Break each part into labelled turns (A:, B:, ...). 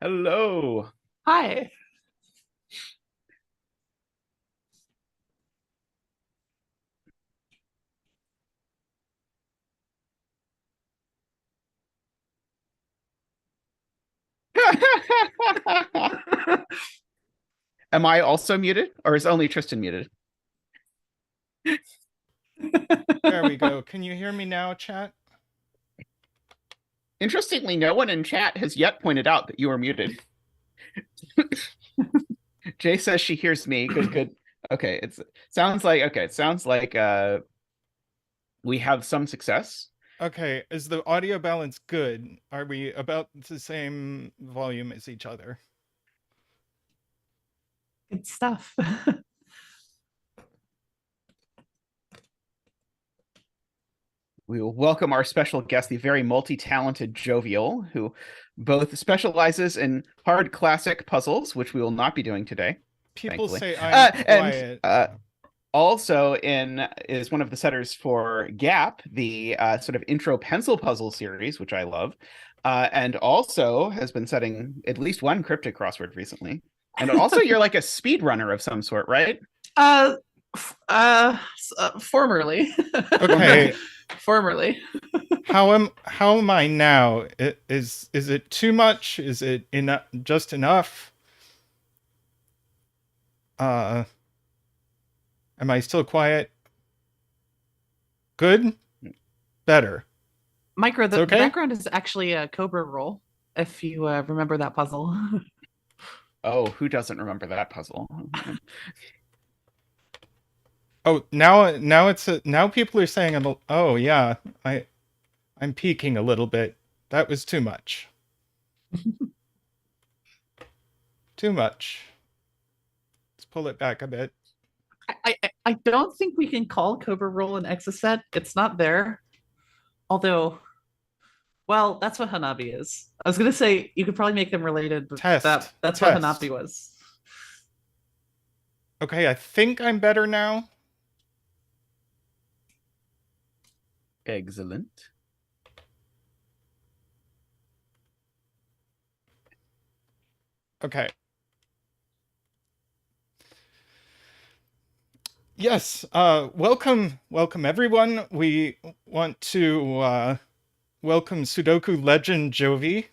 A: Hello.
B: Hi.
A: Am I also muted, or is only Tristan muted?
C: There we go. Can you hear me now, chat?
A: Interestingly, no one in chat has yet pointed out that you are muted. Jay says she hears me. Good. Okay, it sounds like we have some success.
C: Okay, is the audio balance good? Are we about the same volume as each other?
B: Good stuff.
A: We will welcome our special guest, the very multi-talented Jovial, who both specializes in hard classic puzzles, which we will not be doing today.
C: People
A: thankfully.
C: say I'm quiet.
A: And also is one of the setters for Gap, the sort of intro pencil puzzle series, which I love, and also has been setting at least one cryptic crossword recently. And also, you're like a speed runner of some sort, right?
B: Formerly.
C: Okay.
B: Formerly.
C: How am I now? Is it too much? Is it just enough? Am I still quiet? Good? Better.
B: Micro, the
C: okay?
B: background is actually a Cobra roll, if you remember that puzzle.
A: Oh, who doesn't remember that puzzle?
C: Oh, now people are saying oh yeah, I'm peaking a little bit. That was too much. Too much. Let's pull it back a bit.
B: I don't think we can call Cobra roll an exoset. It's not there. Although, well, that's what Hanabi is. I was gonna say you could probably make them related, but that's
C: Test.
B: what Hanabi was.
C: Okay, I think I'm better now.
A: Excellent.
C: Okay. Yes, welcome everyone. We want to welcome Sudoku legend Jovi.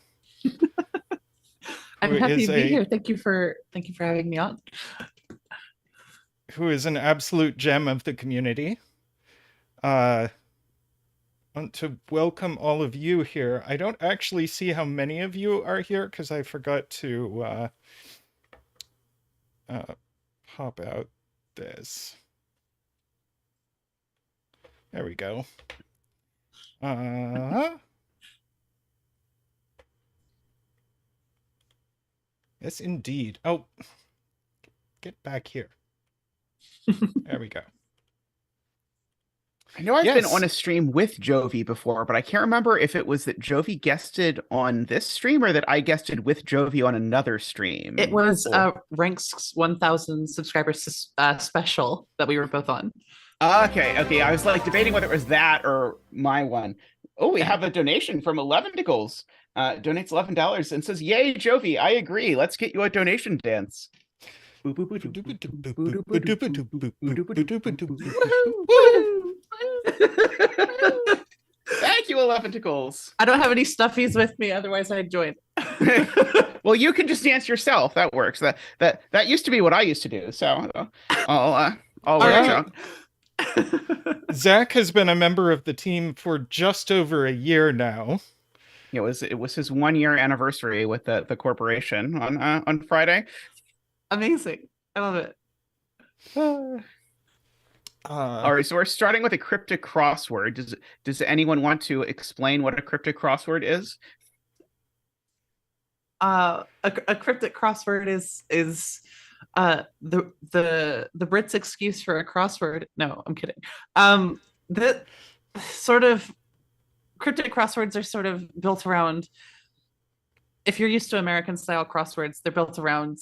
B: I'm happy to be here. Thank you for having me on.
C: Who is an absolute gem of the community. Want to welcome all of you here. I don't actually see how many of you are here because I forgot to pop out this. There we go. Yes, indeed. Oh, get back here. There we go.
A: I know I've been on a stream with Jovi before, but I can't remember if it was that Jovi guested on this stream or that I guested with Jovi on another stream.
B: It was Rank's 1000 subscribers special that we were both on.
A: Okay. I was like debating whether it was that or my one. Oh, we have a donation from 11 Nickels. Donates $11 and says, "Yay, Jovi! I agree. Let's get you a donation dance." Thank you, 11 Tickles.
B: I don't have any stuffies with me, otherwise I'd join.
A: Well, you can just dance yourself. That works. That used to be what I used to do. So I'll work out.
C: Zach has been a member of the team for just over a year now.
A: It was his 1-year anniversary with the corporation on Friday.
B: Amazing. I love it.
A: All right, so we're starting with a cryptic crossword. Does anyone want to explain what a cryptic crossword is?
B: A cryptic crossword is the Brits' excuse for a crossword. No, I'm kidding. The sort of cryptic crosswords are sort of built around, if you're used to American style crosswords, they're built around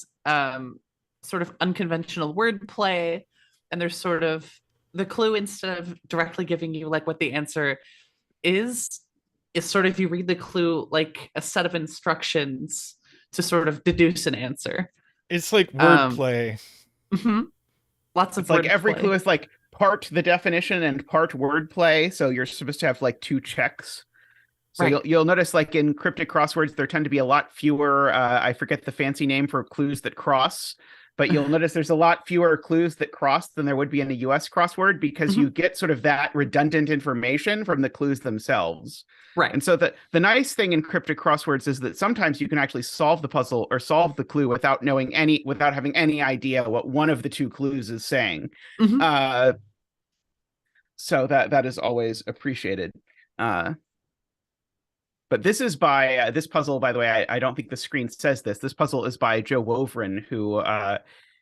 B: sort of unconventional wordplay, and there's sort of the clue, instead of directly giving you like what the answer is sort of, you read the clue like a set of instructions to sort of deduce an answer.
C: It's like
B: Um,
C: wordplay.
B: Lots of
A: It's like every
B: wordplay.
A: clue is like part the definition and part wordplay, so you're supposed to have like two checks. So
B: Right.
A: you'll notice like in cryptic crosswords there tend to be a lot fewer I forget the fancy name for clues that cross, but you'll notice there's a lot fewer clues that cross than there would be in a US crossword because you get sort of that redundant information from the clues themselves.
B: Right.
A: And so the nice thing in cryptic crosswords is that sometimes you can actually solve the puzzle or solve the clue without having any idea what one of the two clues is saying. So that is always appreciated. But this is by this puzzle, by the way, I don't think the screen says this. This puzzle is by JoWovrin, who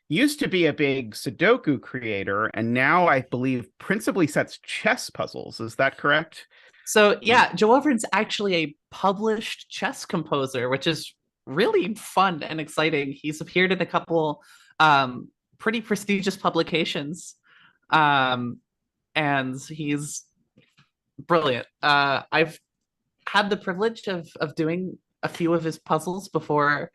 A: used to be a big Sudoku creator, and now I believe principally sets chess puzzles. Is that correct?
B: So yeah, JoWovrin's actually a published chess composer, which is really fun and exciting. He's appeared in a couple pretty prestigious publications, and he's brilliant. I've had the privilege of doing a few of his puzzles before,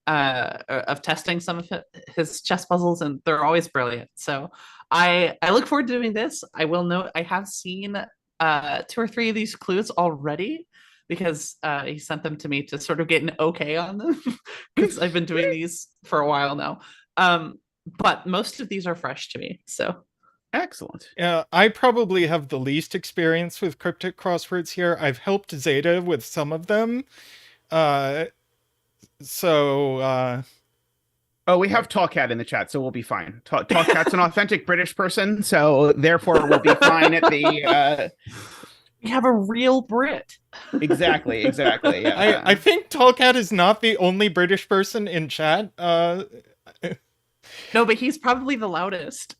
B: of testing some of his chess puzzles, and they're always brilliant. So I look forward to doing this. I will note I have seen 2 or 3 of these clues already because he sent them to me to sort of get an okay on them because I've been doing these for a while now. But most of these are fresh to me. So
A: excellent.
C: I probably have the least experience with cryptic crosswords here. I've helped Zeta with some of them.
A: We have Tallcat in the chat, so we'll be fine. Tallcat's an authentic British person, so therefore we'll be fine at the...
B: We have a real Brit.
A: Exactly. Yeah.
C: I think Tallcat is not the only British person in chat.
B: No, but he's probably the loudest.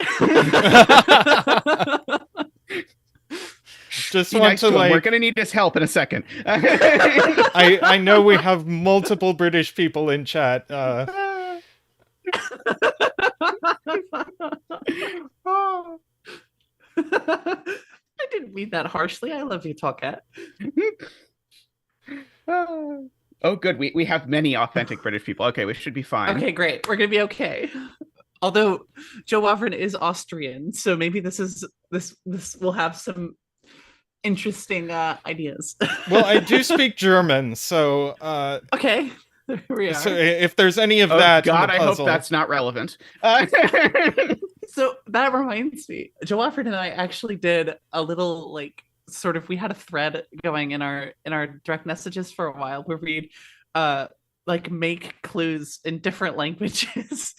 C: Just want
A: nice
C: to like...
A: We're gonna need his help in a second.
C: I know we have multiple British people in chat.
B: I didn't mean that harshly. I love you, Tallcat.
A: Oh, good. We have many authentic British people. Okay, we should be fine.
B: Okay, great. We're gonna be okay. Although JoWovrin is Austrian, so maybe this will have some interesting ideas.
C: Well, I do speak German, so
B: okay. There we are.
C: So if there's any of that,
A: God,
C: in the
A: I
C: puzzle...
A: hope that's not relevant.
B: So that reminds me, JoWovrin and I actually did a little like sort of, we had a thread going in our direct messages for a while where we'd like make clues in different languages.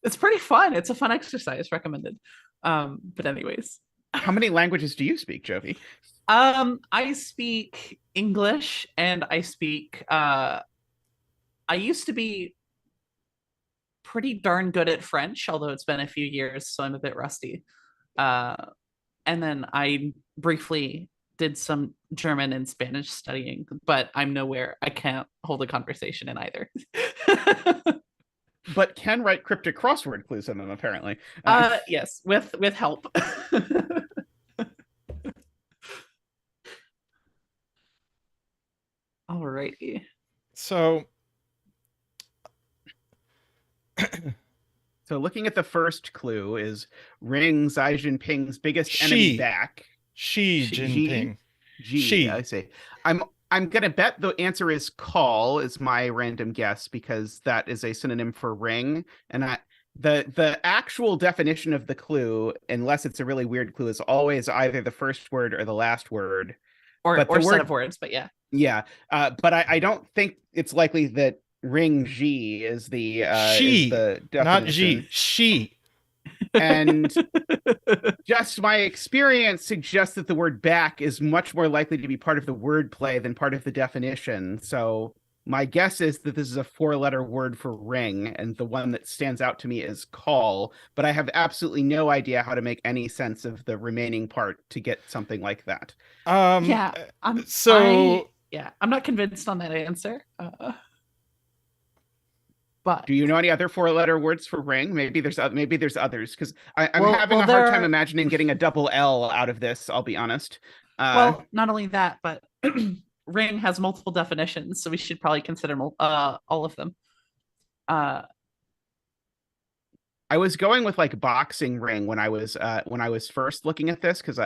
B: It's pretty fun. It's a fun exercise. Recommended. But anyways,
A: how many languages do you speak, Jovi?
B: I speak English and I speak I used to be pretty darn good at French, although it's been a few years, so I'm a bit rusty. And then I briefly did some German and Spanish studying, but I'm nowhere. I can't hold a conversation in either.
A: But can write cryptic crossword clues in them, apparently.
B: Yes, with help. Alrighty.
C: So
A: looking at the first clue is Ring Xi Jinping's biggest enemy back.
C: Xi Jinping.
A: Xi, I say. I'm gonna bet the answer is call, is my random guess, because that is a synonym for ring. And the actual definition of the clue, unless it's a really weird clue, is always either the first word or the last word.
B: Or set of words, but yeah.
A: Yeah. But I don't think it's likely that Ring G is the definition.
C: Not G. She.
A: And just my experience suggests that the word back is much more likely to be part of the wordplay than part of the definition. So my guess is that this is a 4-letter word for ring, and the one that stands out to me is call, but I have absolutely no idea how to make any sense of the remaining part to get something like that.
B: I'm not convinced on that answer. But
A: do you know any other 4-letter words for ring? Maybe there's others, because I'm having a hard time imagining getting a double L out of this, I'll be honest.
B: Well, not only that, but ring has multiple definitions, so we should probably consider all of them.
A: I was going with like boxing ring when I was first looking at this, because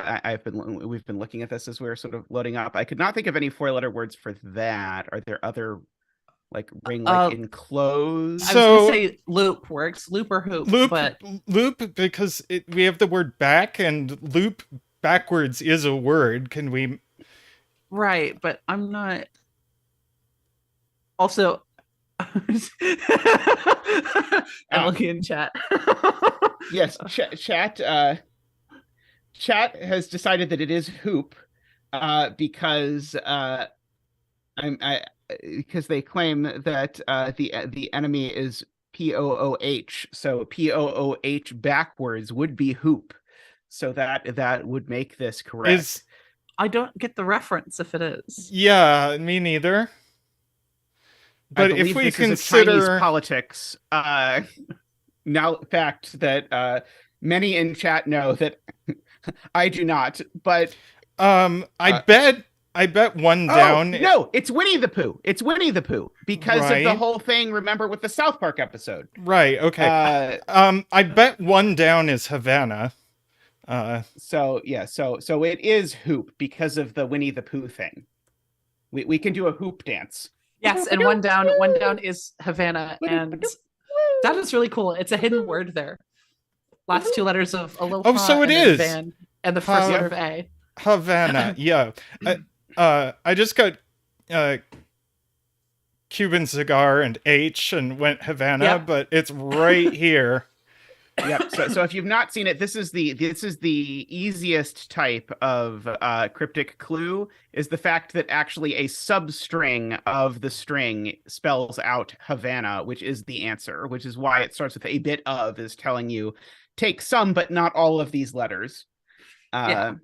A: we've been looking at this as we were sort of loading up. I could not think of any 4-letter words for that. Are there other like ring, like enclosed?
B: I was gonna say loop works, loop or hoop.
C: Loop, because we have the word back, and loop backwards is a word. Can we?
B: Right, but I'm not. Also, I'm looking in chat.
A: Yes, chat has decided that it is hoop, because because they claim that the enemy is POOH, so POOH backwards would be hoop, so that would make this correct.
B: I don't get the reference if it is.
C: Yeah, me neither. But if we consider
A: Chinese politics, now fact that many in chat know that I do not, but
C: I bet one down.
A: No, it's Winnie the Pooh. It's Winnie the Pooh because of the whole thing. Remember with the South Park episode,
C: right? Okay. I bet one down is Havana.
A: So it is hoop because of the Winnie the Pooh thing. We can do a hoop dance.
B: Yes, and one down is Havana, and that is really cool. It's a hidden word there. Last 2 letters of aloha.
C: Oh, so it is.
B: Van, and the first letter of A.
C: Havana. Yeah. I just got Cuban cigar and H and went Havana, but it's right here.
A: Yep. So if you've not seen it, this is the easiest type of cryptic clue, is the fact that actually a substring of the string spells out Havana, which is the answer, which is why it starts with a bit of, is telling you take some but not all of these letters.
B: Missing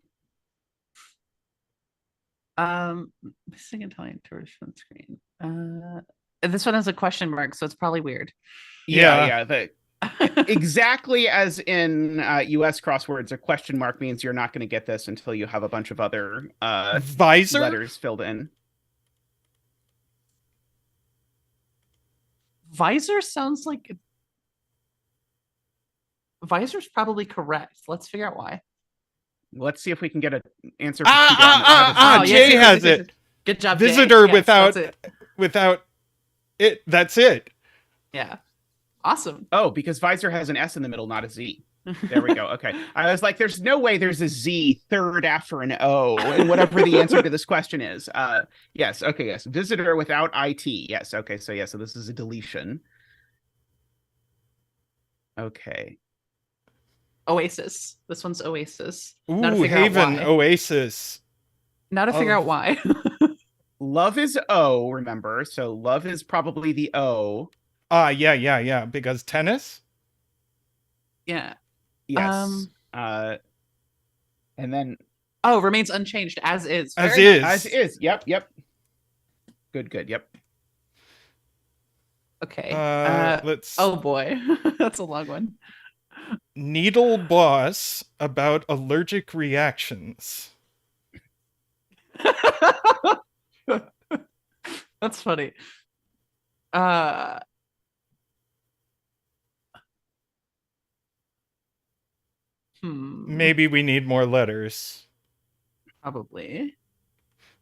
B: Italian tourist on screen. This one has a question mark, so it's probably weird.
A: Yeah. Exactly as in US crosswords, a question mark means you're not going to get this until you have a bunch of other
C: visor
A: letters filled in.
B: Visor sounds like visor's probably correct. Let's figure out why.
A: Let's see if we can get an answer.
C: Jay has it.
B: Good job,
C: Visitor
B: Jay.
C: without it. That's it.
B: Yeah. Awesome.
A: Oh, because visor has an S in the middle, not a Z. There we go. Okay. I was like, there's no way there's a Z third after an O, and whatever the answer to this question is. Yes. Okay. Yes. Visitor without IT. Yes. Okay. So so this is a deletion. Okay.
B: Oasis. This one's Oasis.
C: Ooh, Haven Oasis.
B: Now to figure out why.
A: Love is O, remember? So love is probably the O.
C: Yeah. Because tennis?
B: Yeah.
A: Yes. And then
B: remains unchanged as is.
C: As is.
A: Yep. Good. Yep.
B: Okay.
C: Let's.
B: Oh boy, that's a long one.
C: Needle boss about allergic reactions.
B: That's funny.
C: Maybe we need more letters.
B: Probably.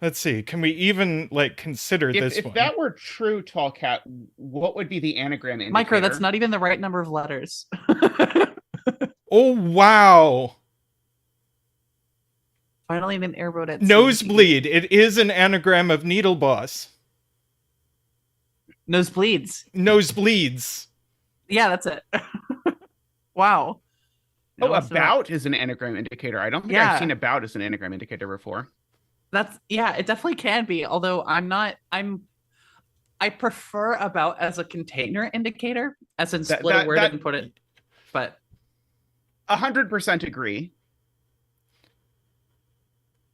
C: Let's see. Can we even consider this one?
A: If that were true, Tallcat, what would be the anagram indicator?
B: Micro, that's not even the right number of letters.
C: Oh wow!
B: Finally, an airboat at
C: Nosebleed. It is an anagram of needle boss.
B: Nosebleeds.
C: Nosebleeds.
B: Yeah, that's it. Wow.
A: Oh, about is an anagram indicator. I don't think I've seen about as an anagram indicator before.
B: It definitely can be. Although I prefer about as a container indicator, as in split a word and put it. But
A: 100% agree.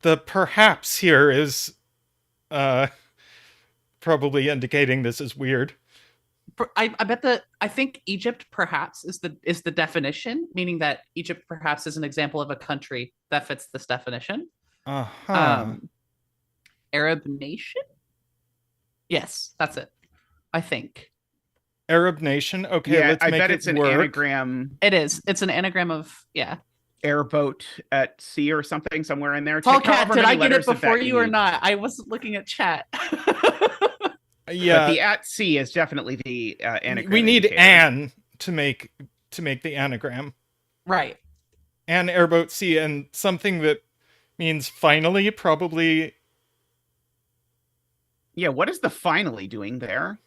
C: The perhaps here is probably indicating this is weird.
B: I think Egypt perhaps is the definition, meaning that Egypt perhaps is an example of a country that fits this definition. Arab nation. Yes, that's it. I think
C: Arab nation. Okay,
A: Yeah,
C: let's
A: I
C: make
A: bet
C: it
A: it's an
C: work.
A: anagram.
B: it is. It's an anagram of
A: Airboat at sea or something somewhere in there.
B: Tallcat,
A: However
B: did
A: many
B: I get it
A: letters of
B: before
A: that
B: you or
A: need.
B: not? I wasn't looking at chat.
A: But
C: Yeah,
A: the at sea is definitely the anagram.
C: we need
A: indicator.
C: an to make the anagram.
B: Right.
C: An airboat sea, and something that means finally, probably.
A: Yeah, what is the finally doing there?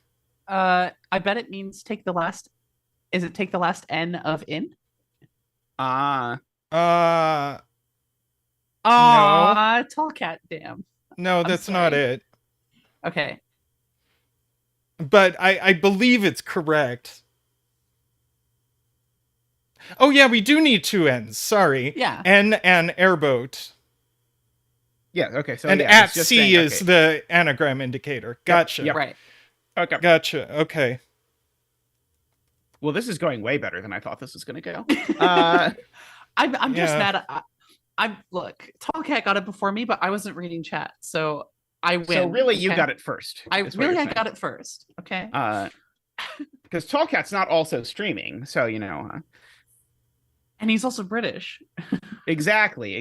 B: I bet it means take the last. Is it take the last N of in?
A: Ah,
C: No,
B: Tallcat, damn.
C: no,
B: I'm
C: that's not
B: sorry.
C: it.
B: Okay.
C: But I believe it's correct. Oh yeah, we do need two N's. Sorry.
B: Yeah.
C: N and airboat.
A: yeah. Okay, so
C: And
A: yeah,
C: at
A: it's just
C: sea
A: saying,
C: is
A: okay.
C: the anagram indicator. Gotcha.
A: yep.
B: Right.
A: Okay.
C: Gotcha. Okay.
A: Well, this is going way better than I thought this was going to go.
B: I'm just
C: Yeah.
B: mad at. I'm look. Tallcat got it before me, but I wasn't reading chat, so I win.
A: So really, you
B: okay?
A: got it first.
B: I
A: is what you're saying.
B: got it first. Okay.
A: Because Tallcat's not also streaming, so
B: And he's also British.
A: exactly.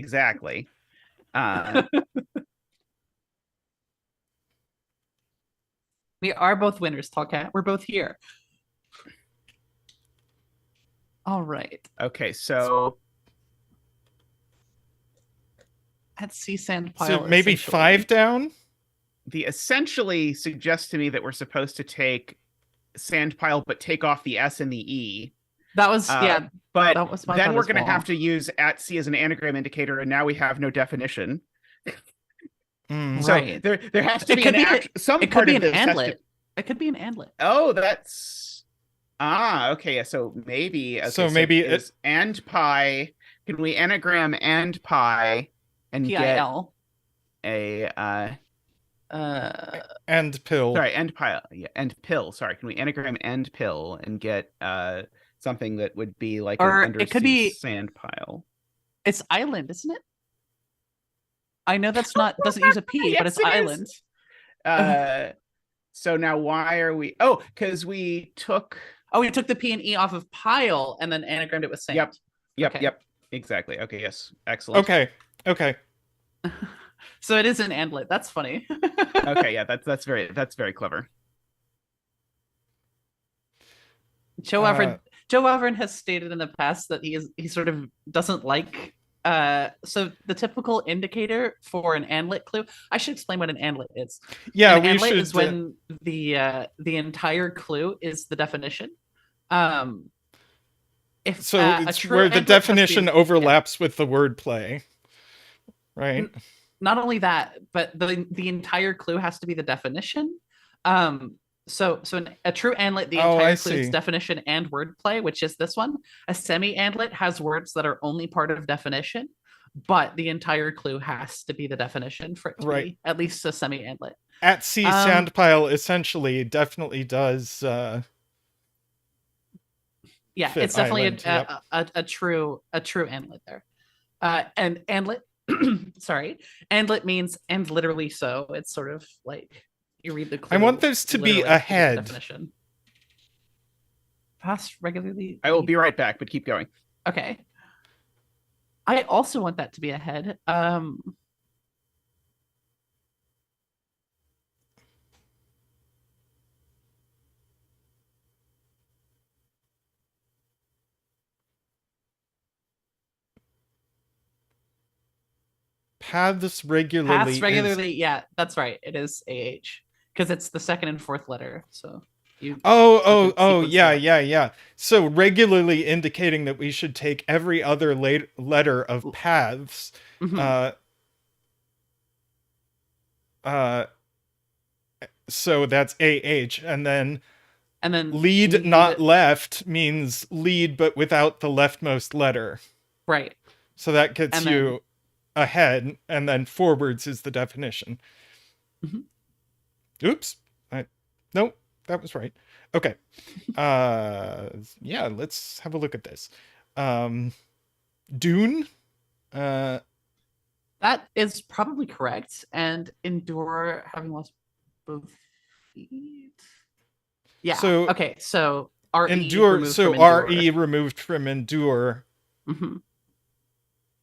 B: We are both winners, Tallcat. We're both here. All right.
A: Okay, so
B: At sea sand pile.
C: So maybe
B: essentially.
C: 5 down?
A: the essentially suggests to me that we're supposed to take sand pile, but take off the S and the E.
B: That was
A: But
B: that was my
A: then
B: thought
A: we're
B: as
A: going to
B: well.
A: have to use at sea as an anagram indicator, and now we have no definition.
C: Mm.
A: So
B: Right.
A: there has to
B: It
A: be
B: could
A: an
B: be
A: some
B: It could
A: part
B: be
A: of
B: an
A: this has to-
B: andlet. It could be an andlet.
A: Oh, that's okay. Yeah, so maybe
C: Maybe
A: and pi. Can we anagram and pi and get
B: PIL.
A: a
C: And pill.
A: sorry, end pile, yeah, end pill. Sorry, can we anagram end pill and get something that would be like
B: Or
A: an
B: it could
A: undersea
B: be-
A: sand pile?
B: It's island, isn't it? I know that's not doesn't use a P, but
A: Yes,
B: it's
A: it
B: island.
A: is. So now why are we? Oh, because we took.
B: Oh, we took the P and E off of pile and then anagrammed it with sand.
A: Yep.
B: Okay.
A: Yep. Exactly. Okay. Yes. Excellent.
C: Okay.
B: So it is an andlet. That's funny.
A: Okay. Yeah. That's very clever.
B: JoWovrin has stated in the past that he sort of doesn't like so the typical indicator for an andlet clue. I should explain what an andlet is.
C: Yeah,
B: An
C: we
B: andlet
C: should.
B: is when the entire clue is the definition. If
C: So
B: a
C: it's
B: true
C: where the
B: andlet has
C: definition
B: yeah.
C: overlaps with the wordplay, right?
B: Not only that, but the entire clue has to be the definition. So a true andlet, the entire
C: I
B: clue is
C: see.
B: definition and wordplay, which is this one. A semi-andlet has words that are only part of definition, but the entire clue has to be the definition for it to
C: Right.
B: be at least a semi-andlet.
C: At sea sand pile essentially definitely does.
B: Yeah,
C: fit
B: it's definitely
C: island, yep.
B: a true andlet there. And andlet, sorry, andlet means and literally so. It's sort of like you read the clue.
C: I want this to be
B: literally the
C: ahead.
B: definition. Pass regularly.
A: I will be right back, but keep going.
B: Okay. I also want that to be ahead.
C: Paths regularly.
B: Pass regularly. Yeah, that's right. It is AH because it's the second and fourth letter. So you.
C: Oh,
B: sequence
C: yeah,
B: that.
C: yeah. So regularly indicating that we should take every other letter of paths.
B: Mhm.
C: So that's AH, and then lead, not left, means lead but without the leftmost letter.
B: Right.
C: So that gets
B: And
C: you ahead, and then forwards is the definition.
B: Mhm.
C: Oops. Nope, that was right. Okay. Yeah, let's have a look at this. Dune.
B: That That is probably correct. And endure, having lost both feet. Yeah.
C: So
B: okay. So RE
C: endure.
B: removed
C: So
B: from endure.
C: RE removed from endure,
B: Mm-hmm.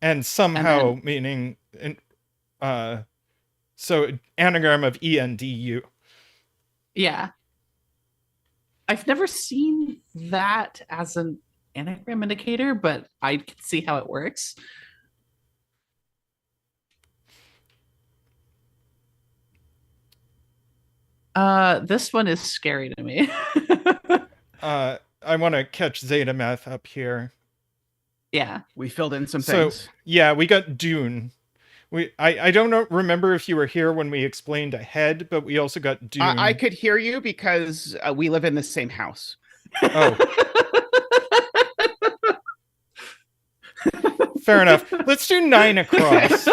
C: and somehow meaning, so anagram of ENDU.
B: Yeah. I've never seen that as an anagram indicator, but I can see how it works. This one is scary to me.
C: I want to catch zetamath up here.
B: Yeah.
A: We filled in some things.
C: Yeah, we got Dune. I don't remember if you were here when we explained ahead, but we also got Dune.
A: I could hear you because we live in the same house.
C: Oh. Fair enough. Let's do 9 across.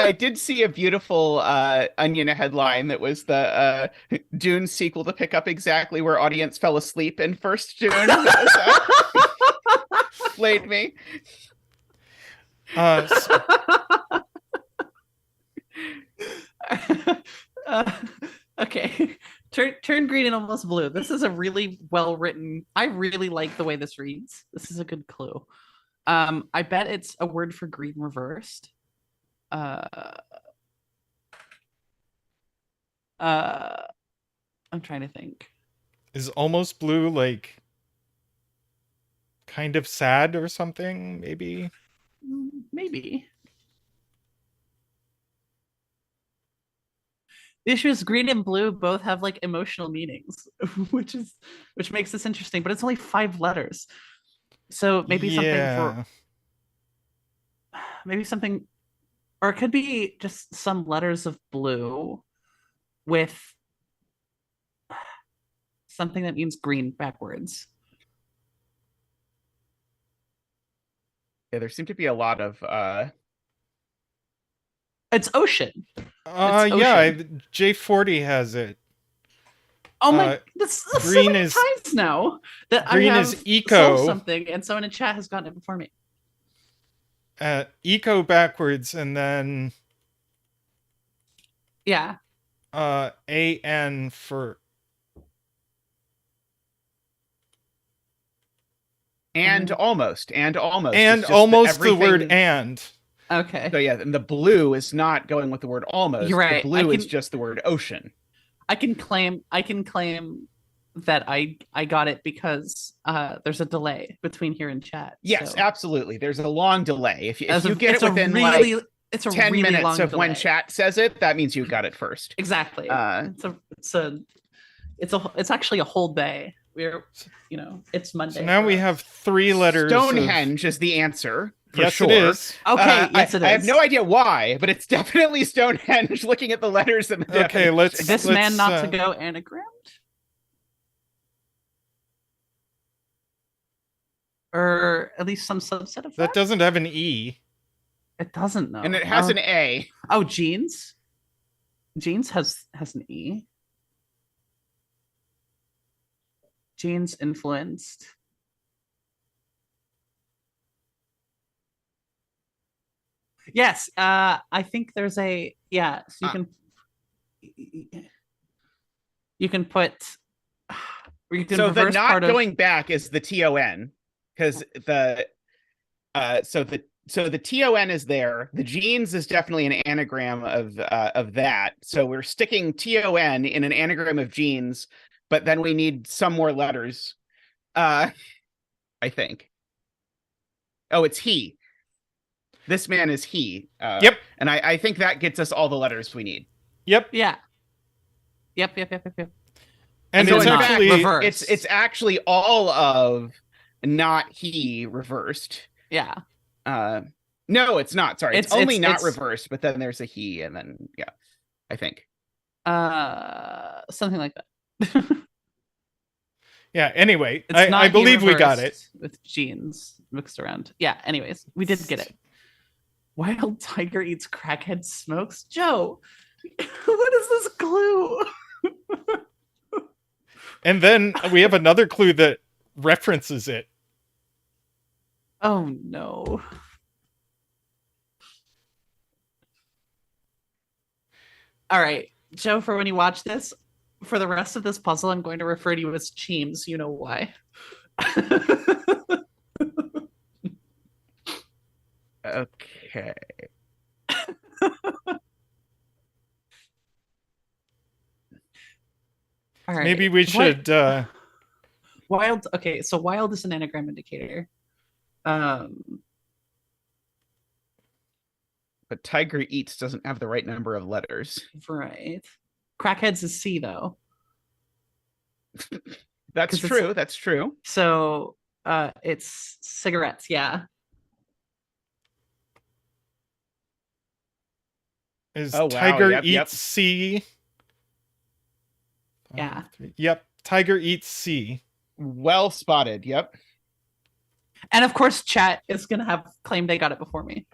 A: I did see a beautiful Onion headline that was the Dune sequel to pick up exactly where audience fell asleep in first Dune. Played me.
B: Okay. Turn green and almost blue. This is a really well written. I really like the way this reads. This is a good clue. I bet it's a word for green reversed. I'm trying to think.
C: Is almost blue like kind of sad or something? Maybe.
B: Maybe. The issue is green and blue both have like emotional meanings, which makes this interesting. But it's only 5 letters, so maybe something, or it could be just some letters of blue with something that means green backwards.
A: Yeah, there seem to be a lot of
B: It's ocean.
C: Yeah, J40 has it.
B: Oh my! That's green so many times now that
C: green
B: I have
C: is eco
B: something, and someone in chat has gotten it before me.
C: Eco backwards, and then
B: yeah.
C: AN for
A: and almost
C: the word and.
B: Okay.
A: So yeah, and the blue is not going with the word almost.
B: You're right.
A: The blue is just the word ocean.
B: I can claim that I got it because there's a delay between here and chat.
A: Yes,
B: so.
A: Absolutely. There's a long delay. If you get it within
B: it's a
A: 10
B: really
A: minutes
B: long
A: of
B: delay.
A: when chat says it, that means you got it first.
B: Exactly. It's actually a whole day. It's Monday.
C: So now we have 3 letters.
A: Stonehenge is the answer.
C: Yes,
A: sure.
C: it is.
B: Okay, yes, it is.
A: I have no idea why, but it's definitely Stonehenge looking at the letters in the
C: Okay, let's...
B: This man not to go anagrammed? Or at least some subset of that?
C: That doesn't have an E.
B: It doesn't, though.
A: And it has an A.
B: Oh, jeans? Jeans has an E. Jeans influenced. Yes, I think there's a so you can put
A: so the not going back is the TON because the TON is there. The genes is definitely an anagram of that. So we're sticking TON in an anagram of genes, but then we need some more letters. I think. Oh, it's he. This man is he.
C: Yep.
A: And I think that gets us all the letters we need.
C: Yep.
B: Yeah. Yep.
C: And
A: so
C: it's actually
A: reversed. It's actually all of not he reversed.
B: Yeah.
A: No, it's not. Sorry. It's only not reversed, but then there's a he and then I think.
B: Something like that.
C: Yeah, anyway, I believe we got it.
B: With genes mixed around. Yeah, anyways, we did get it. Wild tiger eats crackhead smokes. Joe, what is this clue?
C: And then we have another clue that references it.
B: Oh no. All right, Joe, for when you watch this, for the rest of this puzzle, I'm going to refer to you as Cheems. You know why.
A: Okay.
B: All right.
C: Maybe we should.
B: Wild. Okay, so wild is an anagram indicator.
A: But tiger eats doesn't have the right number of letters.
B: Right. Crackheads is C though.
A: That's true. That's true.
B: So it's cigarettes, yeah.
C: Is
A: Oh, wow.
C: tiger
A: Yep,
C: eats
A: yep.
C: C?
B: Yeah.
C: Yep. Tiger eats C.
A: Well spotted. Yep.
B: And of course, chat is gonna have claimed they got it before me.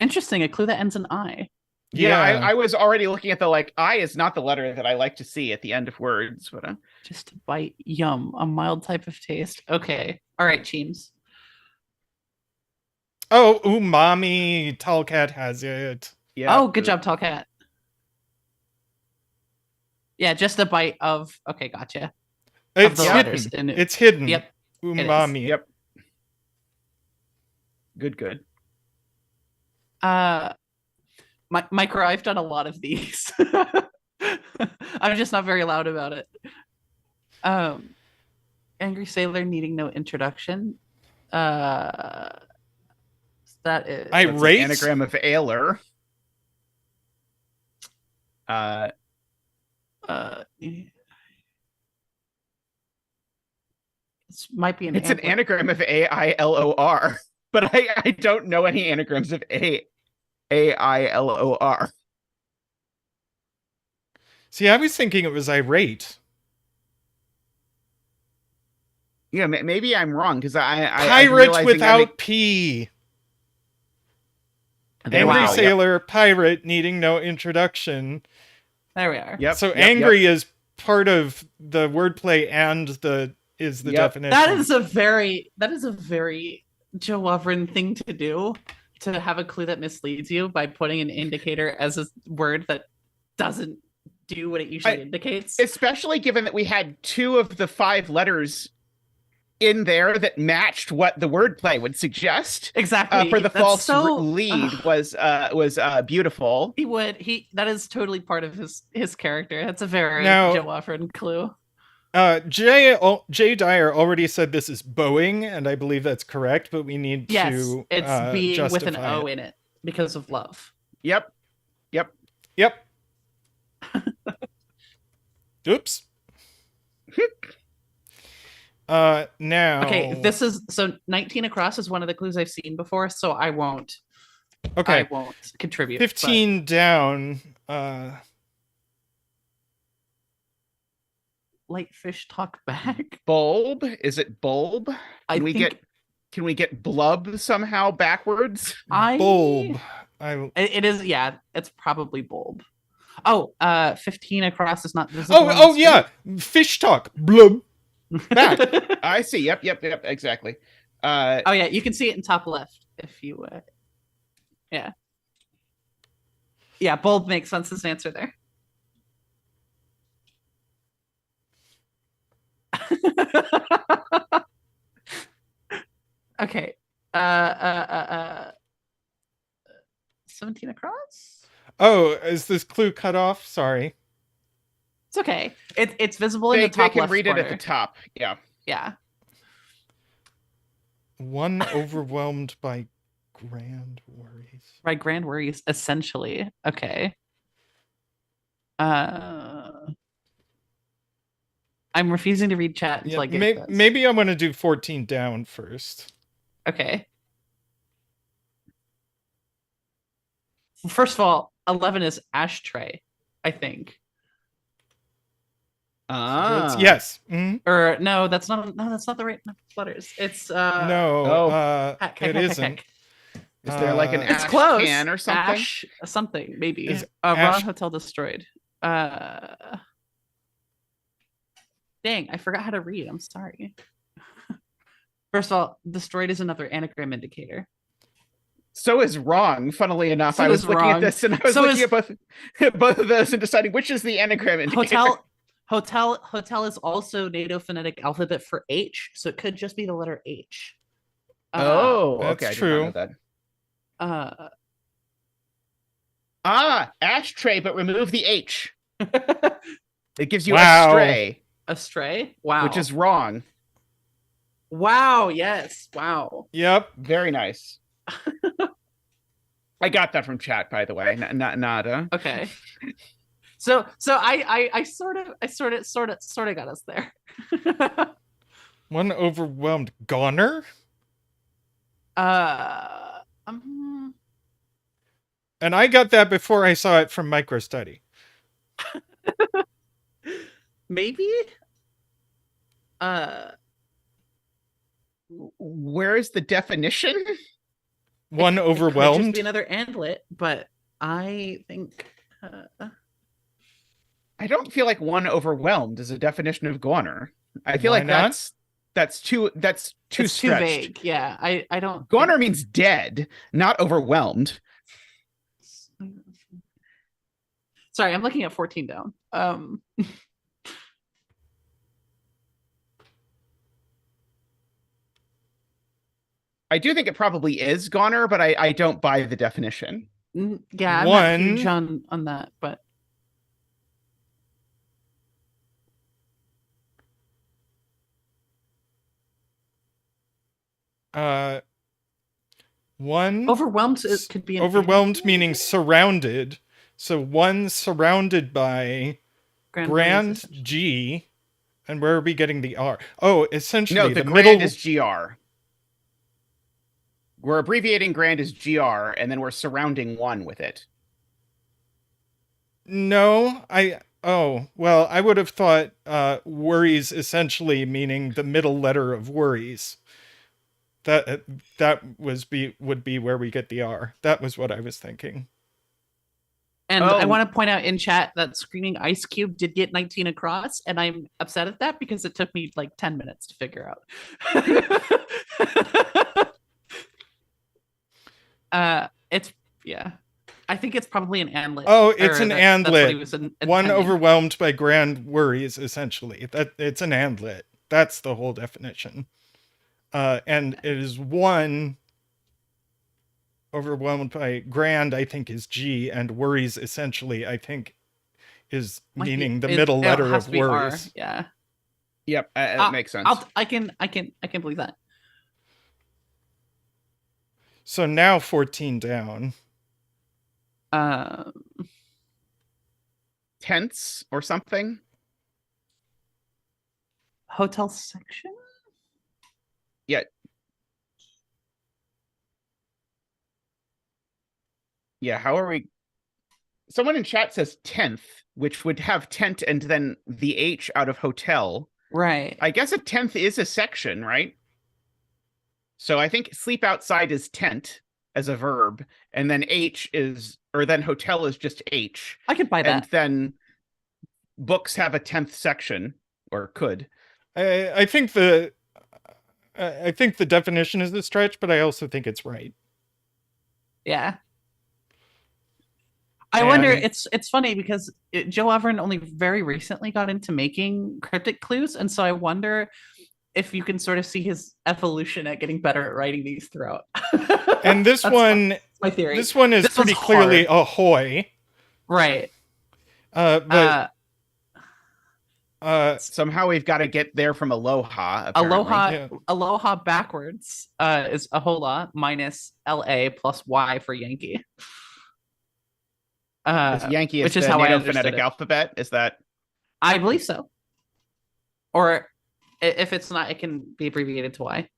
B: Interesting, a clue that ends in I.
A: Yeah, I was already looking at the I is not the letter that I like to see at the end of words, but
B: Just a bite, yum, a mild type of taste. Okay, all right, Cheems.
C: Oh, umami. Tallcat has it.
A: yeah.
B: Oh, good job, Tall Cat. Yeah, just a bite of. Okay, gotcha.
C: It's
B: the
C: hidden.
B: letters in it.
C: It's hidden.
B: Yep.
C: Umami.
A: Yep. Good.
B: Micro, I've done a lot of these. I'm just not very loud about it. Angry sailor needing no introduction. That is
C: Irate.
A: An anagram of ailer.
B: this might be an.
A: It's an anagram of AILOR, but I don't know any anagrams of AILOR.
C: See, I was thinking it was irate.
A: Yeah, maybe I'm wrong because
C: Pirate without P. Angry sailor, pirate, needing no introduction.
B: There we are.
A: Yep.
C: So angry is part of the wordplay and the definition.
B: That is a very JoWovrin thing to do, to have a clue that misleads you by putting an indicator as a word that doesn't do what it usually indicates.
A: Especially given that we had 2 of the 5 letters in there that matched what the wordplay would suggest.
B: Exactly.
A: For the false lead was beautiful.
B: That is totally part of his character. That's a very JoWovrin clue.
C: J Dyer already said this is Boeing, and I believe that's correct, but we need to
B: it's being with an
C: justify
B: O in it because of love.
A: Yep.
C: Oops. Now.
B: Okay, this is 19 across is one of the clues I've seen before, so I won't.
C: Okay.
B: I won't contribute.
C: 15 down.
B: Light fish talk back.
A: Bulb? Is it bulb? Can we get blub somehow backwards?
C: Bulb.
B: It is, yeah, it's probably bulb. Oh, 15 across is not visible.
C: Oh yeah. Fish talk. Blub. Back.
A: I see. Yep, exactly.
B: Oh yeah, you can see it in top left if you yeah. Yeah, bulb makes sense as an answer there. Okay. 17 across?
C: Oh, is this clue cut off? Sorry.
B: It's okay. It's visible in the top left corner.
A: They can read it at the top. Yeah.
B: Yeah.
C: One overwhelmed by grand worries.
B: By grand worries, essentially. Okay. I'm refusing to read chat until I get this.
C: Maybe I'm going to do 14 down first.
B: Okay. First of all, 11 is ashtray, I think.
C: Yes. Mm-hmm.
B: Or no, that's not the right letters. It's
C: it isn't.
A: Is there like an
B: it's
A: ash
B: close.
A: can or something?
B: Ash something, maybe.
C: Is
B: Ron
C: ash...
B: Hotel destroyed. Dang, I forgot how to read. I'm sorry. First of all, destroyed is another anagram indicator.
A: So is wrong. Funnily enough,
B: So
A: I was
B: is
A: looking at
B: wrong.
A: this and I was
B: So
A: looking
B: is-
A: at both of those and deciding which is the anagram indicator.
B: Hotel is also NATO phonetic alphabet for H, so it could just be the letter H.
A: Oh,
C: That's
A: okay. I
C: true.
A: did not know
B: that.
A: Ashtray, but remove the H. It gives you
C: Wow.
A: astray,
B: Astray? Wow.
A: which is wrong.
B: Wow, yes. Wow.
C: Yep.
A: Very nice. I got that from chat, by the way. Nada.
B: Okay. So I sort of got us there.
C: One overwhelmed goner?
B: Um,
C: And I got that before I saw it from MicroStudy.
B: maybe.
A: Where is the definition?
C: One
B: It could
C: overwhelmed?
B: just be another andlet, but I think.
A: I don't feel like one overwhelmed is a definition of goner. I feel
C: Why
A: like
C: not?
A: that's too
B: It's too
A: stretched.
B: vague. Yeah, I don't.
A: Goner means dead, not overwhelmed.
B: Sorry, I'm looking at 14 down.
A: I do think it probably is goner, but I don't buy the definition.
B: Yeah, I'm not huge on that, but
C: One
B: overwhelmed could be an
C: overwhelmed
B: andlet.
C: meaning surrounded. So one surrounded by grand
B: Worries.
C: G. And where are we getting the R? Oh, essentially
A: No, the
C: the
A: grand
C: middle
A: is GR. We're abbreviating grand as GR, and then we're surrounding one with it.
C: No, I would have thought worries essentially meaning the middle letter of worries. That would be where we get the R. That was what I was thinking.
B: And I want to point out in chat that Screaming Ice Cube did get 19 across, and I'm upset at that because it took me like 10 minutes to figure out. It's I think it's probably an andlet.
C: Oh, it's an
B: that's what he
C: andlet.
B: was
C: One
B: intending.
C: overwhelmed by grand worries, essentially. That it's an andlet. That's the whole definition. And it is one overwhelmed by grand, I think, is G, and worries essentially, I think, is meaning the middle letter of worries.
B: R, yeah.
A: Yep, that makes sense.
B: I can believe that.
C: So now 14 down.
A: Tents or something?
B: Hotel section?
A: Yeah. Yeah, how are we? Someone in chat says 10th, which would have tent and then the H out of hotel.
B: Right.
A: I guess a 10th is a section, right? So I think sleep outside is tent as a verb, and then then hotel is just H.
B: I could buy that.
A: And then books have a 10th section, or could.
C: I think the definition is a stretch, but I also think it's right.
B: Yeah. I wonder, it's funny because JoWovrin only very recently got into making cryptic clues, and so I wonder if you can sort of see his evolution at getting better at writing these throughout.
C: And this one,
B: my theory.
C: This one is pretty clearly ahoy.
B: Right.
C: But
A: somehow we've got to get there from aloha. Apparently.
B: Aloha backwards is ahola minus LA plus Y for Yankee.
A: Yankee is
B: which is
A: the
B: how I
A: NATO
B: understood
A: phonetic
B: it.
A: alphabet. Is that?
B: I believe so. Or if it's not, it can be abbreviated to Y.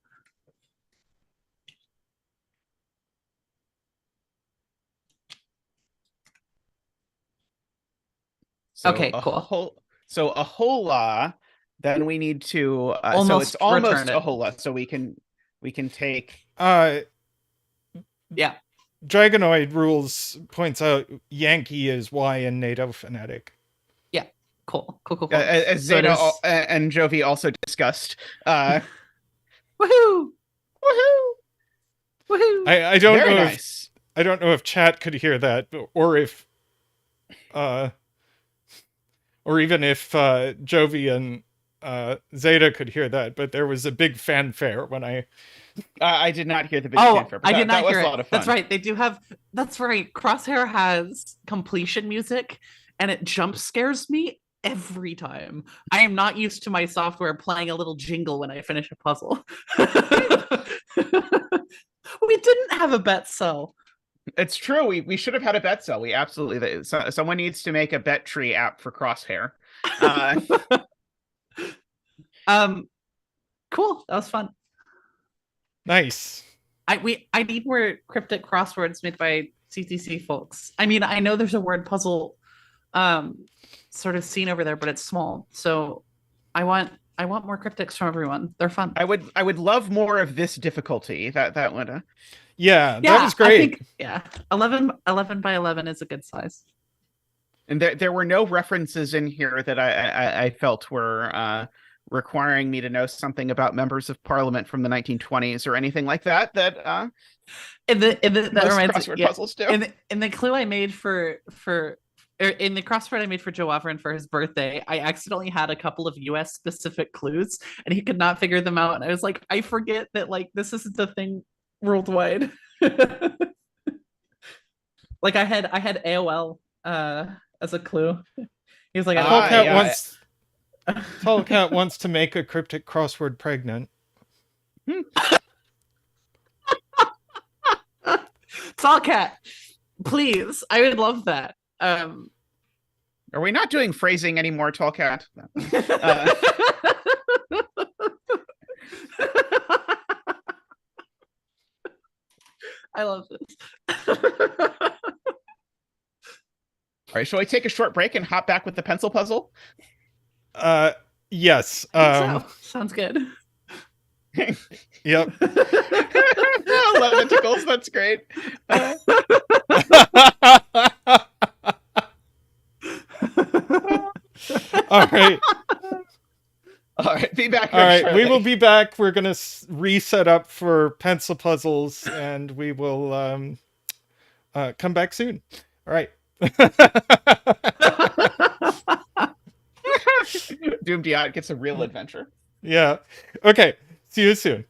A: So
B: okay, cool.
A: So ahola, then we need to. So it's almost ahola. So we can take.
C: Dragonoid rules points out Yankee is Y in NATO phonetic.
B: Cool.
A: As
B: So it
A: Zeta
B: is-
A: and Jovi also discussed.
B: Woohoo!
A: Woohoo!
B: Woohoo!
C: I don't
A: Very
C: know
A: nice.
C: I don't know if chat could hear that, or if or even if Jovi and Zeta could hear that, but there was a big fanfare when
A: I did not hear the big
B: Oh,
A: fanfare, but
B: I did
A: that
B: not
A: was
B: hear
A: a
B: it.
A: lot of fun.
B: That's right. They do have. That's right. Crosshair has completion music, and it jump scares me every time. I am not used to my software playing a little jingle when I finish a puzzle. We didn't have a bet cell.
A: It's true. We should have had a bet cell. We absolutely. Someone needs to make a bet tree app for Crosshair.
B: Cool. That was fun.
C: nice.
B: I need more cryptic crosswords made by CTC folks. I mean, I know there's a word puzzle sort of scene over there, but it's small. So I want more cryptics from everyone. They're fun.
A: I would love more of this difficulty. That would.
C: Yeah, that was great.
B: I think, yeah, 11 by 11 is a good size.
A: And there were no references in here that I felt were requiring me to know something about members of parliament from the 1920s or anything like that. That
B: That reminds
A: crossword
B: me,
A: puzzles do.
B: In the clue I made in the crossword I made for JoWovrin for his birthday, I accidentally had a couple of US specific clues and he could not figure them out. And I was like, I forget that like this isn't the thing worldwide. Like I had AOL as a clue. He was like,
C: Tallcat wants to make a cryptic crossword pregnant.
B: Tallcat, please. I would love that.
A: Are we not doing phrasing anymore, Tallcat?
B: I love this.
A: All right, shall we take a short break and hop back with the pencil puzzle?
C: Yes.
B: Sounds good.
C: Yep.
A: Love the tickles. That's great.
C: All right.
A: All right, be back.
C: All right,
A: shortly.
C: we will be back. We're going to reset up for pencil puzzles, and we will come back soon. All right.
A: Doom Diot gets a real adventure.
C: Yeah. Okay. See you soon.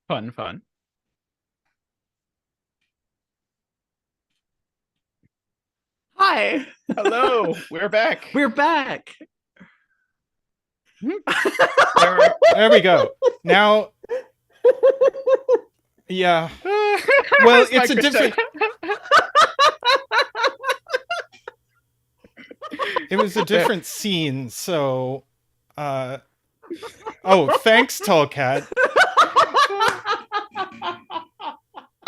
A: Fun.
B: Hi.
A: Hello, we're back.
B: We're back.
C: There we go. Now, yeah. Well, it's a different. It was a different scene, so. Oh, thanks, Tall Cat.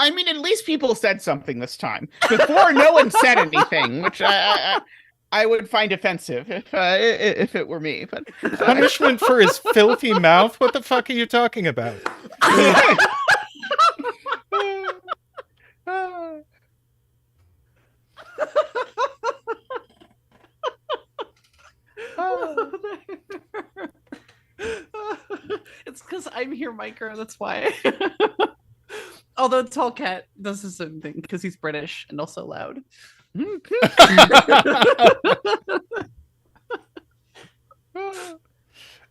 A: I mean, at least people said something this time. Before, no one said anything, which I would find offensive if it were me. But
C: punishment for his filthy mouth? What the fuck are you talking about?
B: It's because I'm here, micro. That's why. Although Tall Cat does the same thing because he's British and also loud.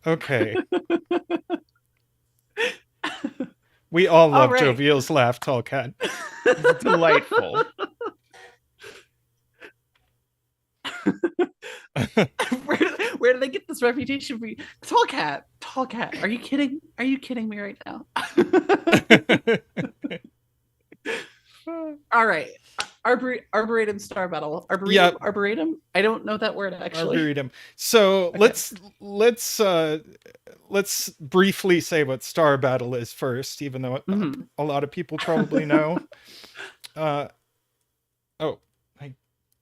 C: Okay. We all love
B: right.
C: Jovial's laugh, Tall Cat.
A: Delightful.
B: Where did they get this reputation for you? Tall Cat, are you kidding? Are you kidding me right now? All right. Arboretum star battle. Arboretum.
C: Yep.
B: Arboretum. I don't know that word actually.
C: Arboretum. So okay. let's briefly say what star battle is first, even though a lot of people probably know.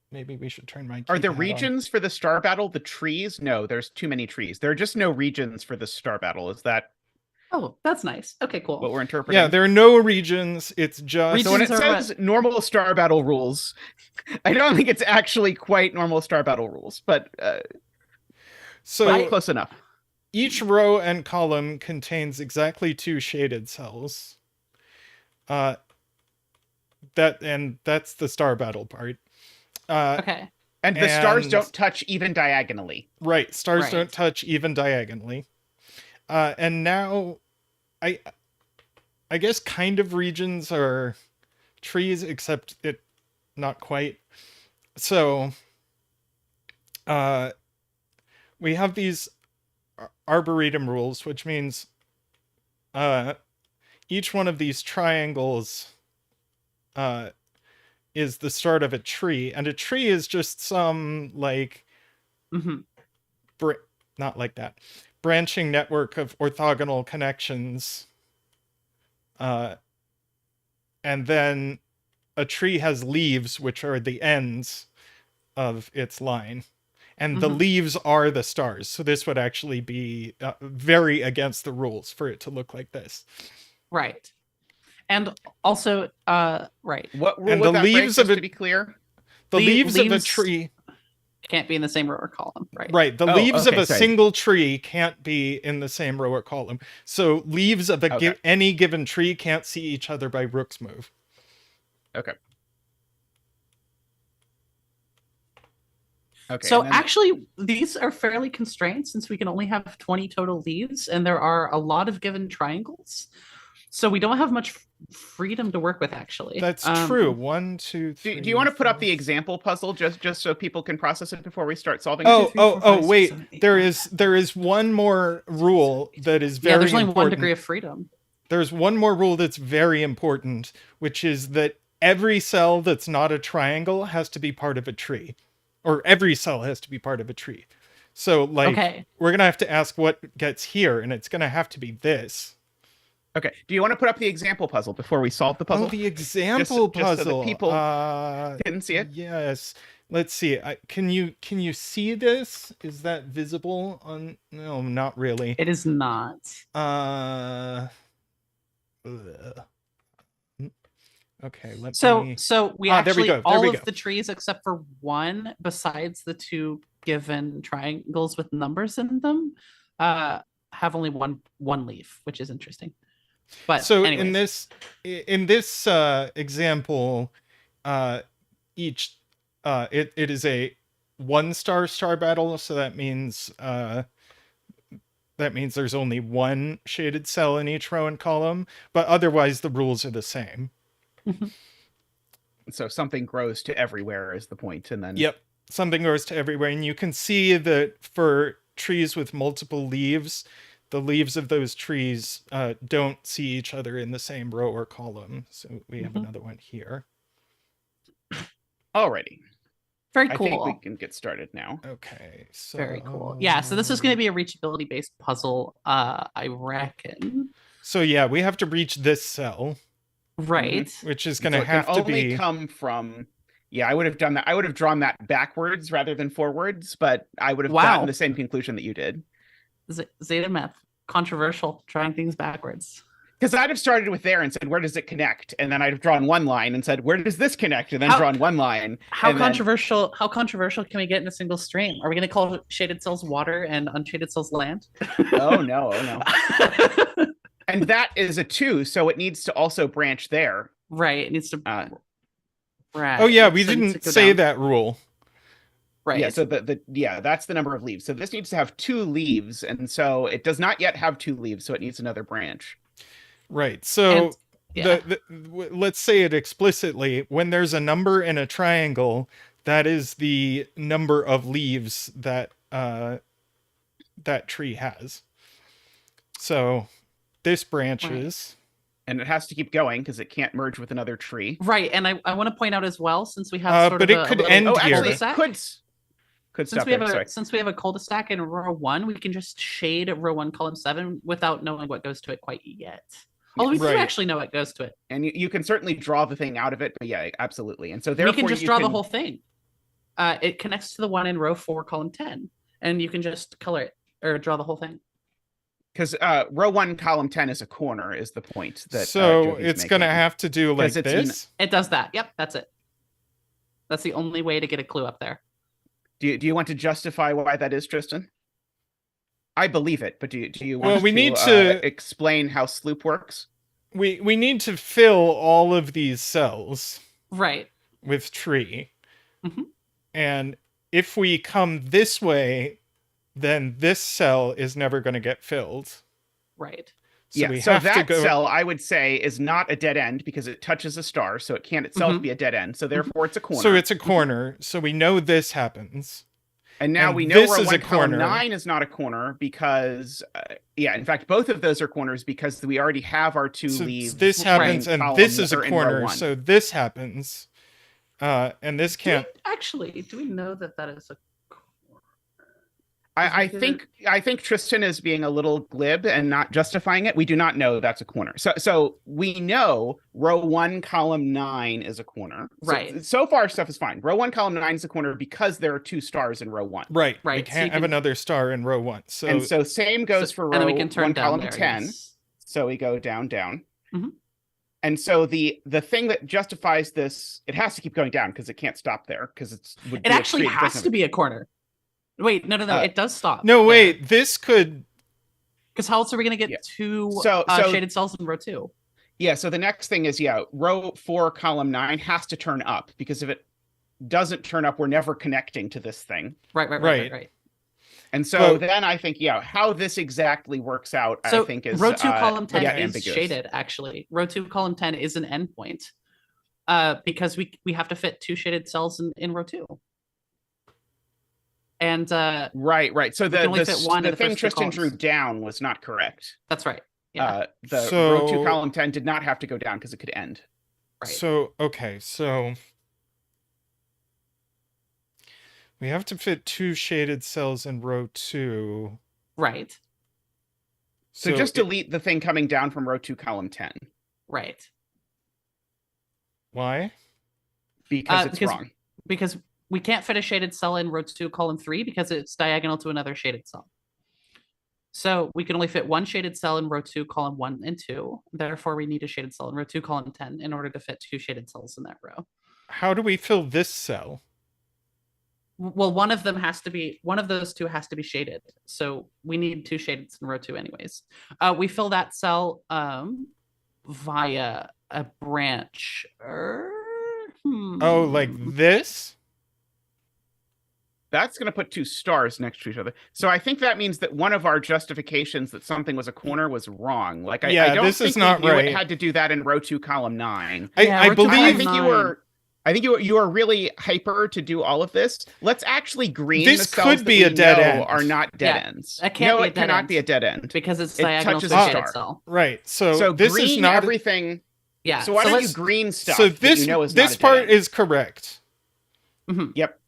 C: Maybe we should turn my.
A: Are the regions for the star battle the trees? No, there's too many trees. There are just no regions for the star battle. Is that?
B: Oh, that's nice. Okay, cool.
A: What we're interpreting.
C: Yeah, there are no regions. It's just
A: so when it says normal star battle rules, I don't think it's actually quite normal star battle rules, but close enough.
C: Each row and column contains exactly 2 shaded cells. That's the star battle part.
B: Okay.
A: And the stars don't touch even diagonally.
C: Right. Stars don't touch even diagonally. And now I guess kind of regions are trees, except it not quite. So we have these Arboretum rules, which means each one of these triangles is the start of a tree, and a tree is just some like not like that branching network of orthogonal connections, and then a tree has leaves, which are the ends of its line, and the leaves are the stars. So this would actually be very against the rules for it to look like this.
B: Right. And also, right.
A: What rule
C: and
A: would
C: the
A: that
C: leaves
A: break,
C: of
A: to be clear?
C: The leaves of a tree
B: can't be in the same row or column, right?
C: Right. The leaves of a single tree can't be in the same row or column. So leaves of any given tree can't see each other by Rook's move.
A: Okay. Okay.
B: So actually, these are fairly constrained since we can only have 20 total leaves, and there are a lot of given triangles. So we don't have much freedom to work with, actually.
C: That's true. 1, 2, 3.
A: Do you want to put up the example puzzle just so people can process it before we start solving
C: it? Wait.
B: 6, 7, 8,
C: There is one more rule that is very
B: there's only
C: important.
B: 1 degree of freedom.
C: There's one more rule that's very important, which is that every cell that's not a triangle has to be part of a tree. Or every cell has to be part of a tree. So, we're going to have to ask what gets here, and it's going to have to be this.
A: Okay. Do you want to put up the example puzzle before we solve the puzzle?
C: Oh, the example puzzle.
A: Just so that people didn't see it.
C: Yes. Let's see. Can you see this? Is that visible on? No, not really.
B: It is not.
C: Okay.
B: So we actually all of the trees except for one, besides the 2 given triangles with numbers in them, have only one leaf, which is interesting. But
C: so
B: anyways.
C: in this example, each it is a 1-star battle, so that means that means there's only one shaded cell in each row and column, but otherwise the rules are the same.
A: So something grows to everywhere is the point, and then
C: Yep, something grows to everywhere, and you can see that for trees with multiple leaves, the leaves of those trees don't see each other in the same row or column. So we have another one here.
A: Alrighty.
B: Very
A: I
B: cool.
A: think we can get started now.
C: Okay, so
B: Very cool. Yeah, so this is going to be a reachability based puzzle, I reckon.
C: So yeah, we have to reach this cell,
B: Right.
C: which is going to
A: So it
C: have
A: can
C: to
A: only
C: be
A: come from. Yeah, I would have done that. I would have drawn that backwards rather than forwards, but I would have gotten the same conclusion that you did.
B: Zetamath, controversial, drawing things backwards.
A: Because I'd have started with there and said, where does it connect? And then I'd have drawn one line and said, where does this connect? And then drawn one line.
B: How controversial can we get in a single stream? Are we going to call shaded cells water and unshaded cells land?
A: Oh, no. And that is a 2, so it needs to also branch there.
B: Right. It needs to.
C: Right. Oh, yeah, we didn't say that rule.
B: Right.
A: Yeah, so that's the number of leaves. So this needs to have 2 leaves, and so it does not yet have 2 leaves, so it needs another branch.
C: Right. So let's say it explicitly. When there's a number in a triangle, that is the number of leaves that that tree has. So this branches.
A: Right. And it has to keep going because it can't merge with another tree.
B: Right. And I want to point out as well, since we have
C: but it could end here.
A: Actually, could stop there.
B: Since we have a cul-de-sac in row 1, we can just shade row 1, column 7 without knowing what goes to it quite yet. Although we do actually know what goes to it.
A: And you can certainly draw the thing out of it, but yeah, absolutely. And so therefore
B: we can just draw the whole thing. It connects to the one in row 4, column 10, and you can just color it or draw the whole thing.
A: Because row 1, column 10 is a corner, is the point. That
C: so it's going to have to do like this?
B: It does that. Yep, that's it. That's the only way to get a clue up there.
A: Do you want to justify why that is, Tristan? I believe it, but do you want
C: we need to
A: explain how Sloop works?
C: We need to fill all of these cells.
B: Right.
C: With tree. Mm-hmm. And if we come this way, then this cell is never going to get filled.
B: Right.
A: So that cell, I would say, is not a dead end because it touches a star, so it can't itself be a dead end. So therefore, it's a corner.
C: So it's a corner. So we know this happens.
A: And now we know row 1, column 9 is not a corner because, in fact, both of those are corners because we already have our 2 leaves.
C: This happens, and this is a corner. So this happens, and this can't.
B: Do we know that is a corner?
A: I think Tristan is being a little glib and not justifying it. We do not know that's a corner. So we know row 1, column 9 is a corner.
B: Right.
A: So far, stuff is fine. Row 1, column 9 is a corner because there are 2 stars in row 1.
C: Right. We can't have another star in row 1. So
A: same goes for row 1, column 10.
B: Yes.
A: So we go down.
B: Mm-hmm.
A: And so the thing that justifies this, it has to keep going down because it can't stop there because it
B: actually has to be a corner. Wait, no, it does stop.
C: No, wait, this could...
B: Because how else are we going to get 2 shaded cells in row 2?
A: Yeah, so the next thing is, row 4, column 9 has to turn up because if it doesn't turn up, we're never connecting to this thing.
B: Right.
A: And so then I think, how this exactly works out, I think is...
B: row 2, column 10 is
A: ambiguous.
B: shaded, actually. Row 2, column 10 is an endpoint because we have to fit 2 shaded cells in row 2. And
A: right. So the thing Tristan drew down was not correct.
B: That's right. Yeah.
A: Row 2, column 10 did not have to go down because it could end.
B: Right.
C: So we have to fit 2 shaded cells in row 2.
B: Right.
A: So just delete the thing coming down from row 2, column 10.
B: Right.
C: Why?
A: Because it's wrong.
B: Because we can't fit a shaded cell in row 2, column 3 because it's diagonal to another shaded cell. So we can only fit 1 shaded cell in row 2, column 1 and 2. Therefore, we need a shaded cell in row 2, column 10 in order to fit 2 shaded cells in that row.
C: How do we fill this cell?
B: Well, one of those 2 has to be shaded. So we need 2 shaded in row 2 anyways. We fill that cell via a branch.
C: Oh, like this?
A: That's going to put two stars next to each other. So I think that means that one of our justifications that something was a corner was wrong. Like, I don't
C: this
A: think
C: is not
A: we
C: right.
A: had to do that in row 2, column 9.
C: I believe.
A: I think you were really hyper to do all of this. Let's actually green
C: This
A: the cells
C: could be a dead end.
A: are not dead ends.
B: That can't be a
A: it
B: dead
A: cannot
B: end.
A: be a dead end
B: Because it's
A: it
B: diagonal
A: touches
B: to
A: a
B: the
A: star.
B: cell.
C: Right. So
A: So
C: this
A: green
C: is not
A: everything.
B: Yeah.
A: So why don't you green stuff?
C: So
A: this is not
C: this
A: a dead
C: part
A: end?
C: is correct.
B: Mm-hmm.
A: Yep.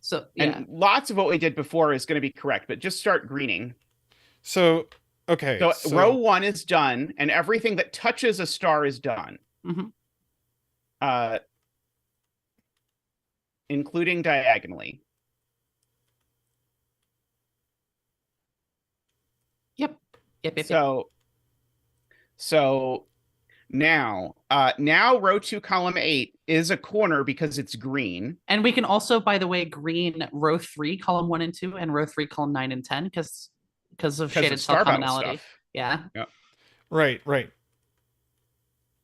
B: So
A: And lots of what we did before is going to be correct, but just start greening.
C: So okay.
A: So row 1 is done, and everything that touches a star is done.
B: Mm-hmm.
A: Including diagonally.
B: Yep.
A: So now row 2, column 8 is a corner because it's green.
B: And we can also, by the way, green row 3, column 1 and 2, and row 3, column 9 and 10, because of shaded cell commonality. Yeah.
C: Right.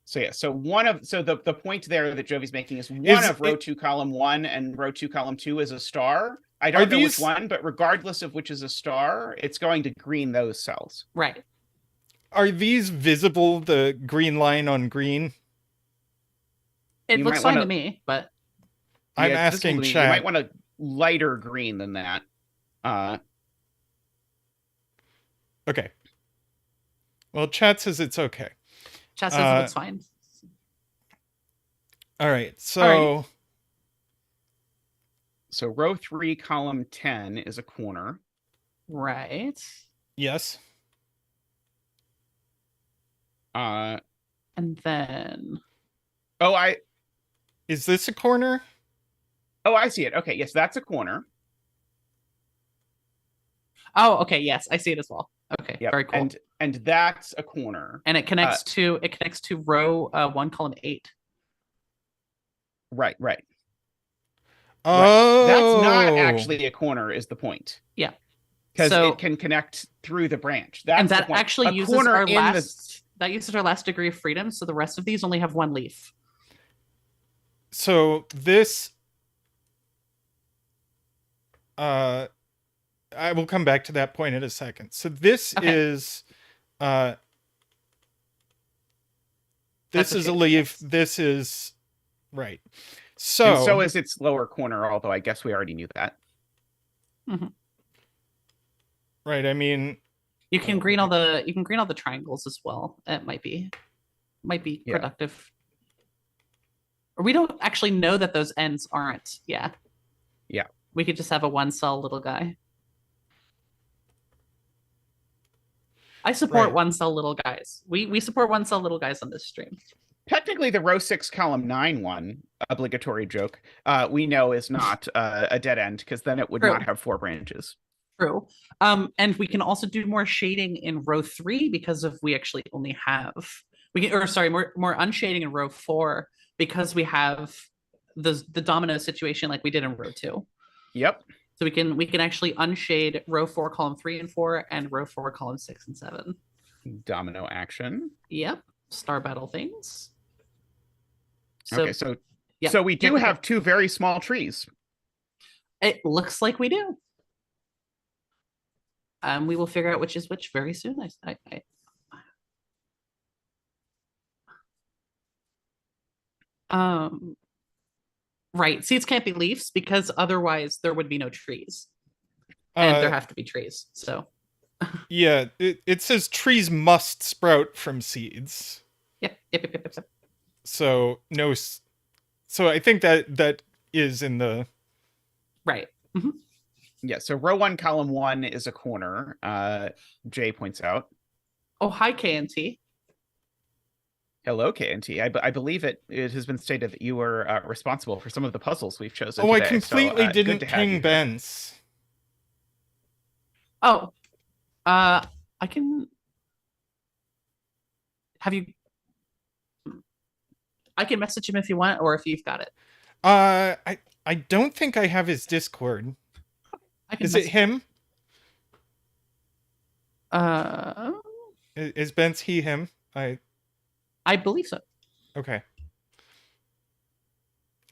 A: So yeah, so the point there that Jovi's making is row 2, column 1 and row 2, column 2 is a star. I don't know which one, but regardless of which is a star, it's going to green those cells.
B: Right.
C: Are these visible, the green line on green?
B: It looks fine to me, but
C: I'm asking chat.
A: You might want a lighter green than that.
C: Okay. Well, chat says it's okay.
B: Chat says it's fine.
C: All right. So
A: row 3, column 10 is a corner.
B: Right.
C: Yes.
B: And then
C: is this a corner?
A: Oh, I see it. Okay, yes, that's a corner.
B: Oh, okay, yes, I see it as well. Okay,
A: yep.
B: Very cool.
A: And that's a corner.
B: And it connects to row 1, column 8.
A: Right.
C: Oh,
A: that's not actually a corner, is the point.
B: Yeah,
A: because it can connect through the branch. That's
B: that actually uses our last. That uses our last degree of freedom. So the rest of these only have one leaf.
C: So this, I will come back to that point in a second. So this is, this is a leaf. This is right. So
A: is its lower corner, although I guess we already knew that.
B: Mm-hmm.
C: Right. I mean,
B: you can green all the triangles as well. It might be productive. Or we don't actually know that those ends aren't. Yeah. We could just have a 1 cell little guy. I support 1 cell little guys. We support 1 cell little guys on this stream.
A: Technically, the row 6, column 9 one, obligatory joke, we know is not a dead end, because then it would not have 4 branches.
B: True. And we can also do more shading in row 3 because we actually only have more unshading in row 4 because we have the domino situation like we did in row 2.
A: Yep.
B: So we can actually unshade row 4, column 3 and 4, and row 4, column 6 and 7.
A: Domino action.
B: Yep. Star battle things.
A: So we do have 2 very small trees.
B: It looks like we do. We will figure out which is which very soon. Right. Seeds can't be leaves because otherwise there would be no trees. And there have to be trees. So
C: yeah, it says trees must sprout from seeds.
B: Yep.
C: So no. So I think that is in the
B: right. Mm-hmm.
A: Yeah, so row 1, column 1 is a corner. Jay points out.
B: Oh, hi, KNT.
A: Hello, KNT. I believe it has been stated that you were responsible for some of the puzzles we've chosen
C: today.
A: I
C: completely didn't ping Bence.
B: Oh, I can have you. I can message him if you want, or if you've got it.
C: I don't think I have his Discord. Is it him? Is Bence he, him?
B: I believe so.
C: Okay.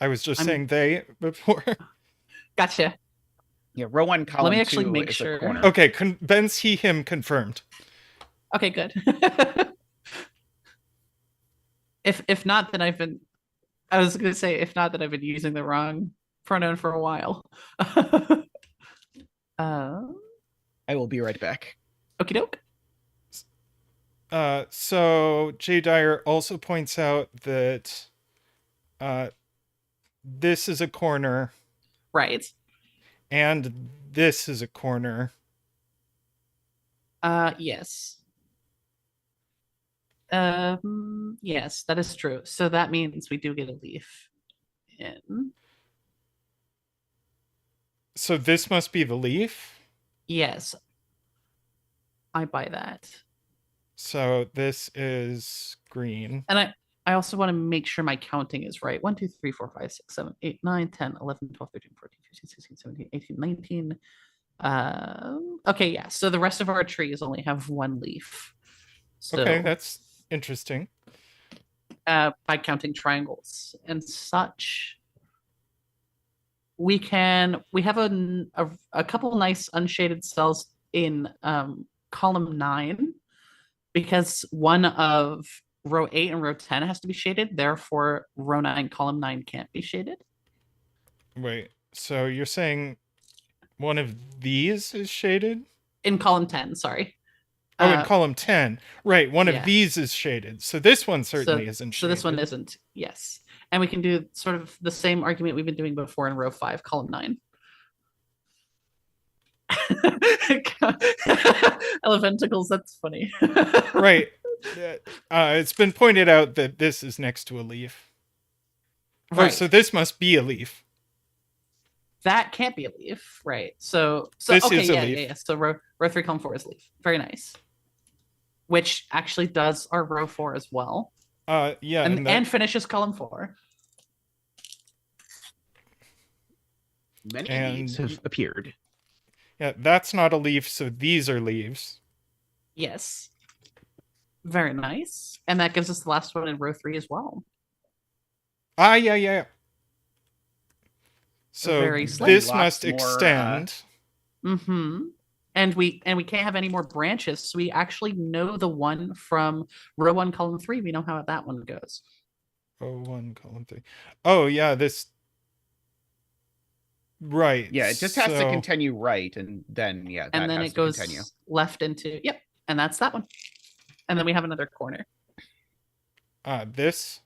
C: I was just saying they before.
B: Gotcha.
A: Yeah, row 1, column
B: Let me actually
A: 2
B: make
A: is
B: sure.
A: a corner.
C: Okay, Ben's he him confirmed.
B: Okay, good. If not, then I was gonna say if not, then I've been using the wrong pronoun for a while.
A: I will be right back.
B: Okie doke.
C: So J. Dyer also points out that this is a corner.
B: Right.
C: And this is a corner.
B: Yes. Yes, that is true. So that means we do get a leaf in.
C: So this must be the leaf?
B: Yes. I buy that.
C: So this is green.
B: And I also want to make sure my counting is right. 1, 2, 3, 4, 5, 6, 7, 8, 9, 10, 11, 12, 13, 14, 15, 16, 17, 18, 19. Okay, yeah. So the rest of our trees only have one leaf. So,
C: okay, that's interesting.
B: By counting triangles and such. We have a couple nice unshaded cells in column 9 because one of row 8 and row 10 has to be shaded. Therefore, row 9, column 9 can't be shaded.
C: Wait, so you're saying one of these is shaded?
B: In column 10, sorry.
C: Oh, in column 10. Right, one
B: yeah.
C: of these is shaded. So this one certainly isn't shaded.
B: So this one isn't, yes. And we can do sort of the same argument we've been doing before in row 5, column 9. Elementicals, that's funny.
C: Right. It's been pointed out that this is next to a leaf.
B: Right.
C: Oh, so this must be a leaf.
B: That can't be a leaf, right? So
C: this
B: okay,
C: is a leaf.
B: Yeah. So row 3, column 4 is leaf. Very nice. Which actually does our row 4 as well.
C: Yeah,
B: and finishes column 4.
A: Many leaves have appeared.
C: Yeah, that's not a leaf, so these are leaves.
B: Yes. Very nice. And that gives us the last one in row 3 as well.
C: Yeah. So this must extend.
B: And we can't have any more branches, so we actually know the one from row 1, column 3. We know how that one goes.
C: Row 1, column 3. Oh yeah, this. Right.
A: Yeah, it just has to continue right, and then
B: and then it goes continue. Left into and that's that one. And then we have another corner.
C: This.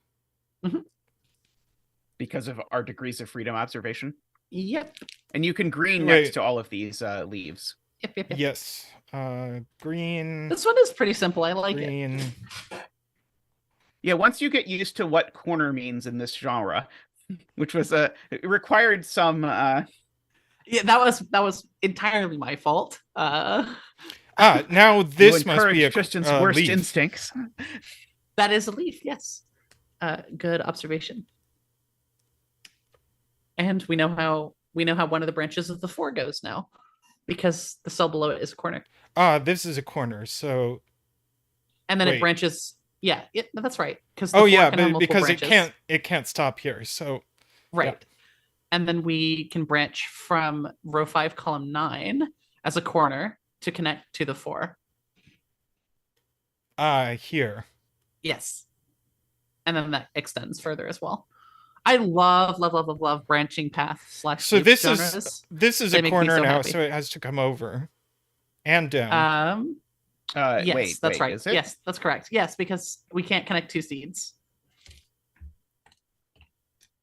A: Because of our degrees of freedom observation.
B: Yep.
A: And you can green next to all of these leaves.
B: Yep.
C: Yes. Green.
B: This one is pretty simple. I like it.
A: Yeah, once you get used to what corner means in this genre, which was it required some
B: yeah, that was entirely my fault.
C: Now this must be a
A: Tristan's worst
C: leaf.
A: instincts.
B: That is a leaf, yes. Good observation. And we know how one of the branches of the 4 goes now, because the cell below it is a corner.
C: This is a corner, so.
B: And then it branches. Yeah, that's right. Because
C: because branches. it can't stop here. So.
B: Right, yeah. And then we can branch from row 5, column 9 as a corner to connect to the 4.
C: Here.
B: Yes, and then that extends further as well. I love branching path /
C: So this
B: genres.
C: is a corner now, so it has to come over and down.
B: Yes, that's right. Yes, that's correct. Yes, because we can't connect 2 seeds.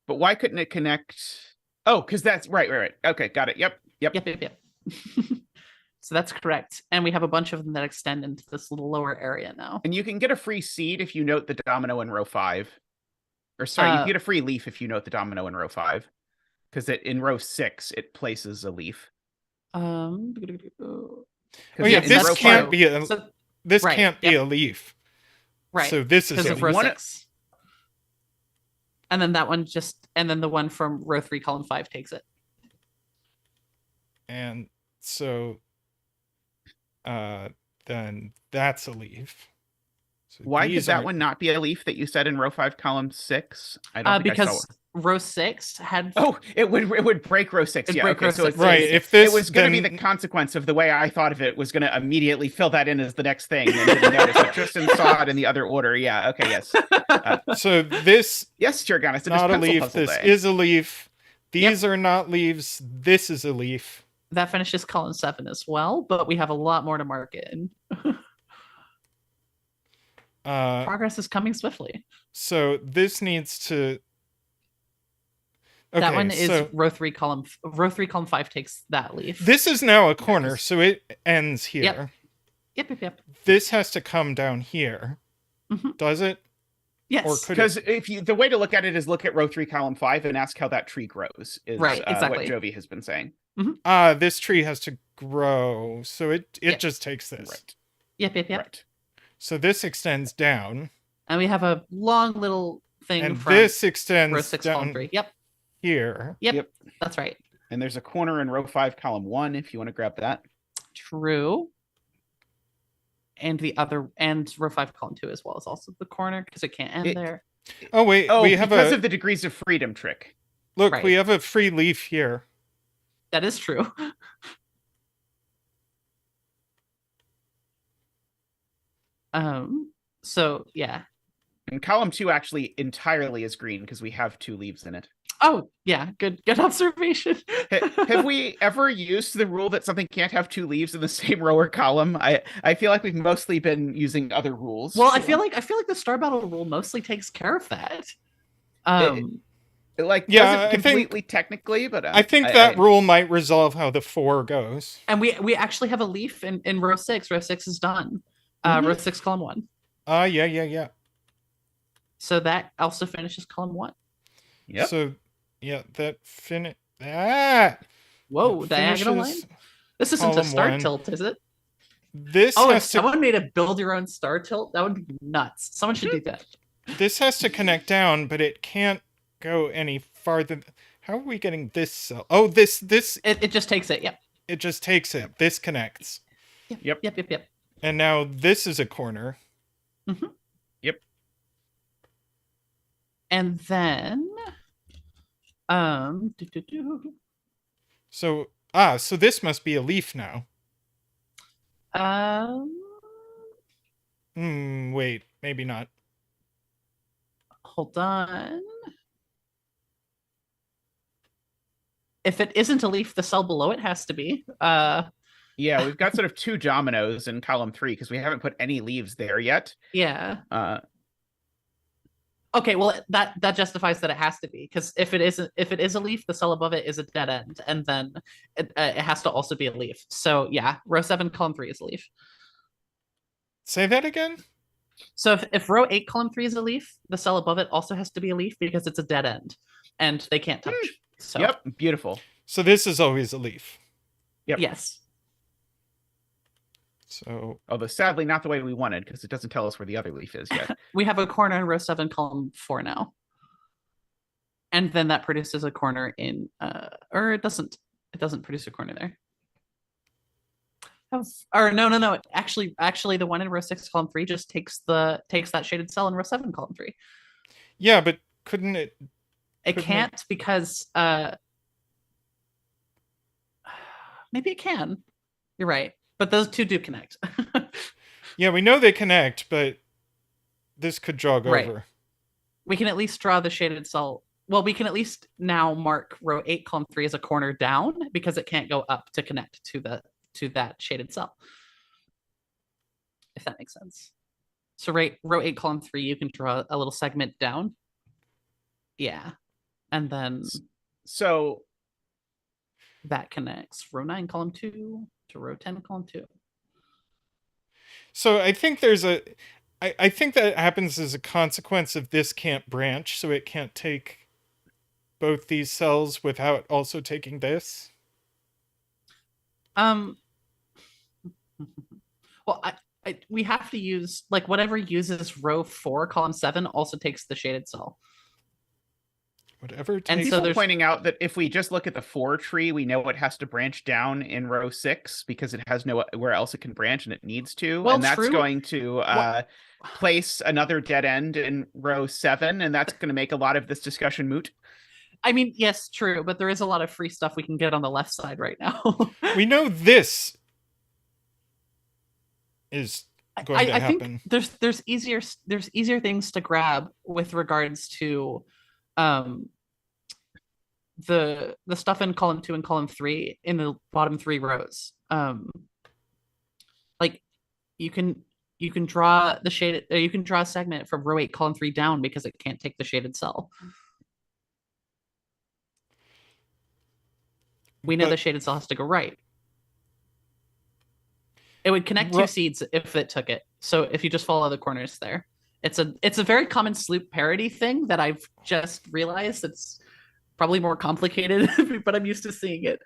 A: But why couldn't it connect? Oh, because that's right. Okay, got it. Yep.
B: So that's correct. And we have a bunch of them that extend into this little lower area now.
A: And you can get a free seed if you note the domino in row 5. Or sorry, you can get a free leaf if you note the domino in row 5. Because in row 6, it places a leaf.
C: This can't be a leaf.
B: Right.
C: So this is a
B: row 6. And then that one and then the one from row 3, column 5 takes it.
C: And so then that's a leaf. So
A: Why could
C: these
A: that
C: aren't-
A: one not be a leaf that you said in row 5, column 6? I don't think I saw
B: Because
A: it.
B: row 6 had
A: Oh, it would break row 6.
B: It'd
A: Yeah,
B: break
A: okay.
B: row
A: So
B: six.
A: it's
C: Right,
A: it's-
C: if this,
A: it was going to be
C: then-
A: the consequence of the way I thought of it was going to immediately fill that in as the next thing and didn't notice. But Tristan saw it in the other order. Yeah. Okay. Yes.
C: So this
A: Yes, Jorganis. It is
C: not a
A: pencil
C: leaf.
A: puzzle
C: This
A: day.
C: is a leaf. These are not leaves. This is a leaf.
B: that finishes column 7 as well, but we have a lot more to mark in. Progress is coming swiftly.
C: So this needs to. Okay,
B: That one is
C: so
B: row 3, column 5 takes that leaf.
C: this is now a corner, so it ends here.
B: Yep.
C: This has to come down here.
B: Mhm.
C: Does it?
B: Yes.
C: Or could
A: Because the way to look at it is look at row 3, column 5, and ask how that tree grows. Is
B: Right, exactly.
A: what Jovi has been saying.
C: This tree has to grow, so it
B: Yep.
C: just takes this.
A: Right.
B: Yep.
A: Right.
C: So this extends down,
B: And we have a long little thing
C: and
B: from
C: this
B: row
C: extends
B: 6, column
C: down
B: 3. Yep.
C: here.
B: Yep. That's right.
A: And there's a corner in row 5, column 1, if you want to grab that.
B: True. And row 5, column 2 as well is also the corner because it can't end there.
C: Oh wait,
A: Oh,
C: we have
A: because
C: a
A: of the degrees of freedom trick.
C: look.
B: Right.
C: We have a free leaf here.
B: That is true. So yeah.
A: And column 2 actually entirely is green because we have 2 leaves in it.
B: Oh yeah, good observation.
A: Have we ever used the rule that something can't have 2 leaves in the same row or column? I feel like we've mostly been using other rules.
B: Well, I feel like the star battle rule mostly takes care of that.
A: Like,
C: Yeah,
A: doesn't
C: I think-
A: completely technically, but
C: I think that rule might resolve how the 4 goes.
B: And we actually have a leaf in row 6. Row 6 is done. Row 6, column 1.
C: Yeah.
B: So that also finishes column 1.
A: Yep.
C: So yeah, that
B: Whoa,
C: that
B: diagonal line.
C: finishes
B: This isn't a
C: column
B: star
C: 1.
B: tilt, is it?
C: This
B: Oh, if
C: has to
B: someone made a build your own star tilt, that would be nuts. Someone should do that.
C: this has to connect down, but it can't go any farther. How are we getting this cell? Oh, this
B: It just takes it. Yep.
C: it just takes it. This connects.
B: Yep.
C: And now this is a corner.
A: Yep.
B: And then
C: So so this must be a leaf now. Wait, maybe not.
B: Hold on. If it isn't a leaf, the cell below it has to be.
A: Yeah, we've got sort of 2 dominoes in column 3 because we haven't put any leaves there yet.
B: Yeah.
A: Okay,
B: well that justifies that it has to be, because if it is a leaf, the cell above it is a dead end, and then it has to also be a leaf. So yeah, row 7, column 3 is a leaf.
C: Say that again?
B: So if row 8, column 3 is a leaf, the cell above it also has to be a leaf because it's a dead end, and they can't touch. So
A: Yep, beautiful.
C: So this is always a leaf.
A: Yep.
B: Yes.
C: So
A: Although sadly not the way we wanted, because it doesn't tell us where the other leaf is yet.
B: We have a corner in row 7, column 4 now. And then that produces a corner in or it doesn't produce a corner there. Or no. Actually the one in row 6, column 3 just takes that shaded cell in row 7, column 3.
C: yeah, but couldn't it?
B: It can't because maybe it can. You're right. But those 2 do connect.
C: Yeah, we know they connect, but this could jog
B: Right.
C: over.
B: We can at least draw the shaded cell. Well, we can at least now mark row 8, column 3 as a corner down because it can't go up to connect to that shaded cell. If that makes sense. So row 8, column 3, you can draw a little segment down. Yeah. And then
A: So
B: that connects row 9, column 2 to row 10, column 2.
C: So I think I think that happens as a consequence of this can't branch, so it can't take both these cells without also taking this.
B: Well, we have to use whatever uses row 4, column 7 also takes the shaded cell.
C: Whatever it
B: And
C: takes.
B: so
A: People
B: there's-
A: pointing out that if we just look at the 4 tree, we know it has to branch down in row 6 because it has nowhere else it can branch and it needs to.
B: Well,
A: and that's
B: true.
A: going to place another dead end in row 7, and that's going to make a lot of this discussion moot.
B: I mean, yes, true, but there is a lot of free stuff we can get on the left side right now.
C: We know this is going to
B: I
C: happen.
B: think there's easier things to grab with regards to the stuff in column 2 and column 3 in the bottom 3 rows. Like you can draw the shaded, you can draw a segment from row 8 column 3 down because it can't take the shaded cell. We know the shaded cell has to go right. It would connect 2 seeds if it took it. So if you just follow the corners there, it's a very common Sloop parody thing that I've just realized. It's probably more complicated, but I'm used to seeing it.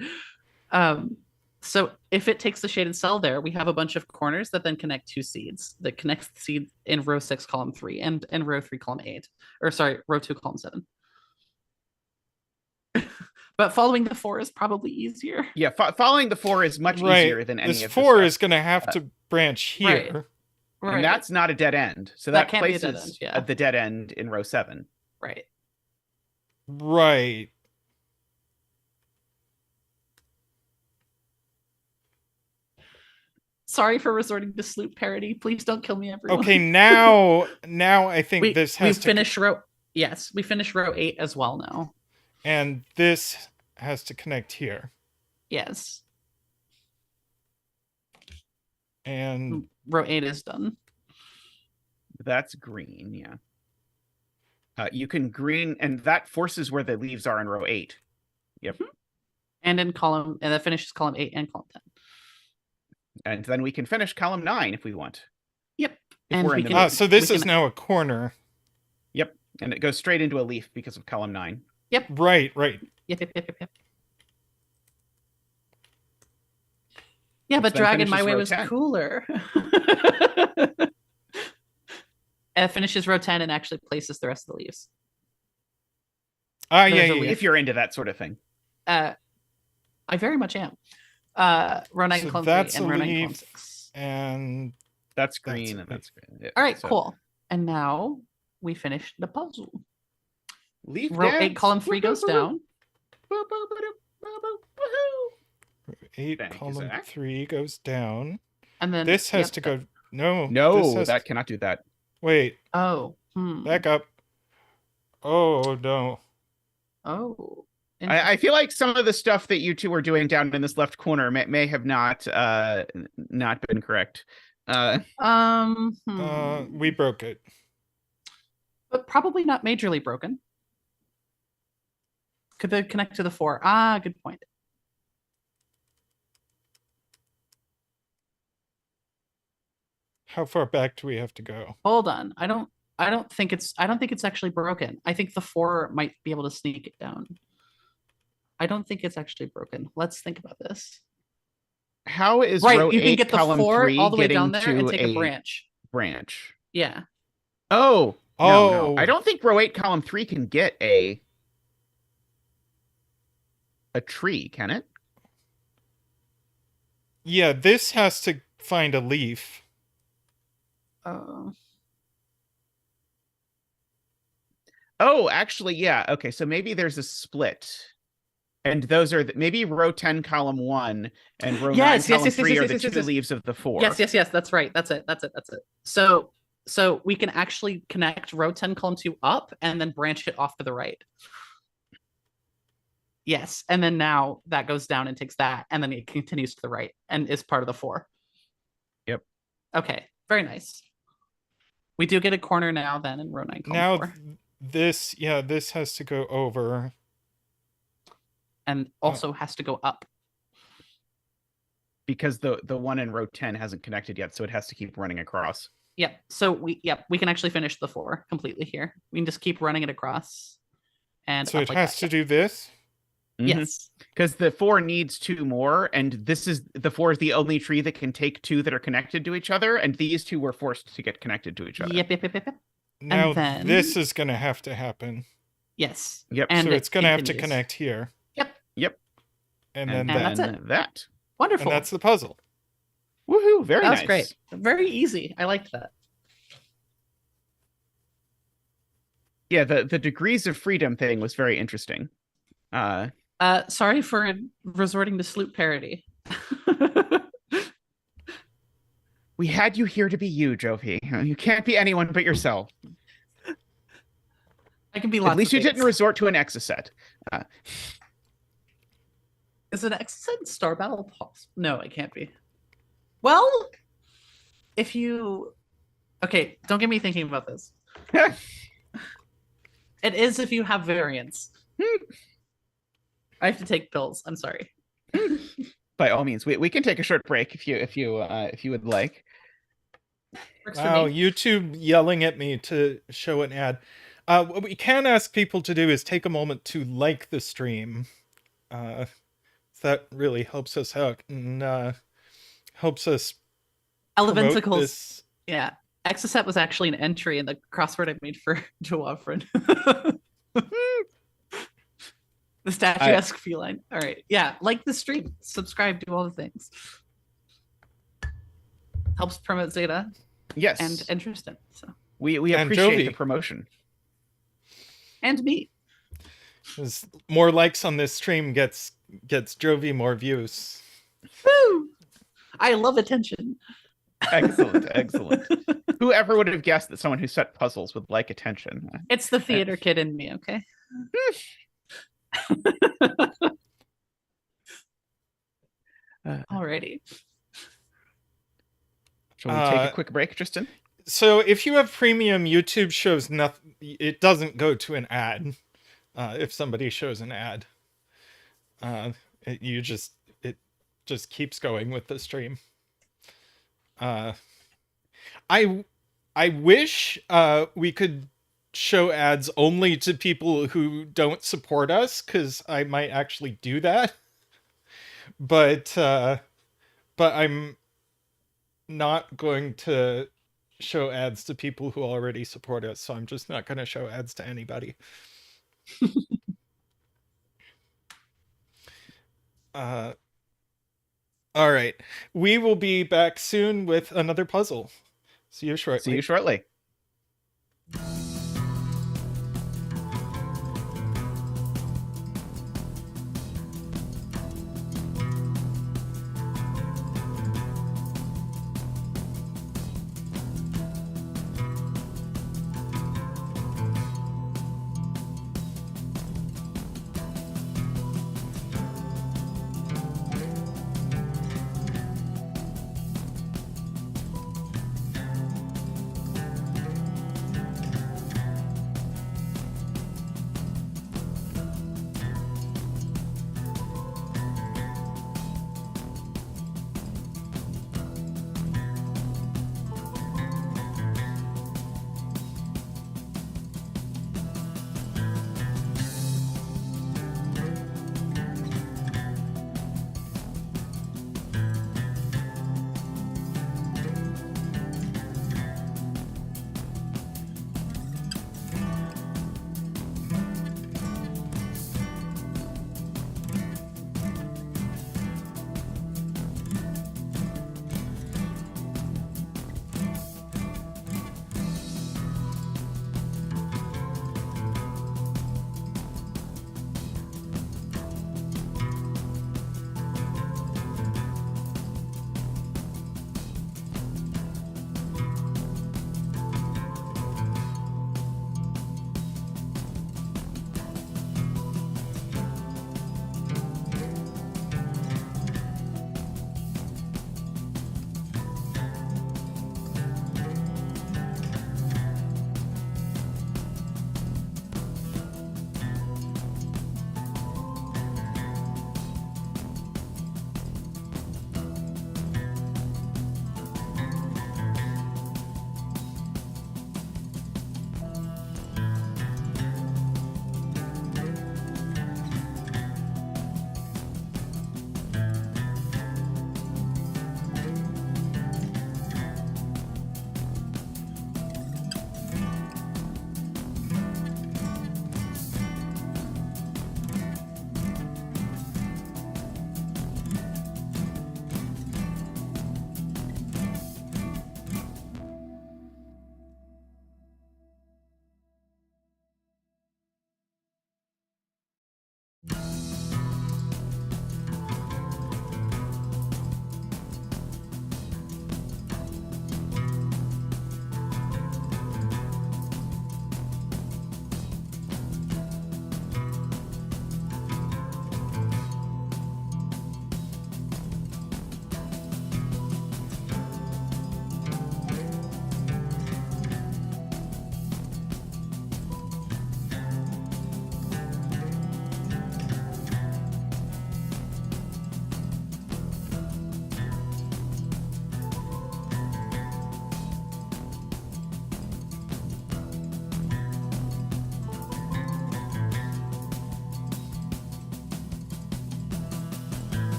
B: So if it takes the shaded cell there, we have a bunch of corners that then connect 2 seeds that connects the seed in row 6 column 3 and row 3 column 8, or sorry, row 2 column 7. But following the 4 is probably easier.
A: Yeah, following the 4 is much easier than any
C: this
A: of
C: 4
A: this
C: is going to have to branch here.
B: Right.
A: And that's not a dead end. So
B: That
A: that
B: can't be a
A: places
B: dead end, yeah.
A: the dead end in row 7.
B: Right.
C: Right.
B: Sorry for resorting to Sloop parody. Please don't kill me, everyone.
C: Okay, now I think this has to
B: finish row. Yes, we finish row 8 as well now.
C: and this has to connect here.
B: Yes.
C: And
B: row 8 is done.
A: That's green, yeah. You can green, and that forces where the leaves are in row 8. Yep.
B: And that finishes column 8 and column 10.
A: And then we can finish column 9 if we want.
B: Yep.
A: If
B: And
A: we're
B: we
A: in the
B: can,
A: middle.
C: so this
B: we
C: is
B: can-
C: now a corner.
A: Yep. And it goes straight into a leaf because of column 9.
C: Right.
B: Yep. Yeah, but
A: then
B: Dragon My
A: finishes
B: Way
A: row
B: was
A: 10.
B: cooler. It finishes row 10 and actually places the rest of the leaves.
C: Yeah,
B: There's a
C: yeah.
B: leaf.
A: If you're into that sort of thing.
B: I very much am. Row 9
C: So
B: column
C: that's
B: 3 and
C: a
B: row 9 column
C: leaf.
B: 6.
C: And
A: That's green,
C: a
A: and that's green. Yeah,
B: All right,
A: so
B: cool. And now we finish the puzzle.
A: Leaf
B: Row 8
A: dance.
B: column 3 goes down.
A: Woohoo.
C: 8
A: Thank you,
C: column
A: Zach.
C: 3 goes down.
B: And then
C: This has
B: yep,
C: to go. No. this
A: No,
C: has
A: that cannot do that.
C: Wait.
B: Oh.
C: Back up. Oh no.
B: Oh.
A: I feel like some of the stuff that you two are doing down in this left corner may have not been correct.
C: We broke it.
B: But probably not majorly broken. Could they connect to the 4? Ah, good point.
C: How far back do we have to go?
B: Hold on. I don't think it's actually broken. I think the 4 might be able to sneak it down. I don't think it's actually broken. Let's think about this.
A: How is
B: Right,
A: row
B: you can
A: 8
B: get the
A: column
B: 4
A: 3
B: all the way
A: getting
B: down there
A: to
B: and take a branch.
A: branch?
B: Yeah.
A: Oh, no.
C: Oh.
A: I don't think row 8 column 3 can get a tree, can it?
C: Yeah, this has to find a leaf.
A: Oh, actually, yeah. Okay, so maybe there's a split. And those are maybe row 10 column 1 and row 9 column 3 are the two leaves of the 4.
B: Yes. That's right. That's it. So we can actually connect row 10 column 2 up and then branch it off to the right. Yes, and then now that goes down and takes that, and then it continues to the right and is part of the 4.
A: Yep.
B: Okay, very nice. We do get a corner now then in row 9 column
C: Now
B: 4.
C: this has to go over.
B: And also has to go up.
A: Because the one in row 10 hasn't connected yet, so it has to keep running across.
B: Yep. So we can actually finish the 4 completely here. We can just keep running it across. And
C: So
B: up
C: it
B: like
C: has
B: that.
C: to do this.
B: Yes.
A: Because the 4 needs 2 more, and the 4 is the only tree that can take 2 that are connected to each other, and these 2 were forced to get connected to each other.
B: Yep.
C: Now
B: then-
C: this is going to have to happen.
B: Yes.
A: Yep.
B: And
C: So it's going to have to
B: continues.
C: connect here.
A: Yep.
C: And
A: And
C: then
B: that's it.
A: that.
B: Wonderful.
C: and that's the puzzle.
A: Woohoo! Very
B: That was
A: nice.
B: great. Very easy. I liked that.
A: Yeah, the degrees of freedom thing was very interesting.
B: Sorry for resorting to sloop parody.
A: We had you here to be you, Jovi. You can't be anyone but yourself.
B: I can be lots
A: At least
B: of
A: you didn't
B: things.
A: resort to an exocet.
B: Is an exocet Star Battle possible? No, it can't be. Well, if you... Okay, don't get me thinking about this. It is if you have variants. I have to take pills. I'm sorry.
A: By all means, we can take a short break if you would like.
B: Works for
C: Wow,
B: me.
C: YouTube yelling at me to show an ad. What we can ask people to do is take a moment to like the stream. That really helps us out and helps us promote
B: Eleventicals.
C: this.
B: Yeah. Exocet was actually an entry in the crossword I made for JoWovrin. The statuesque feline. All right. Yeah. Like the stream. Subscribe. Do all the things. Helps promote Zeta
A: Yes,
B: and Tristan. So
A: we
C: and
A: appreciate
C: Jovi.
A: the promotion.
B: and me.
C: As more likes on this stream gets Jovi more views.
B: Woo! I love attention.
A: Excellent, excellent. Whoever would have guessed that someone who set puzzles would like attention?
B: It's the theater kid in me, okay? Alrighty.
A: Shall we take a quick break, Tristan?
C: So if you have premium, YouTube shows nothing. It doesn't go to an ad. If somebody shows an ad, it just keeps going with the stream. I wish we could show ads only to people who don't support us, because I might actually do that. But I'm not going to show ads to people who already support us, so I'm just not going to show ads to anybody. All right, we will be back soon with another puzzle. See you shortly.
A: See you shortly.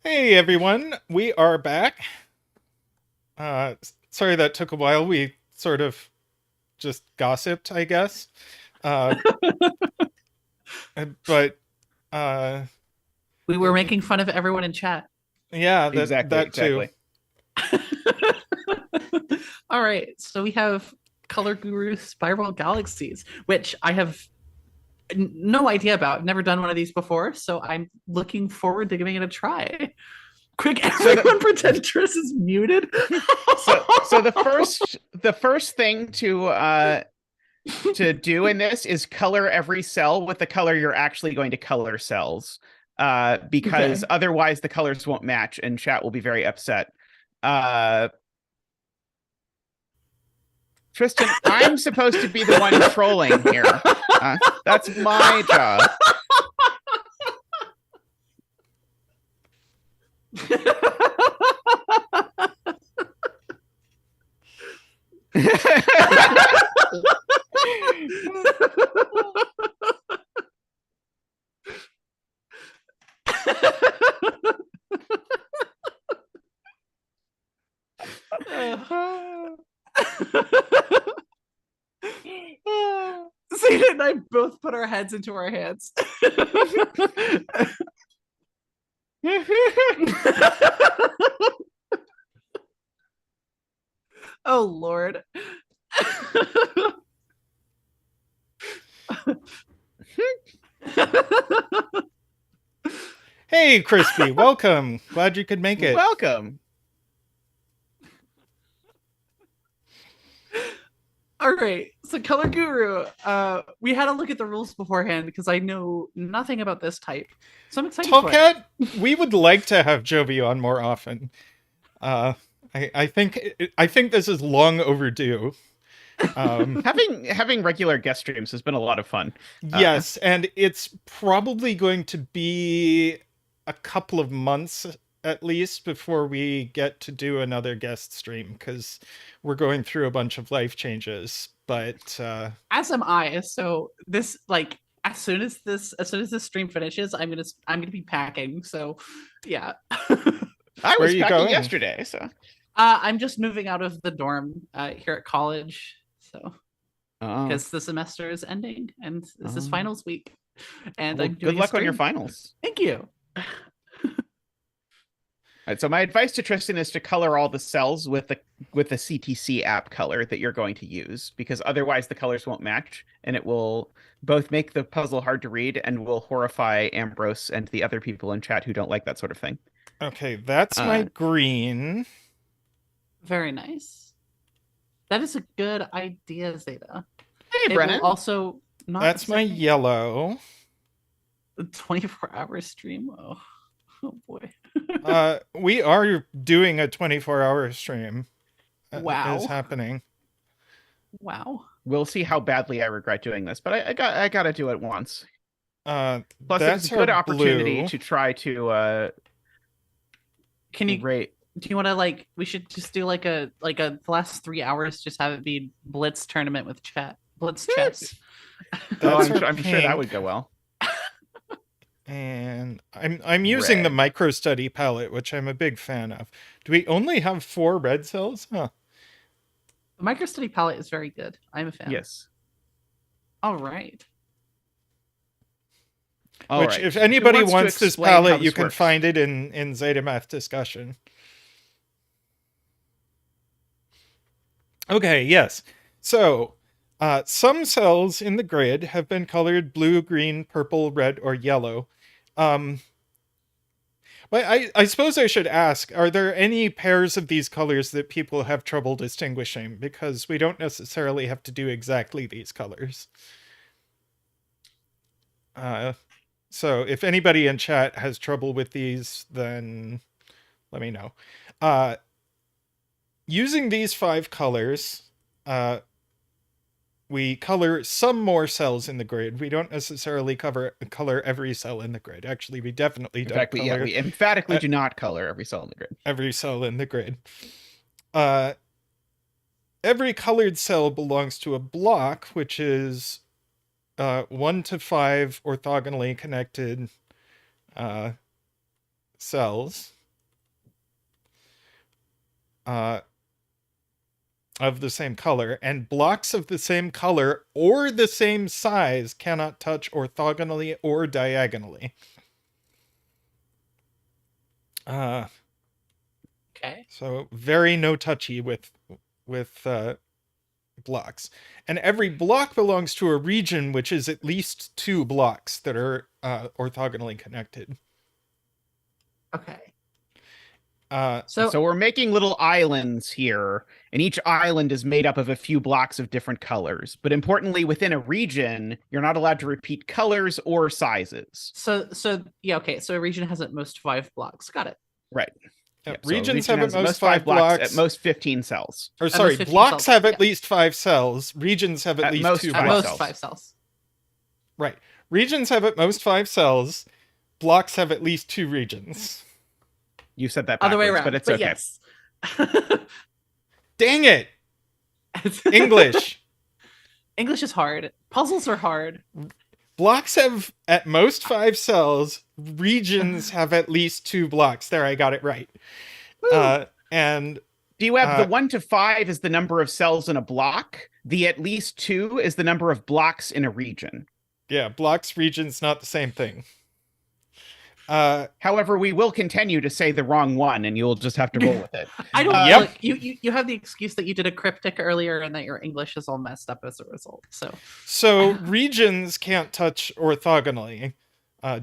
C: Hey everyone, we are back. Sorry that took a while. We sort of just gossiped, I guess. Uh, but
B: We were making fun of everyone in chat.
C: yeah,
A: Exactly,
C: that too.
A: exactly.
B: All right, so we have Colorguru Spiral Galaxies, which I have no idea about. I've never done one of these before, so I'm looking forward to giving it a try. Quick, everyone pretend Tris is muted.
A: So the first thing to do in this is color every cell with the color you're actually going to color cells. Because
B: Okay.
A: otherwise the colors won't match and chat will be very upset. Tristan, I'm supposed to be the one trolling here. That's my job.
B: Zeta and I both put our heads into our hands. Oh Lord.
C: Hey Crispy, welcome. Glad you could make it.
A: Welcome.
B: All right, so Colorguru, we had a look at the rules beforehand because I know nothing about this type, so I'm excited for it.
C: Tallcat, we would like to have Jovi on more often. I think this is long overdue.
A: Having regular guest streams has been a lot of fun.
C: Yes, and it's probably going to be a couple of months at least before we get to do another guest stream because we're going through a bunch of life changes. But
B: as am I. So this, like, as soon as this stream finishes, I'm gonna be packing. So yeah.
A: I was packing yesterday, so
B: I'm just moving out of the dorm here at college. So because the semester is ending and this is finals week, and I'm doing
A: good luck on your finals.
B: Thank you.
A: Right, so my advice to Tristan is to color all the cells with the CTC app color that you're going to use, because otherwise the colors won't match, and it will both make the puzzle hard to read and will horrify Ambrose and the other people in chat who don't like that sort of thing.
C: Okay, that's my green.
B: Very nice. That is a good idea, Zeta.
A: Hey, Brennan.
B: Also, not
C: that's my yellow.
B: 24-hour stream. Oh boy.
C: We are doing a 24-hour stream.
B: Wow.
C: Is happening.
B: Wow.
A: We'll see how badly I regret doing this, but I gotta do it once. Plus,
C: that's
A: it's a good opportunity
C: blue.
A: to try to.
B: Can you
A: rate?
B: Do you want to, like? We should just do like a the last 3 hours. Just have it be Blitz tournament with chat. Blitz chess.
A: I'm sure that would go well.
C: And I'm using the micro study palette, which I'm a big fan of. Do we only have 4 red cells? Huh.
B: The micro study palette is very good. I'm a fan.
A: Yes.
B: All right.
C: If anybody wants this palette, you can find it in zetamath discussion. Okay, yes. So, some cells in the grid have been colored blue, green, purple, red, or yellow. But I suppose I should ask, are there any pairs of these colors that people have trouble distinguishing? Because we don't necessarily have to do exactly these colors. So if anybody in chat has trouble with these, then let me know. Using these 5 colors, we color some more cells in the grid. We don't necessarily color every cell in the grid. Actually, we definitely don't.
A: In fact, we emphatically do not color every cell in the grid.
C: Every cell in the grid. Every colored cell belongs to a block, which is 1 to 5 orthogonally connected cells. of the same color, and blocks of the same color or the same size cannot touch orthogonally or diagonally.
B: Okay.
C: So very no touchy with blocks. And every block belongs to a region which is at least 2 blocks that are orthogonally connected.
B: Okay.
A: So we're making little islands here, and each island is made up of a few blocks of different colors. But importantly, within a region, you're not allowed to repeat colors or sizes.
B: So yeah, okay. So a region has at most 5 blocks. Got it.
A: Right.
C: Yep.
A: So
C: Regions
A: region
C: have at
A: has
C: most 5 blocks.
A: at most 15 cells.
C: Or
B: At
C: sorry,
B: most 15
C: blocks
B: cells,
C: have at
B: yeah.
C: least 5 cells. Regions have at
A: At
C: least
A: most
C: 2
A: 5
B: At
C: blocks.
B: most
A: cells.
B: 5 cells.
C: Right. Regions have at most 5 cells. Blocks have at least 2 regions.
A: You said that
B: Other way
A: backwards,
B: around.
A: but it's okay.
B: Yes.
C: Dang it! English.
B: English is hard. Puzzles are hard.
C: Blocks have at most 5 cells. Regions have at least 2 blocks. There, I got it right. And
A: Do you have the 1 to 5 is the number of cells in a block? The at least 2 is the number of blocks in a region.
C: yeah, blocks, regions, not the same thing.
A: However, we will continue to say the wrong one, and you'll just have to roll with it.
B: I don't
C: Yep.
B: look, you have the excuse that you did a cryptic earlier and that your English is all messed up as a result.
C: So regions can't touch orthogonally,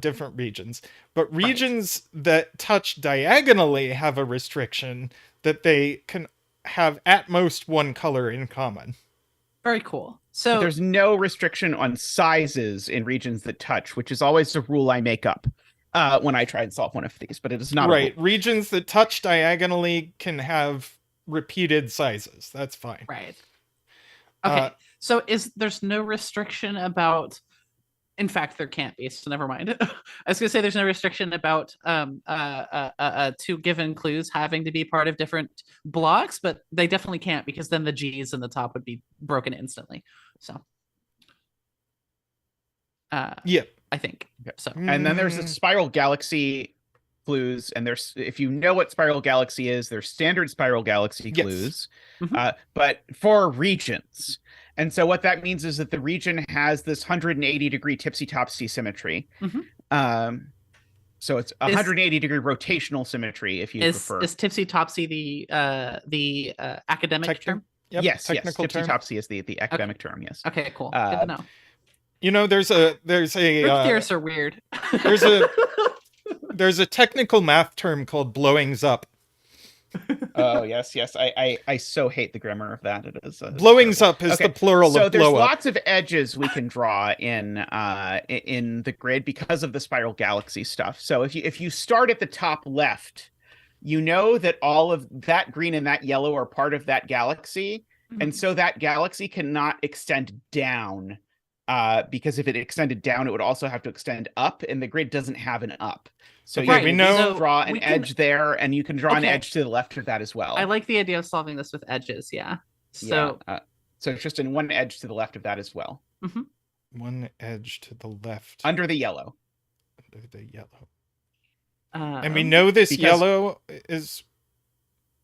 C: different regions, but regions that touch diagonally have a restriction that they can have at most 1 color in common.
B: Very cool.
A: But
B: So
A: there's no restriction on sizes in regions that touch, which is always a rule I make up when I try and solve one of these, but it is not
C: Right.
A: a rule.
C: Regions that touch diagonally can have repeated sizes. That's fine.
B: right. Okay. So there's no restriction about, in fact, there can't be, so never mind. I was gonna say there's no restriction about 2 given clues having to be part of different blocks, but they definitely can't, because then the G's in the top would be broken instantly. So
C: Yep.
B: I think. So
A: And then there's the spiral galaxy clues, and there's, if you know what spiral galaxy is, there's standard spiral galaxy
C: Yes.
A: clues,
B: Mhm.
A: but for regions. And so what that means is that the region has this 180-degree tipsy-topsy symmetry.
B: Mhm.
A: So it's 180-degree rotational symmetry, if you prefer.
B: Is tipsy topsy the academic term?
C: Yep.
A: Yes,
C: Technical term.
A: tipsy-topsy is the academic term, yes.
B: Okay, cool. Good to know.
C: You know, there's a
B: Group theorists are weird.
C: there's a technical math term called blowings up.
A: Oh, yes. I so hate the grammar of that. It is
C: Blowings up is the plural
A: so
C: of
A: there's
C: blow up.
A: lots of edges we can draw in the grid because of the spiral galaxy stuff. So if you start at the top left, you know that all of that green and that yellow are part of that galaxy, and so that galaxy cannot extend down, because if it extended down, it would also have to extend up, and the grid doesn't have an up. So
C: Okay,
A: you
C: we
A: can
C: know-
A: draw an edge there, and you can draw an
B: Okay.
A: edge to the left of that as well.
B: I like the idea of solving this with edges. Yeah. So
A: So it's just in one edge to the left of that as well,
C: One edge to the left
A: under the yellow.
C: under the yellow.
B: and
C: And we know this
A: because-
C: yellow is...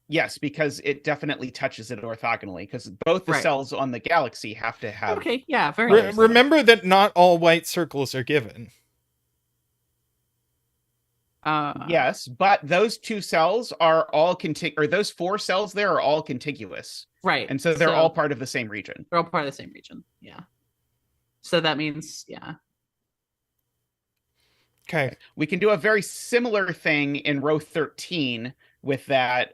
A: Yes, because it definitely touches it orthogonally, because both the
B: Right.
A: cells on the galaxy have to have.
B: Okay, yeah, very
A: Re-
B: good.
C: Remember that not all white circles are given.
A: Yes, but those 2 cells are all or those 4 cells there are all contiguous,
B: right.
A: and so they're all part of the same region.
B: they're all part of the same region. Yeah. So that means, yeah.
C: Okay.
A: We can do a very similar thing in row 13 with that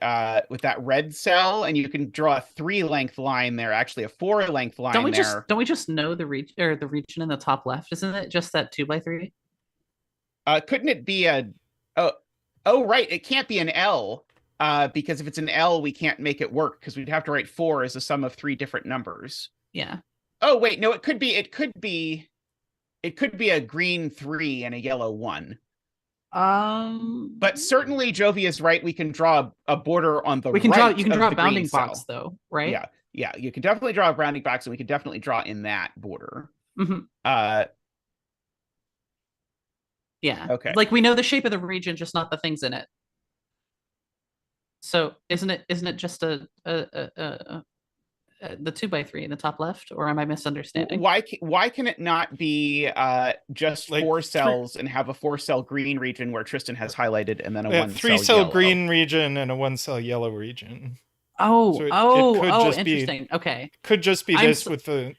A: red cell, and you can draw a 3-length line there, actually a 4-length line
B: Don't we
A: there.
B: don't we just know the region, or the region in the top left? Isn't it just that 2x3?
A: Couldn't it be a oh right, it can't be an L, because if it's an L, we can't make it work, because we'd have to write 4 as a sum of 3 different numbers.
B: Yeah.
A: Oh wait, no, it could be a green 3 and a yellow 1. But certainly Jovi is right. We can draw a border on the
B: you can
A: right
B: draw
A: of
B: a
A: the
B: bounding
A: green
B: box
A: cell.
B: though, right?
A: Yeah, you can definitely draw a bounding box, and we can definitely draw in that border.
B: Yeah.
A: Okay.
B: Like we know the shape of the region, just not the things in it. So isn't it just the 2x3 in the top left, or am I misunderstanding?
A: Why can it not be just
C: Like
A: 4 cells and have a 4-cell green region where Tristan has highlighted, and then a 1-cell
C: 3-cell
A: yellow?
C: green region and a 1-cell yellow region.
B: Oh,
C: So it could
B: oh,
C: just
B: interesting. Okay,
C: could just be this with the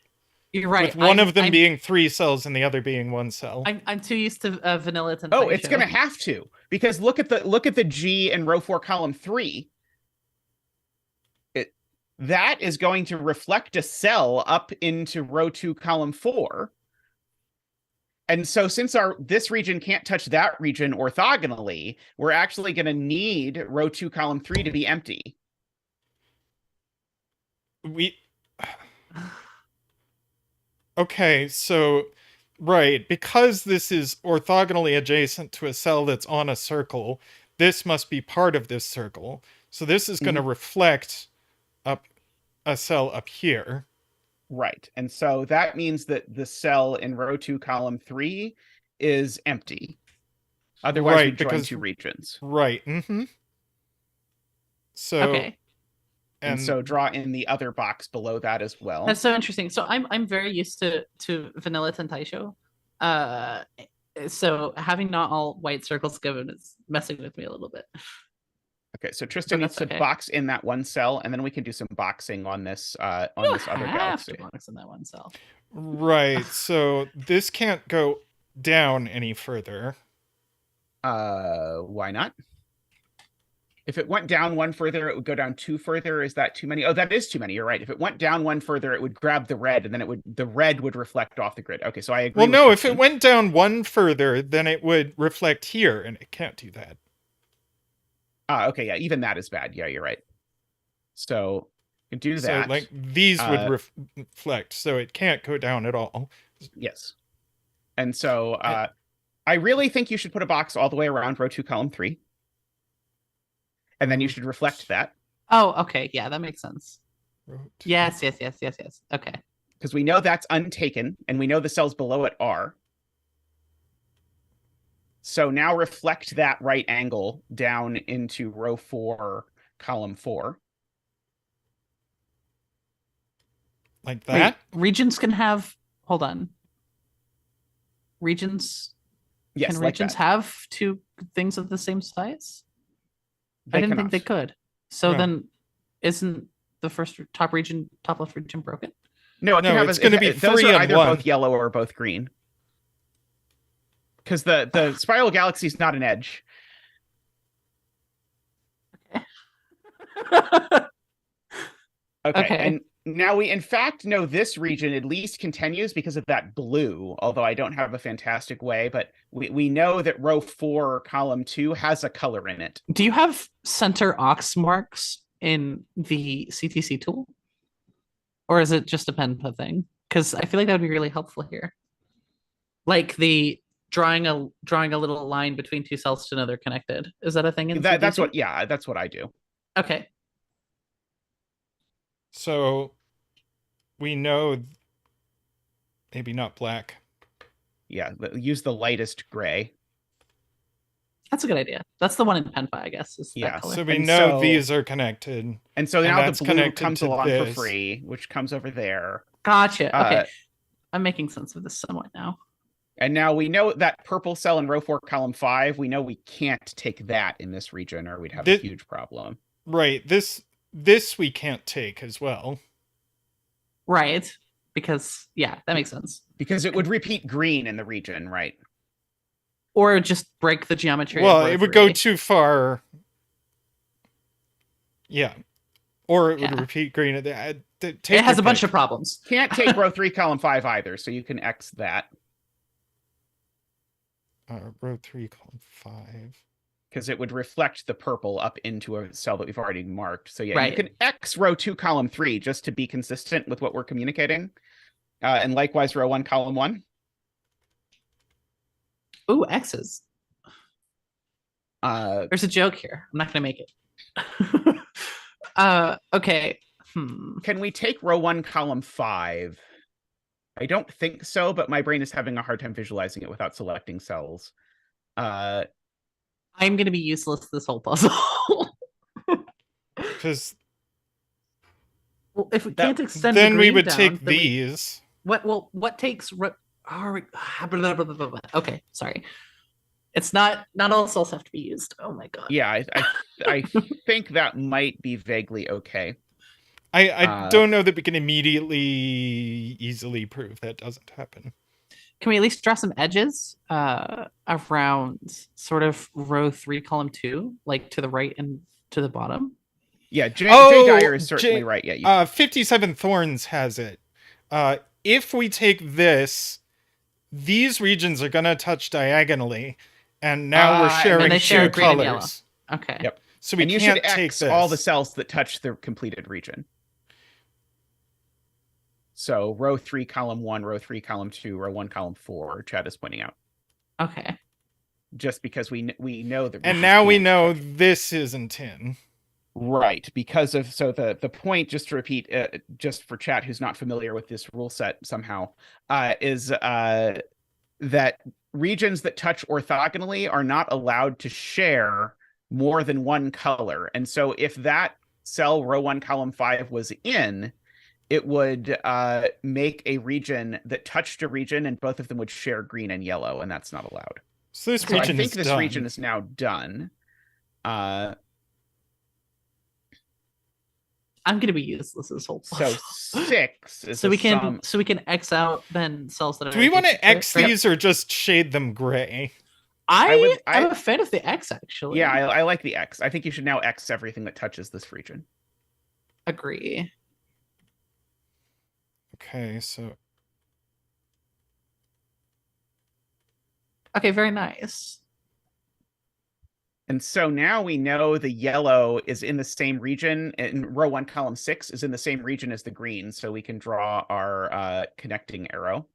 B: you're right.
C: with one of them being 3 cells and the other being 1 cell.
B: I'm too used to vanilla Tentaisho.
A: Oh, it's gonna have to, because look at the G in row 4, column 3. That is going to reflect a cell up into row 2, column 4. And so since this region can't touch that region orthogonally, we're actually going to need row 2, column 3 to be empty.
C: Okay, so right, because this is orthogonally adjacent to a cell that's on a circle, this must be part of this circle. So this is going to reflect up a cell up here.
A: Right. And so that means that the cell in row 2, column 3 is empty. Otherwise, we join 2 regions.
C: Right. Mm-hmm. So
B: okay.
A: And so draw in the other box below that as well.
B: That's so interesting. So I'm very used to vanilla Tentaisho. So having not all white circles given is messing with me a little bit.
A: Okay, so Tristan needs to box in that 1 cell, and then we can do some boxing on this this other galaxy.
B: To box in that 1 cell.
C: Right. So this can't go down any further.
A: Why not? If it went down 1 further, it would go down 2 further. Is that too many? Oh, that is too many. You're right. If it went down 1 further, it would grab the red, and then the red would reflect off the grid. Okay, so I agree.
C: Well, no, if it went down 1 further, then it would reflect here, and it can't do that.
A: Okay, yeah, even that is bad. Yeah, you're right. So you can do that.
C: So like these would reflect, so it can't go down at all.
A: Yes. And so I really think you should put a box all the way around row 2, column 3. And then you should reflect that.
B: Oh, okay. Yeah, that makes sense. Yes. Okay.
A: Because we know that's untaken, and we know the cells below it are. So now reflect that right angle down into row 4, column 4.
C: Like that?
B: Wait, regions can have... Hold on. Regions...
A: Yes,
B: can
A: like
B: regions
A: that.
B: have 2 things of the same size? I didn't think they could. So
C: No.
B: then isn't the first top left region broken?
A: No,
C: it's going to be 3
A: those are
C: and
A: either
C: 1.
A: both yellow or both green. Because the spiral galaxy is not an edge. Okay. And now we in fact know this region at least continues because of that blue, although I don't have a fantastic way, but we know that row 4, column 2 has a color in it.
B: Do you have center ox marks in the CTC tool? Or is it just a penpa thing? Because I feel like that would be really helpful here. Like the drawing a little line between 2 cells to know they're connected. Is that a thing in CTC?
A: That's what I do.
B: Okay.
C: So we know maybe not black.
A: Yeah, use the lightest gray.
B: That's a good idea. That's the one in penpa, I guess. Is that color.
C: So we know these are connected.
A: And so now the blue comes along for free, which comes over there.
B: Gotcha. Okay. I'm making sense of this somewhat now.
A: And now we know that purple cell in row 4, column 5, we know we can't take that in this region or we'd have a huge problem.
C: Right. This we can't take as well.
B: Right. Because, yeah, that makes sense.
A: Because it would repeat green in the region, right?
B: Or just break the geometry.
C: Well, it would go too far. Yeah. Or it would repeat green. It
B: has a bunch of problems.
A: Can't take row 3, column 5 either, so you can X that.
C: Row 3, column 5.
A: Because it would reflect the purple up into a cell that we've already marked. So yeah, you can X row 2, column 3 just to be consistent with what we're communicating. And likewise, row 1, column 1.
B: Ooh, X's. There's a joke here. I'm not going to make it. Okay.
A: Can we take row 1, column 5? I don't think so, but my brain is having a hard time visualizing it without selecting cells.
B: I'm going to be useless this whole puzzle.
C: Because
B: Well, if we can't extend
C: then
B: the
C: we
B: green
C: would
B: down,
C: take
B: then
C: these.
B: what takes okay, sorry. It's not all cells have to be used. Oh my god.
A: Yeah, I think that might be vaguely okay.
C: I don't know that we can immediately easily prove that doesn't happen.
B: Can we at least draw some edges around sort of row 3, column 2, like to the right and to the bottom?
A: Yeah, J Dyer is certainly right. Yeah,
C: 57 Thorns has it. If we take this, these regions are going to touch diagonally, and now we're sharing
B: they share
C: two
B: green and yellow.
C: colors.
B: Okay.
A: Yep.
C: So we
A: and you
C: can't
A: should
C: take
A: X
C: this.
A: all the cells that touch the completed region. So row 3, column 1, row 3, column 2, row 1, column 4. Chad is pointing out.
B: Okay.
A: Just because we know that.
C: And now we know this isn't in.
A: Right, because of the point, just to repeat, just for chat who's not familiar with this rule set somehow, is that regions that touch orthogonally are not allowed to share more than one color. And so if that cell row 1, column 5 was in, it would make a region that touched a region, and both of them would share green and yellow, and that's not allowed.
C: So this region
A: I think
C: is
A: this
C: done.
A: region is now done.
B: I'm gonna be useless this whole
A: So 6 is
B: so we can X out then cells that are.
C: Do we want to X
B: right?
C: these or just shade them gray?
B: I'm a fan of the X, actually.
A: Yeah, I like the X. I think you should now X everything that touches this region.
B: Agree.
C: Okay, so
B: Okay, very nice.
A: And so now we know the yellow is in the same region, and row 1, column 6 is in the same region as the green, so we can draw our connecting arrow.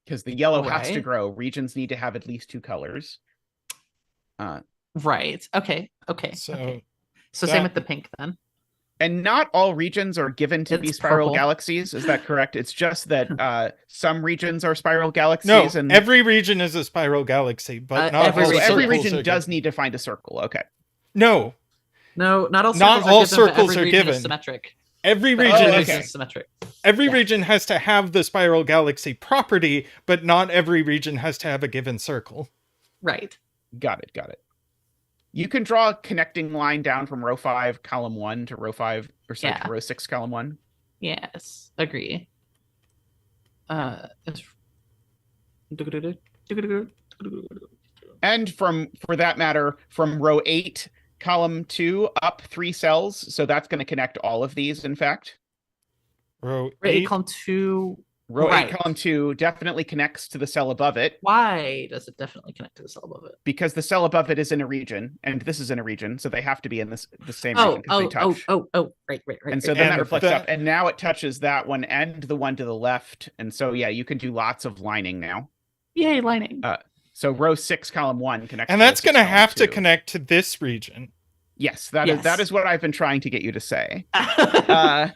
A: Because the yellow has to grow. Regions need to have at least 2 colors.
B: Right. Okay.
C: So
B: same with the pink then.
A: And not all regions are given to be spiral
B: purple.
A: galaxies. Is that correct? It's just that some regions are spiral galaxies.
C: no,
A: and
C: every region is a spiral galaxy, but not
B: every
C: all
B: region-
A: every
C: circles
A: region
C: are
A: does
C: given.
A: need to find a circle. Okay.
C: No,
B: No, not all circles
C: Not
B: are
C: all
B: given, but
C: circles
B: every
C: are
B: region is
C: given.
B: symmetric.
C: every
B: But
C: region
B: every
A: okay.
C: is
B: region is symmetric.
C: every
B: Yeah.
C: region has to have the spiral galaxy property, but not every region has to have a given circle.
B: Right.
A: Got it. You can draw a connecting line down from row 5, column 1 to row 5, or sorry,
B: Yeah.
A: to row 6, column 1.
B: Yes. Agree. It's...
A: And for that matter, from row 8, column 2 up 3 cells. So that's going to connect all of these, in fact.
C: Row
B: Right,
C: 8.
B: column 2.
A: Row
B: Right.
A: 8, column 2 definitely connects to the cell above it,
B: Why does it definitely connect to the cell above it?
A: because the cell above it is in a region, and this is in a region, so they have to be in the same region because they touch.
B: Right.
A: And so
B: right.
A: then
C: And
A: that reflects
C: that-
A: up, and now it touches that one and the one to the left. And so, yeah, you can do lots of lining now.
B: Yay, lining.
A: So row 6, column 1 connects.
C: And
A: to row
C: that's
A: 6,
C: going to
A: column
C: have to
A: 2.
C: connect to this region.
A: Yes, that
B: Yes.
A: is what I've been trying to get you to say.
B: All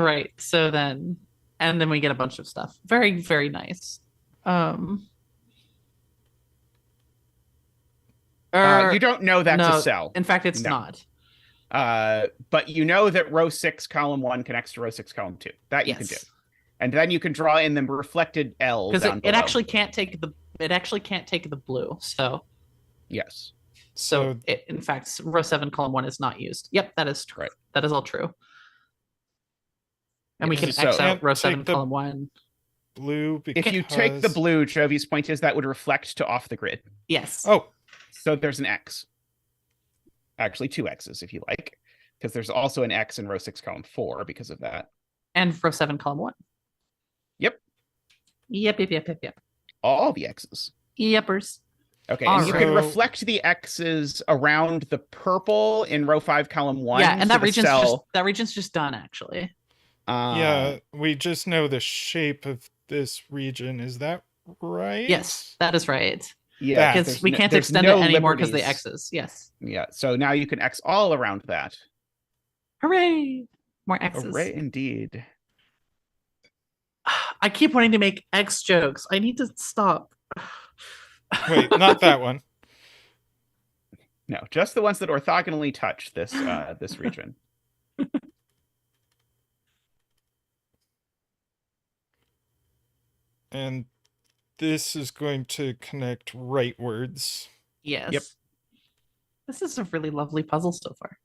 B: right. So then, and then we get a bunch of stuff. Very, very nice.
A: You don't know that's
B: no,
A: a cell.
B: In fact, it's
A: No.
B: not.
A: But you know that row 6, column 1 connects to row 6, column 2. That you can do.
B: Yes.
A: And then you can draw in the reflected L
B: Because
A: down
B: it
A: below.
B: actually can't take the blue. So
A: Yes.
B: So it, in fact, row 7, column 1 is not used. Yep, that is true.
A: Right.
B: That is all true. And we
A: Yeah,
B: can
A: so-
B: X out row
C: Take
B: 7,
C: the-
B: column 1.
C: Blue because...
A: If you take the blue, Jovi's point is that would reflect to off the grid.
B: Yes.
C: Oh,
A: So there's an X. Actually, 2 X's if you like, because there's also an X in row 6, column 4 because of that.
B: And row 7, column 1.
A: Yep.
B: Yep.
A: All the X's.
B: Yepers.
A: Okay,
B: All
A: and you
C: right.
A: can reflect the X's around the purple in row 5, column 1.
B: Yeah, and
A: so
B: that
A: the
B: region's just done, actually.
C: yeah, we just know the shape of this region. Is that right?
B: Yes, that is right.
A: Yeah,
C: That-
B: Because we can't
A: there's
B: extend
A: no
B: it anymore because the
A: liberties.
B: X's. Yes.
A: Yeah, so now you can X all around that.
B: Hooray! More X's.
A: Array indeed.
B: I keep wanting to make X jokes. I need to stop.
C: Wait, not that one.
A: No, just the ones that orthogonally touch this this region.
C: And this is going to connect rightwards.
B: Yes.
A: Yep.
B: This is a really lovely puzzle so far.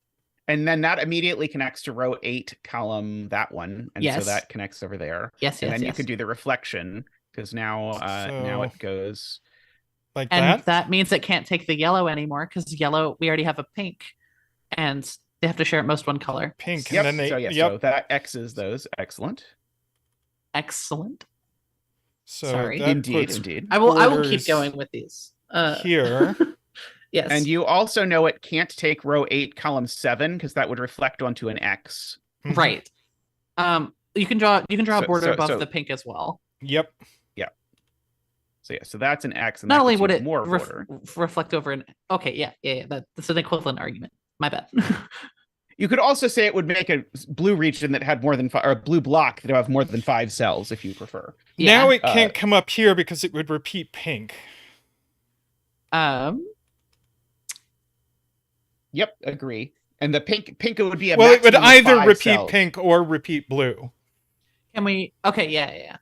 A: And then that immediately connects to row 8, column that one. And so
B: Yes.
A: that connects over there.
B: Yes,
A: And
B: yes,
A: then you
B: yes.
A: can do the reflection, because now now it goes
C: Like
B: And
C: that?
B: that means it can't take the yellow anymore, because yellow, we already have a pink, and they have to share at most one color.
C: Pink,
A: Yep.
C: and then they...
A: So yeah,
C: yep.
A: so that X's those. Excellent.
B: Excellent.
C: So
B: Sorry.
C: that
A: Indeed,
C: puts
A: indeed.
B: I will keep
C: borders
B: going with these.
C: here.
B: Yes.
A: And you also know it can't take row 8, column 7, because that would reflect onto an X.
B: Right. You can draw a border above
A: so-
B: the pink as well.
C: Yep.
A: So yeah, so that's an X. And
B: Not
A: that
B: only
A: gives
B: would
A: you
B: it
A: more border.
B: reflect over an okay, yeah. That's an equivalent argument. My bad.
A: You could also say it would make a blue region that had more than 5, or a blue block that would have more than 5 cells, if you prefer.
B: Yeah.
C: Now it can't come up here because it would repeat pink.
A: Yep, agree. And the pink would be a
C: Well, it would
A: maximum of
C: either
A: 5
C: repeat
A: cells.
C: pink or repeat blue.
B: Can we? Okay, yeah.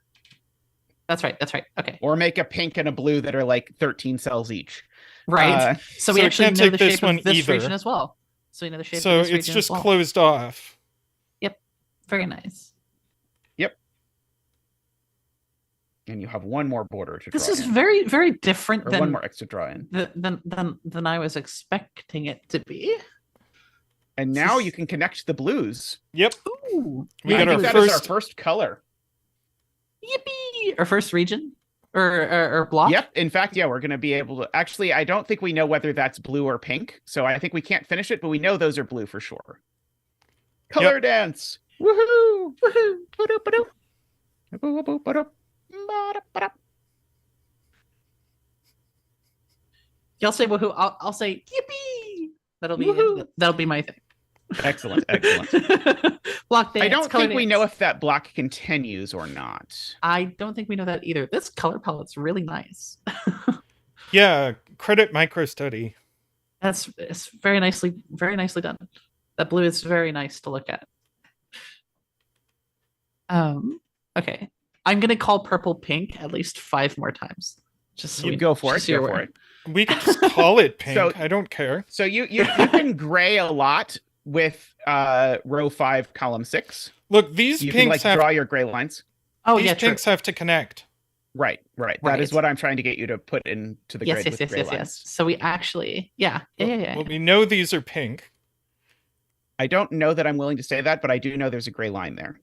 B: That's right. Okay.
A: Or make a pink and a blue that are like 13 cells each.
B: Right. So we
C: so it
B: actually
C: can't
B: know
C: take
B: the
C: this
B: shape
C: one
B: of this
C: either.
B: region as well. So we know the shape
C: So
B: of this region
C: it's just
B: as well.
C: closed off.
B: Very nice.
A: And you have one more border to draw
B: This is
A: in.
B: very, very different
A: Or
B: than
A: one more X to draw in.
B: than I was expecting it to be.
A: And now you can connect the blues.
C: Yep.
B: Ooh.
C: We
A: I
C: got
A: think
C: our
A: that is
C: first...
A: our first color.
B: Yippee! Our first region? Or block?
A: Yep. In fact, yeah, we're going to be able to... Actually, I don't think we know whether that's blue or pink. So I think we can't finish it, but we know those are blue for sure. Color dance! Woohoo! Woohoo! Ba-do-ba-do. Ba-do-ba-do. Ba-da-ba-da.
B: Y'all say woohoo. I'll say yippee. That'll be my thing.
A: Excellent.
B: Block dance.
A: I don't
B: color
A: think we
B: dance.
A: know if that block continues or not.
B: I don't think we know that either. This color palette's really nice.
C: Yeah, credit microstudy.
B: It's very nicely done. That blue is very nice to look at. Okay. I'm gonna call purple pink at least 5 more times. Just so
A: You
B: we-
A: go for it.
B: just so you're
A: Go for
B: aware.
A: it.
C: We can just call it pink.
A: So-
C: I don't care.
A: So you can gray a lot with row 5, column 6.
C: Look, these
A: You can
C: pinks
A: like
C: have...
A: draw your gray lines.
B: Oh
C: these
B: yeah, true.
C: pinks have to connect.
A: Right. That
B: Right.
A: is what I'm trying to get you to put into the grid with gray lines.
B: So we actually, yeah.
C: Well, we know these are pink.
A: I don't know that I'm willing to say that, but I do know there's a gray line there.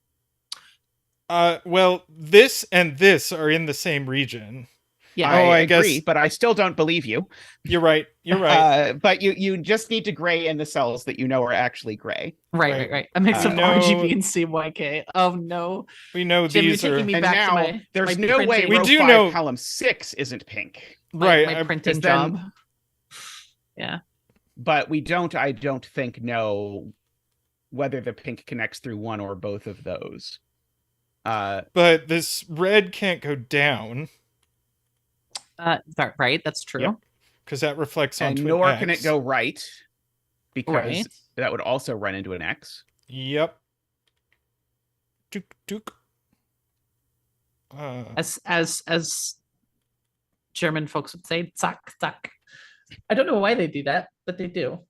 C: Well, this and this are in the same region.
B: Yeah.
A: I
C: guess-
A: agree, but I still don't believe you.
C: You're right. You're right.
A: But you just need to gray in the cells that you know are actually gray.
B: Right. A mix of
C: No.
B: RGB and CYK. Oh no.
C: We know
B: Jim, you're
C: these are...
B: taking me
A: And
B: back to
A: now
B: my
A: there's
B: my
A: no way
B: printing-
C: We
A: row
C: do
A: 5,
C: know-
A: column 6 isn't pink.
C: Right.
B: my printing
A: because then-
B: job. Yeah.
A: But we don't, I don't think, know whether the pink connects through one or both of those.
C: But this red can't go down
B: Right, that's true.
C: Yep. because that reflects
A: And
C: onto
A: nor
C: an
A: can
C: X.
A: it go right, because
B: Right.
A: that would also run into an X.
C: Yep. Duke.
B: As German folks would say, zack, zack. I don't know why they do that, but they do.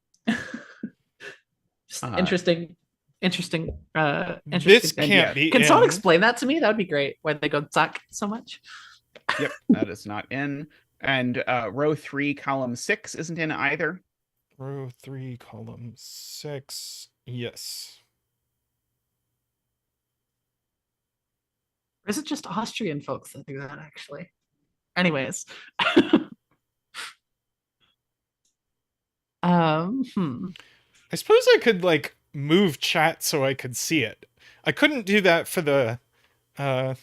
B: Just interesting.
C: This
B: thing.
C: can't be
B: Can someone
C: in.
B: explain that to me? That would be great. Why they go zack so much?
A: Yep, that is not in. And row 3, column 6 isn't in either.
C: Row 3, column 6. Yes.
B: Or is it just Austrian folks that do that, actually? Anyways.
C: I suppose I could like move chat so I could see it. I couldn't do that for the
B: How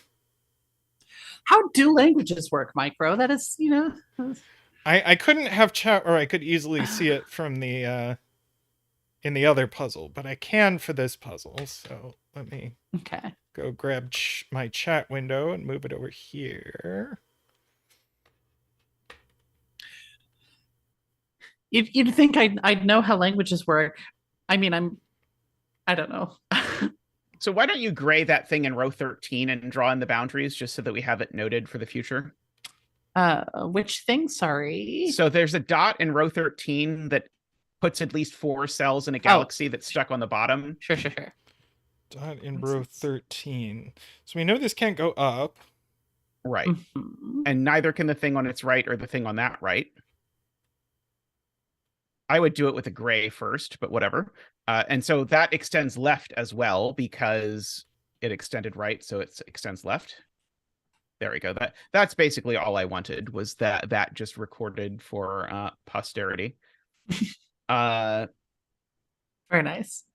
B: do languages work, Micro? That is,
C: I couldn't have chat, or I could easily see it from the in the other puzzle, but I can for this puzzle. So let me
B: okay.
C: go grab my chat window and move it over here.
B: You'd think I'd know how languages work. I mean, I don't know.
A: So why don't you gray that thing in row 13 and draw in the boundaries just so that we have it noted for the future?
B: Which thing? Sorry.
A: So there's a dot in row 13 that puts at least 4 cells in a galaxy that's stuck on the bottom.
B: Sure.
C: Dot in row 13. So we know this can't go up.
A: Right. And neither can the thing on its right or the thing on that right. I would do it with a gray first, but whatever. And so that extends left as well because it extended right, so it extends left. There we go. That's basically all I wanted, was that just recorded for posterity.
B: Very nice.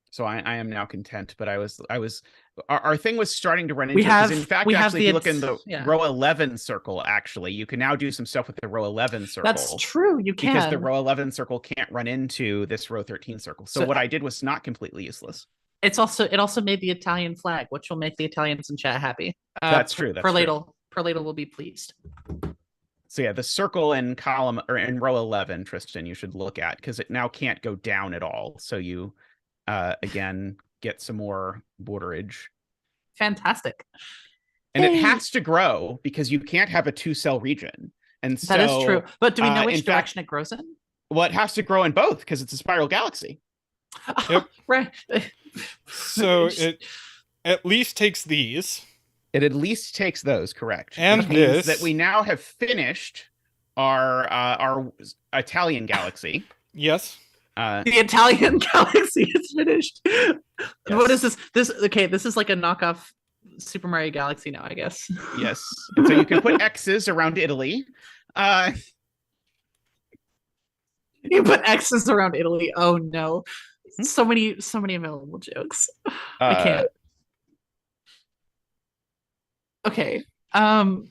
A: So I am now content, but our thing was starting to run into it. In fact, actually, if you look in the row 11 circle, actually, you can now do some stuff with the row 11 circle.
B: That's true. You can.
A: Because the row 11 circle can't run into this row 13 circle. So what I did was not completely useless.
B: It also made the Italian flag, which will make the Italians in chat happy.
A: That's true.
B: Perladel will be pleased.
A: So yeah, the circle in column or in row 11, Tristan, you should look at, because it now can't go down at all. So you again get some more borderage.
B: Fantastic.
A: And it has to grow because you can't have a 2-cell region. And so
B: that is true. But do we know which direction it grows in?
A: Well, it has to grow in both because it's a spiral galaxy.
C: Yep.
B: Right.
C: So it at least takes these.
A: It at least takes those, correct?
C: And
A: which means that we now have finished our Italian galaxy.
C: Yes.
B: The Italian galaxy is finished. Yes. What is this? This is like a knockoff Super Mario Galaxy now, I guess.
A: Yes. And so you can put X's around Italy.
B: You put X's around Italy. Oh no. So many available jokes. I can't. Okay.
C: So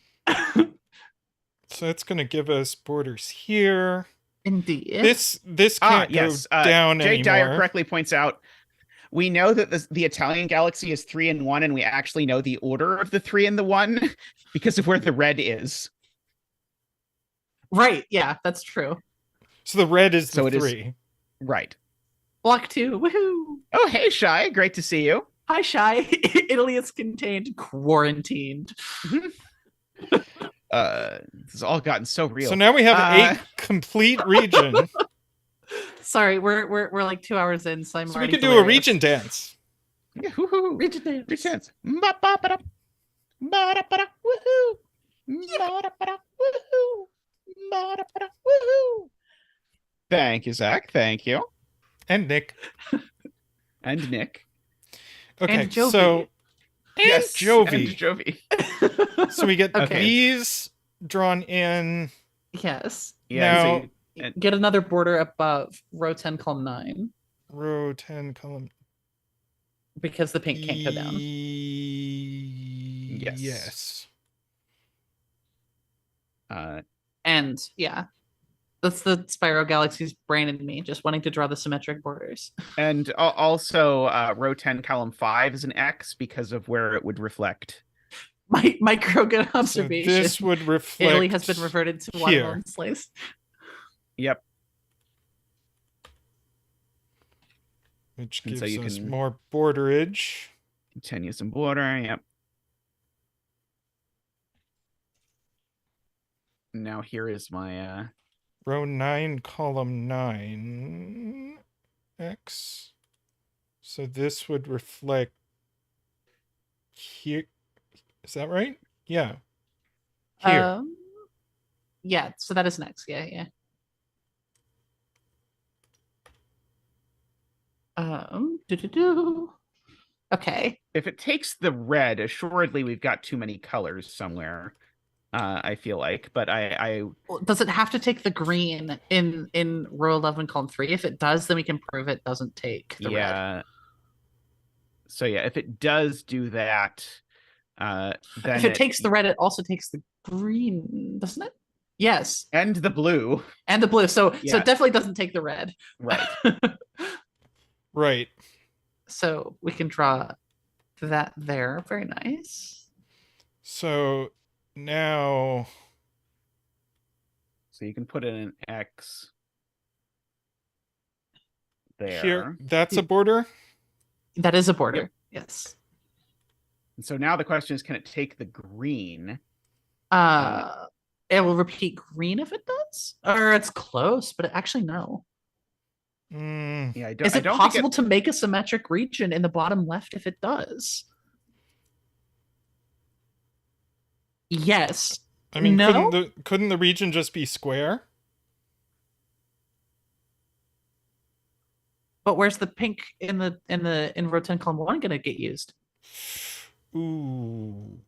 C: it's going to give us borders here.
B: Indeed.
C: This can't go down
A: Jay
C: anymore.
A: Dyer correctly points out, we know that the Italian galaxy is 3 and 1, and we actually know the order of the 3 and the 1 because of where the red is.
B: Right. Yeah, that's true.
C: So the red is the 3.
A: Right.
B: Block 2. Woohoo.
A: Oh, hey, Shy. Great to see you.
B: Hi, Shy. Italy is contained, quarantined.
A: This has all gotten so real.
C: So now we have a complete region.
B: Sorry, we're like 2 hours in, so
C: we can do a region dance.
A: Yeah, woohoo.
B: Region dance.
A: Region dance. Ba-ba-ba-da. Ba-da-ba-da. Woohoo. Ba-da-ba-da. Woohoo. Ba-da-ba-da. Woohoo. Thank you, Zach. Thank you.
C: And Nick.
A: And Nick.
C: Okay,
B: and Jovi.
C: so
A: Yes,
C: Jovi.
A: And Jovi.
C: So we get these drawn in.
B: Yes.
A: Yeah.
C: Now,
A: so
B: get another border above row 10, column 9.
C: Row 10, column.
B: Because the pink can't go down.
C: Yes.
B: And yeah, that's the Spiral Galaxy's brain in me, just wanting to draw the symmetric borders.
A: And also, row 10, column 5 is an X because of where it would reflect.
B: Micro good observation.
C: So this would reflect.
B: Italy has been reverted to watermelon slice.
A: Yep.
C: Which gives us more borderage.
A: Continue some border. Yep. Now here is my
C: row 9, column 9 X. So this would reflect here. Is that right? Yeah. Here.
B: Yeah, so that is next. Yeah. Okay.
A: If it takes the red, assuredly we've got too many colors somewhere. I feel like, but
B: does it have to take the green in row 11, column 3? If it does, then we can prove it doesn't take the red.
A: So yeah, if it does do that, then
B: if it takes the red, it also takes the green, doesn't it? Yes.
A: And the blue.
B: So it definitely doesn't take the red.
A: Right.
C: Right.
B: So we can draw that there. Very nice.
C: So now
A: So you can put in an X there.
C: Here, that's a border?
B: That is a border.
A: Yep.
B: Yes.
A: And so now the question is, can it take the green?
B: It will repeat green if it does, or it's close, but actually no.
A: Yeah,
B: Is it possible to make a symmetric region in the bottom left if it does? Yes.
C: I mean,
B: no?
C: couldn't the region just be square?
B: But where's the pink in row 10 column 1 gonna get used?
C: Ooh.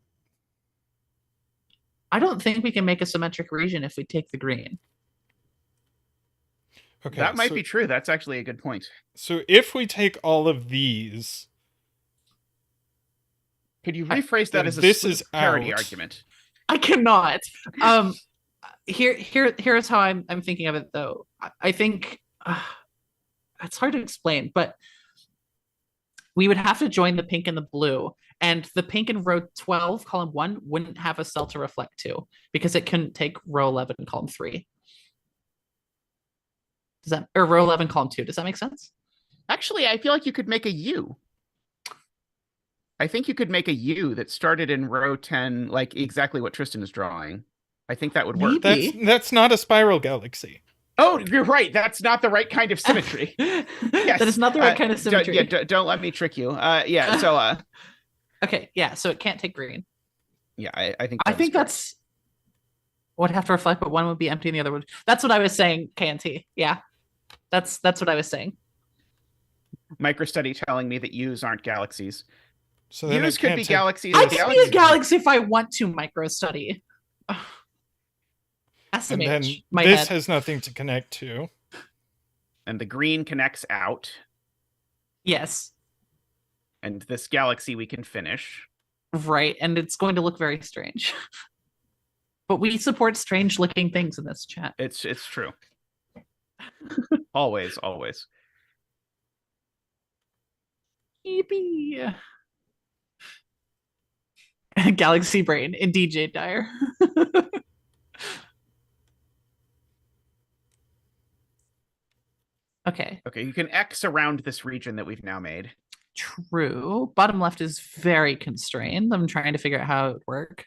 B: I don't think we can make a symmetric region if we take the green.
A: Okay, that might be true. That's actually a good point.
C: So if we take all of these,
A: could you rephrase that as a parity argument?
B: I cannot. Here's how I'm thinking of it though. I think it's hard to explain, but we would have to join the pink and the blue, and the pink in row 12 column 1 wouldn't have a cell to reflect to because it couldn't take row 11 column 3. Does that, or row 11 column 2? Does that make sense?
A: Actually, I feel like you could make a U. I think you could make a U that started in row 10, like exactly what Tristan is drawing. I think that would work.
C: That's not a spiral galaxy.
A: Oh, you're right. That's not the right kind of symmetry.
B: Yes. That is not the right kind of symmetry.
A: Don't let me trick you. So
B: okay, yeah, so it can't take green.
A: Yeah, I think
B: that's would have to reflect, but one would be empty and the other would. That's what I was saying, KNT. Yeah. That's what I was saying.
A: Microstudy telling me that U's aren't galaxies.
C: So
A: U's could be galaxies.
B: I can be a galaxy if I want to microstudy. SMH,
C: and then
B: my
C: this
B: head.
C: has nothing to connect to.
A: And the green connects out.
B: Yes.
A: And this galaxy we can finish.
B: Right, and it's going to look very strange. But we support strange looking things in this chat.
A: It's true. Always.
B: Yippee. Galaxy brain in DJ Dyer. Okay,
A: you can X around this region that we've now made.
B: True. Bottom left is very constrained. I'm trying to figure out how it would work.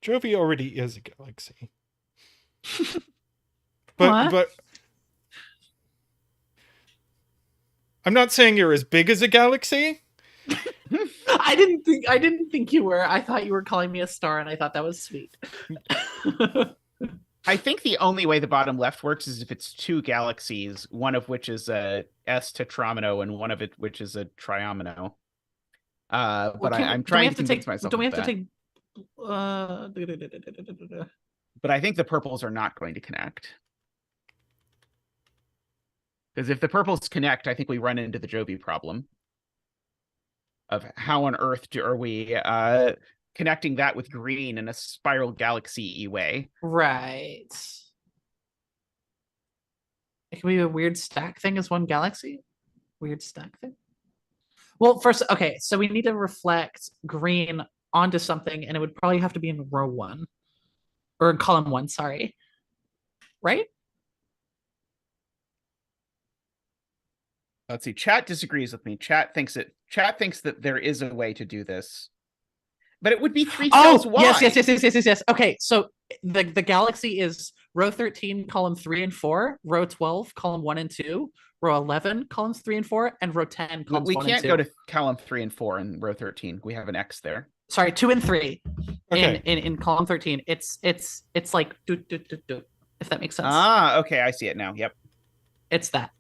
C: Jovi already is a galaxy. but I'm not saying you're as big as a galaxy.
B: I didn't think you were. I thought you were calling me a star, and I thought that was sweet.
A: I think the only way the bottom left works is if it's two galaxies, one of which is a S tetromino and one of it which is a triomino. But I'm trying to convince myself.
B: Don't we have to take?
A: But I think the purples are not going to connect. Because if the purples connect, I think we run into the Jovi problem of how on earth are we connecting that with green in a spiral galaxy way.
B: Right. It can be a weird stack thing as one galaxy. Weird stack thing. Well, first, okay, so we need to reflect green onto something, and it would probably have to be in row 1. Or in column 1, sorry. Right?
A: Let's see. Chat disagrees with me. Chat thinks that there is a way to do this. But it would be 3 cells wide.
B: Yes. Okay, so the galaxy is row 13, column 3 and 4, row 12, column 1 and 2, row 11, columns 3 and 4, and row 10, columns 1 and 2. We can't
A: go to column 3 and 4 in row 13. We have an X there.
B: Sorry, 2 and 3.
C: Okay.
B: In column 13. It's like if that makes sense.
A: Ah, okay, I see it now. Yep.
B: It's that.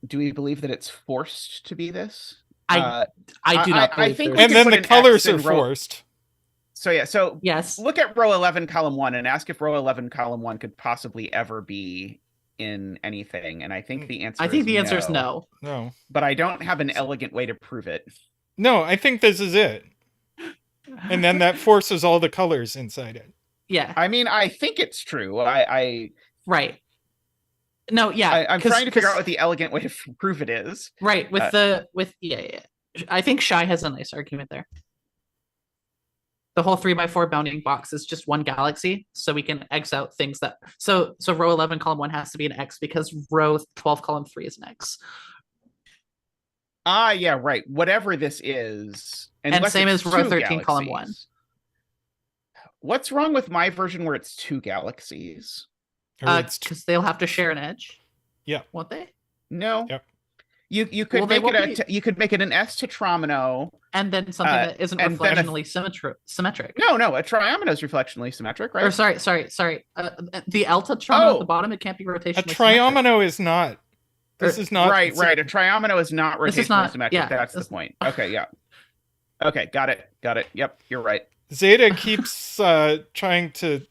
A: Do we believe that it's forced to be this?
B: I do not believe.
A: I think
C: and then the colors are forced.
A: So
B: yes.
A: Look at row 11, column 1, and ask if row 11, column 1 could possibly ever be in anything. And I think the answer.
B: is no.
C: No.
A: But I don't have an elegant way to prove it.
C: No, I think this is it. And then that forces all the colors inside it.
B: Yeah.
A: I mean, I think it's true. I
B: right. No, yeah.
A: I'm trying to figure out what the elegant way to prove it is.
B: Right. With I think Shy has a nice argument there. The whole 3x4 bounding box is just one galaxy, so we can X out things that so row 11 column 1 has to be an X because row 12 column 3 is an X.
A: Yeah, right. Whatever this is,
B: And same as row 13 column 1.
A: What's wrong with my version where it's 2 galaxies?
B: Because they'll have to share an edge.
C: Yeah.
B: Won't they?
A: No.
C: Yep.
A: You could make it you could make it an S tetromino.
B: And then something that isn't reflectionally symmetric.
A: No, a triomino is reflectionally symmetric, right?
B: Or sorry. The L tetromino at the bottom, it can't be rotationally
C: A triomino is not. This is not
A: right. A triomino is not rotationally symmetric.
B: Yeah,
A: that's the point. Okay, yeah. Okay, got it. Yep, you're right.
C: Zeta keeps trying to.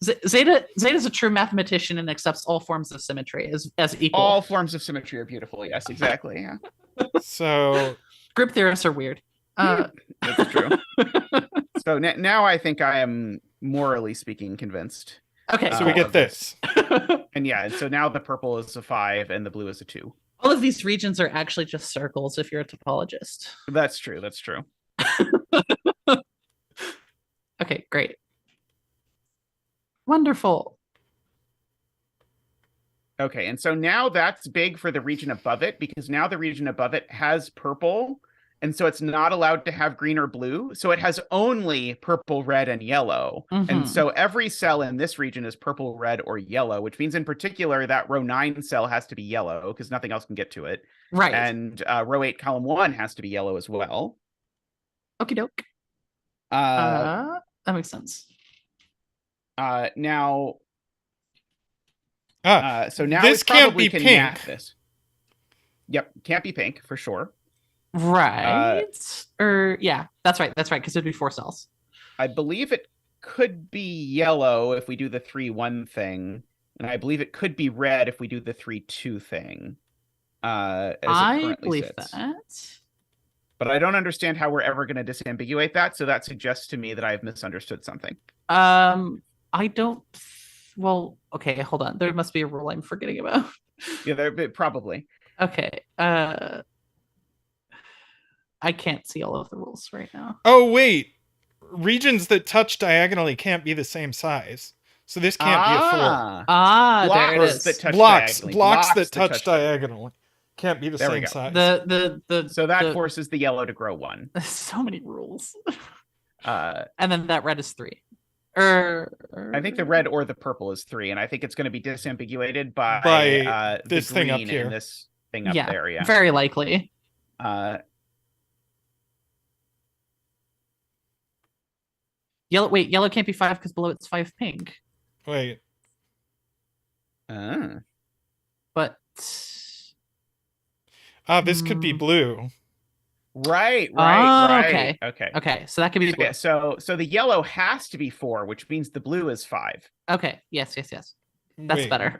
B: Zeta is a true mathematician and accepts all forms of symmetry as equal.
A: All forms of symmetry are beautiful. Yes, exactly. Yeah.
C: So
B: group theorists are weird.
A: That's true. So now I think I am morally speaking convinced.
B: Okay,
C: so we get this.
A: And yeah, so now the purple is a 5 and the blue is a 2.
B: All of these regions are actually just circles if you're a topologist.
A: That's true.
B: Okay, great. Wonderful.
A: Okay, and so now that's big for the region above it, because now the region above it has purple, and so it's not allowed to have green or blue. So it has only purple, red, and yellow. And so every cell in this region is purple, red, or yellow, which means in particular that row 9 cell has to be yellow because nothing else can get to it.
B: Right.
A: And row 8, column 1 has to be yellow as well.
B: Okie doke. That makes sense.
A: Now, so now
C: this
A: can't be
C: pink.
A: Math this. Yep, can't be pink for sure.
B: Right. Yeah, that's right, because it'd be 4 cells.
A: I believe it could be yellow if we do the 3-1 thing, and I believe it could be red if we do the 3-2 thing.
B: I believe that.
A: But I don't understand how we're ever going to disambiguate that, so that suggests to me that I've misunderstood something.
B: I don't. Well, okay, hold on. There must be a rule I'm forgetting about.
A: Yeah, there probably.
B: Okay. I can't see all of the rules right now.
C: Oh wait, regions that touch diagonally can't be the same size. So this can't be a 4.
B: There it is.
A: Blocks
C: that touch diagonally can't be the same size.
A: So that forces the yellow to grow 1.
B: So many rules. And then that red is 3.
A: I think the red or the purple is 3, and I think it's going to be disambiguated by
C: this thing up here.
A: And this thing up there. Yeah,
B: very likely. Yellow can't be 5 because below it's 5 pink.
C: Wait.
B: But
C: this could be blue.
A: Right.
B: Okay. So that could be blue.
A: Yeah, so the yellow has to be 4, which means the blue is 5.
B: Okay. Yes. That's better.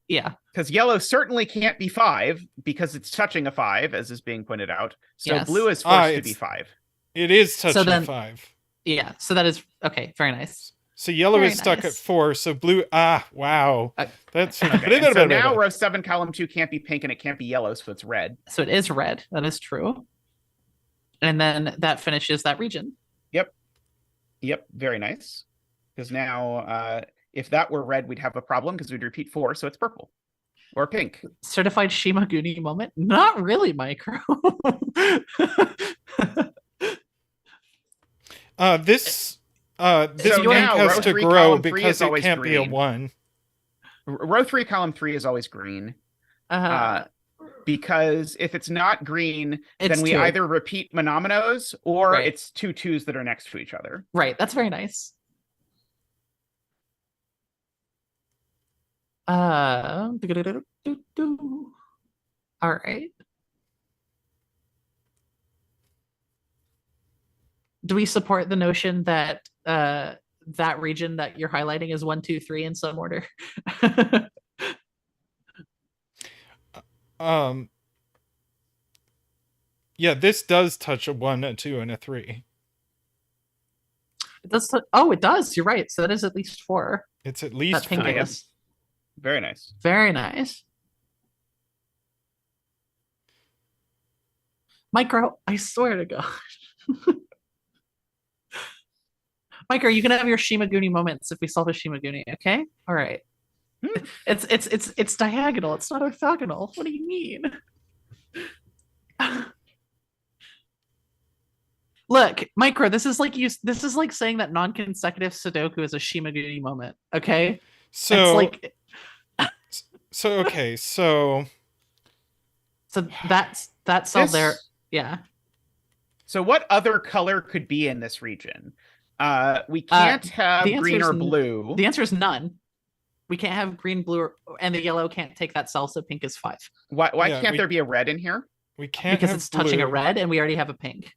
B: Yeah.
A: Because yellow certainly can't be 5 because it's touching a 5, as is being pointed out. So blue is forced to be 5.
C: It is touching a 5.
B: Yeah. So that is okay. Very nice.
C: So yellow is stuck at 4. So blue. Wow. That's
A: okay. So now row 7, column 2 can't be pink and it can't be yellow, so it's red.
B: So it is red. That is true. And then that finishes that region.
A: Yep. Very nice. Because now, if that were red, we'd have a problem because we'd repeat 4, so it's purple or pink.
B: Certified Shimaguni moment? Not really, Micro.
C: This pink has to grow because it can't be a 1.
A: Row 3, column 3 is always green. Because if it's not green, then we either repeat monominos or it's 2 2s that are next to each other.
B: Right. That's very nice. All right. Do we support the notion that that region that you're highlighting is 1, 2, 3 in some order?
C: Yeah, this does touch a 1, a 2, and a 3.
B: It does. It does. You're right. So that is at least 4.
C: It's at least 4.
A: Yes. Very nice.
B: Very nice. Micro, I swear to God. Micro, you can have your Shimaguni moments if we solve a Shimaguni, okay? All right. It's diagonal, it's not orthogonal. What do you mean? Look, Micro, this is like saying that non-consecutive Sudoku is a Shimaguni moment, okay?
C: So
B: It's like
C: okay, so
B: that's all there. Yeah.
A: So what other color could be in this region? We can't have green or blue.
B: The answer is none. We can't have green, blue, and the yellow can't take that cell, so pink is 5.
A: Why can't there be a red in here?
C: We can't
B: because it's touching a red, and we already have a pink.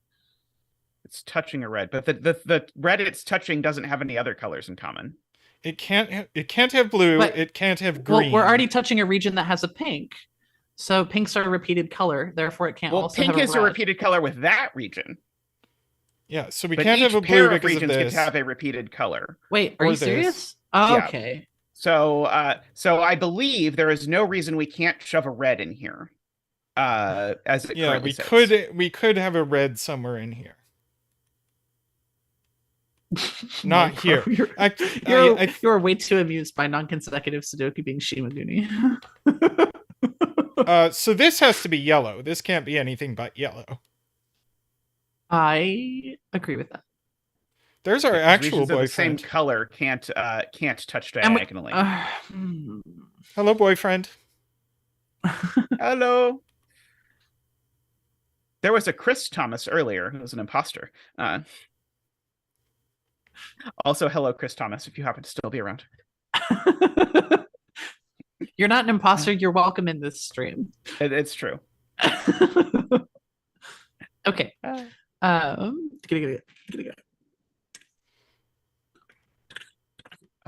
A: It's touching a red, but the red it's touching doesn't have any other colors in common.
C: It can't have blue.
B: But,
C: it can't have green.
B: Well, we're already touching a region that has a pink, so pinks are a repeated color. Therefore, it can't.
A: Well,
B: also
A: pink
B: have
A: is a repeated color with that region.
C: Yeah, so we
A: but
C: can't have a blue
A: pair of
C: because of
A: regions
C: this.
A: Can have a repeated color.
B: Wait, are you serious? Oh,
A: yeah.
B: Okay.
A: So I believe there is no reason we can't shove a red in here. As it currently sits.
C: we could have a red somewhere in here. Not here.
B: You're way too amused by non-consecutive Sudoku being Shimaguni.
C: So this has to be yellow. This can't be anything but yellow.
B: I agree with that.
A: There's
C: our actual boyfriend.
A: The same color can't touch diagonally.
C: Hello, boyfriend.
A: Hello. There was a Chris Thomas earlier who was an imposter. Also, hello, Chris Thomas, if you happen to still be around.
B: You're not an imposter. You're welcome in this stream.
A: It's true.
B: Okay.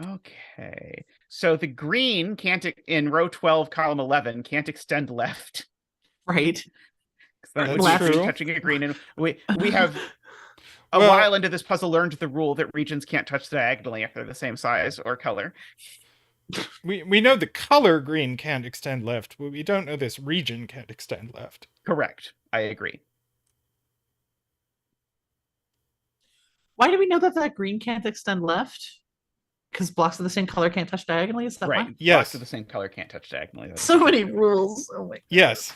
A: Okay. So the green can't in row 12, column 11 can't extend left.
B: Right.
A: That would be touching a green, and we have a while into this puzzle learned the rule that regions can't touch diagonally if they're the same size or color.
C: We know the color green can't extend left, but we don't know this region can't extend left.
A: Correct. I agree.
B: Why do we know that green can't extend left? Because blocks of the same color can't touch diagonally? Is that
A: right?
B: Why?
C: Yes.
A: Blocks of the same color can't touch diagonally. That's
B: so many rules. Oh my God.
C: Yes.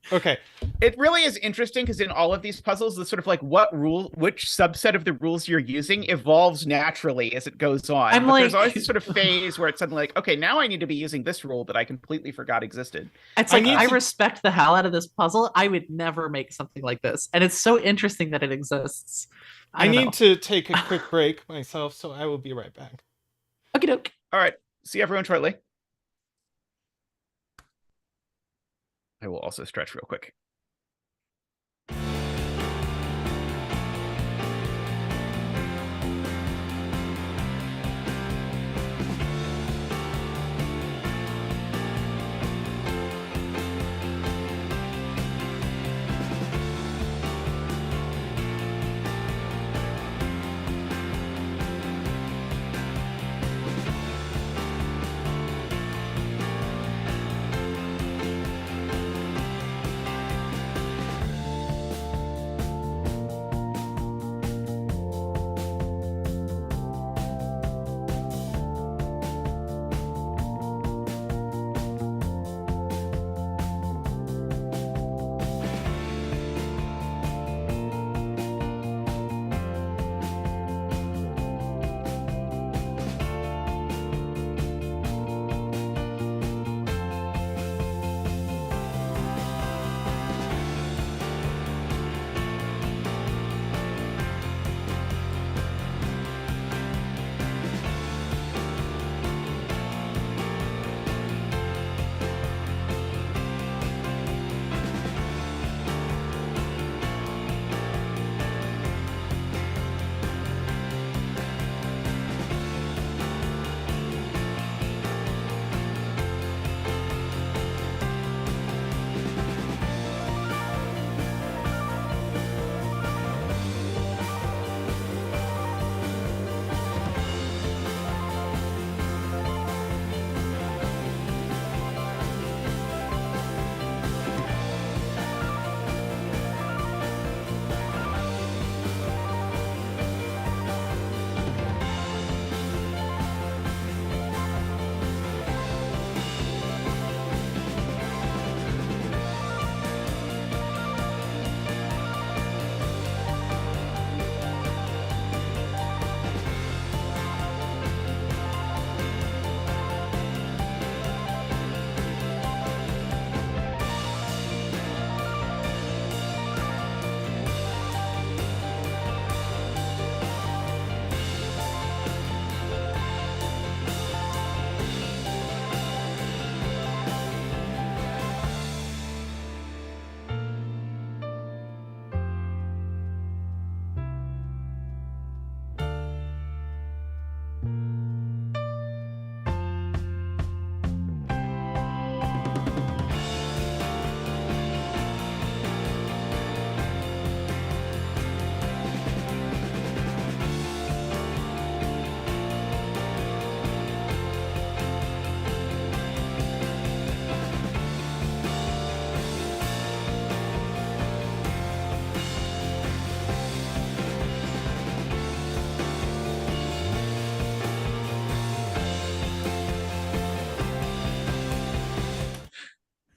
C: Okay.
A: It really is interesting because in all of these puzzles, the sort of like which subset of the rules you're using evolves naturally as it goes on. There's always this sort of phase where it's suddenly like, okay, now I need to be using this rule that I completely forgot existed.
B: It's like I respect the hell out of this puzzle. I would never make something like this. And it's so interesting that it exists.
C: I need to take a quick break myself, so I will be right back.
B: Okie doke.
A: All right. See everyone shortly. I will also stretch real quick.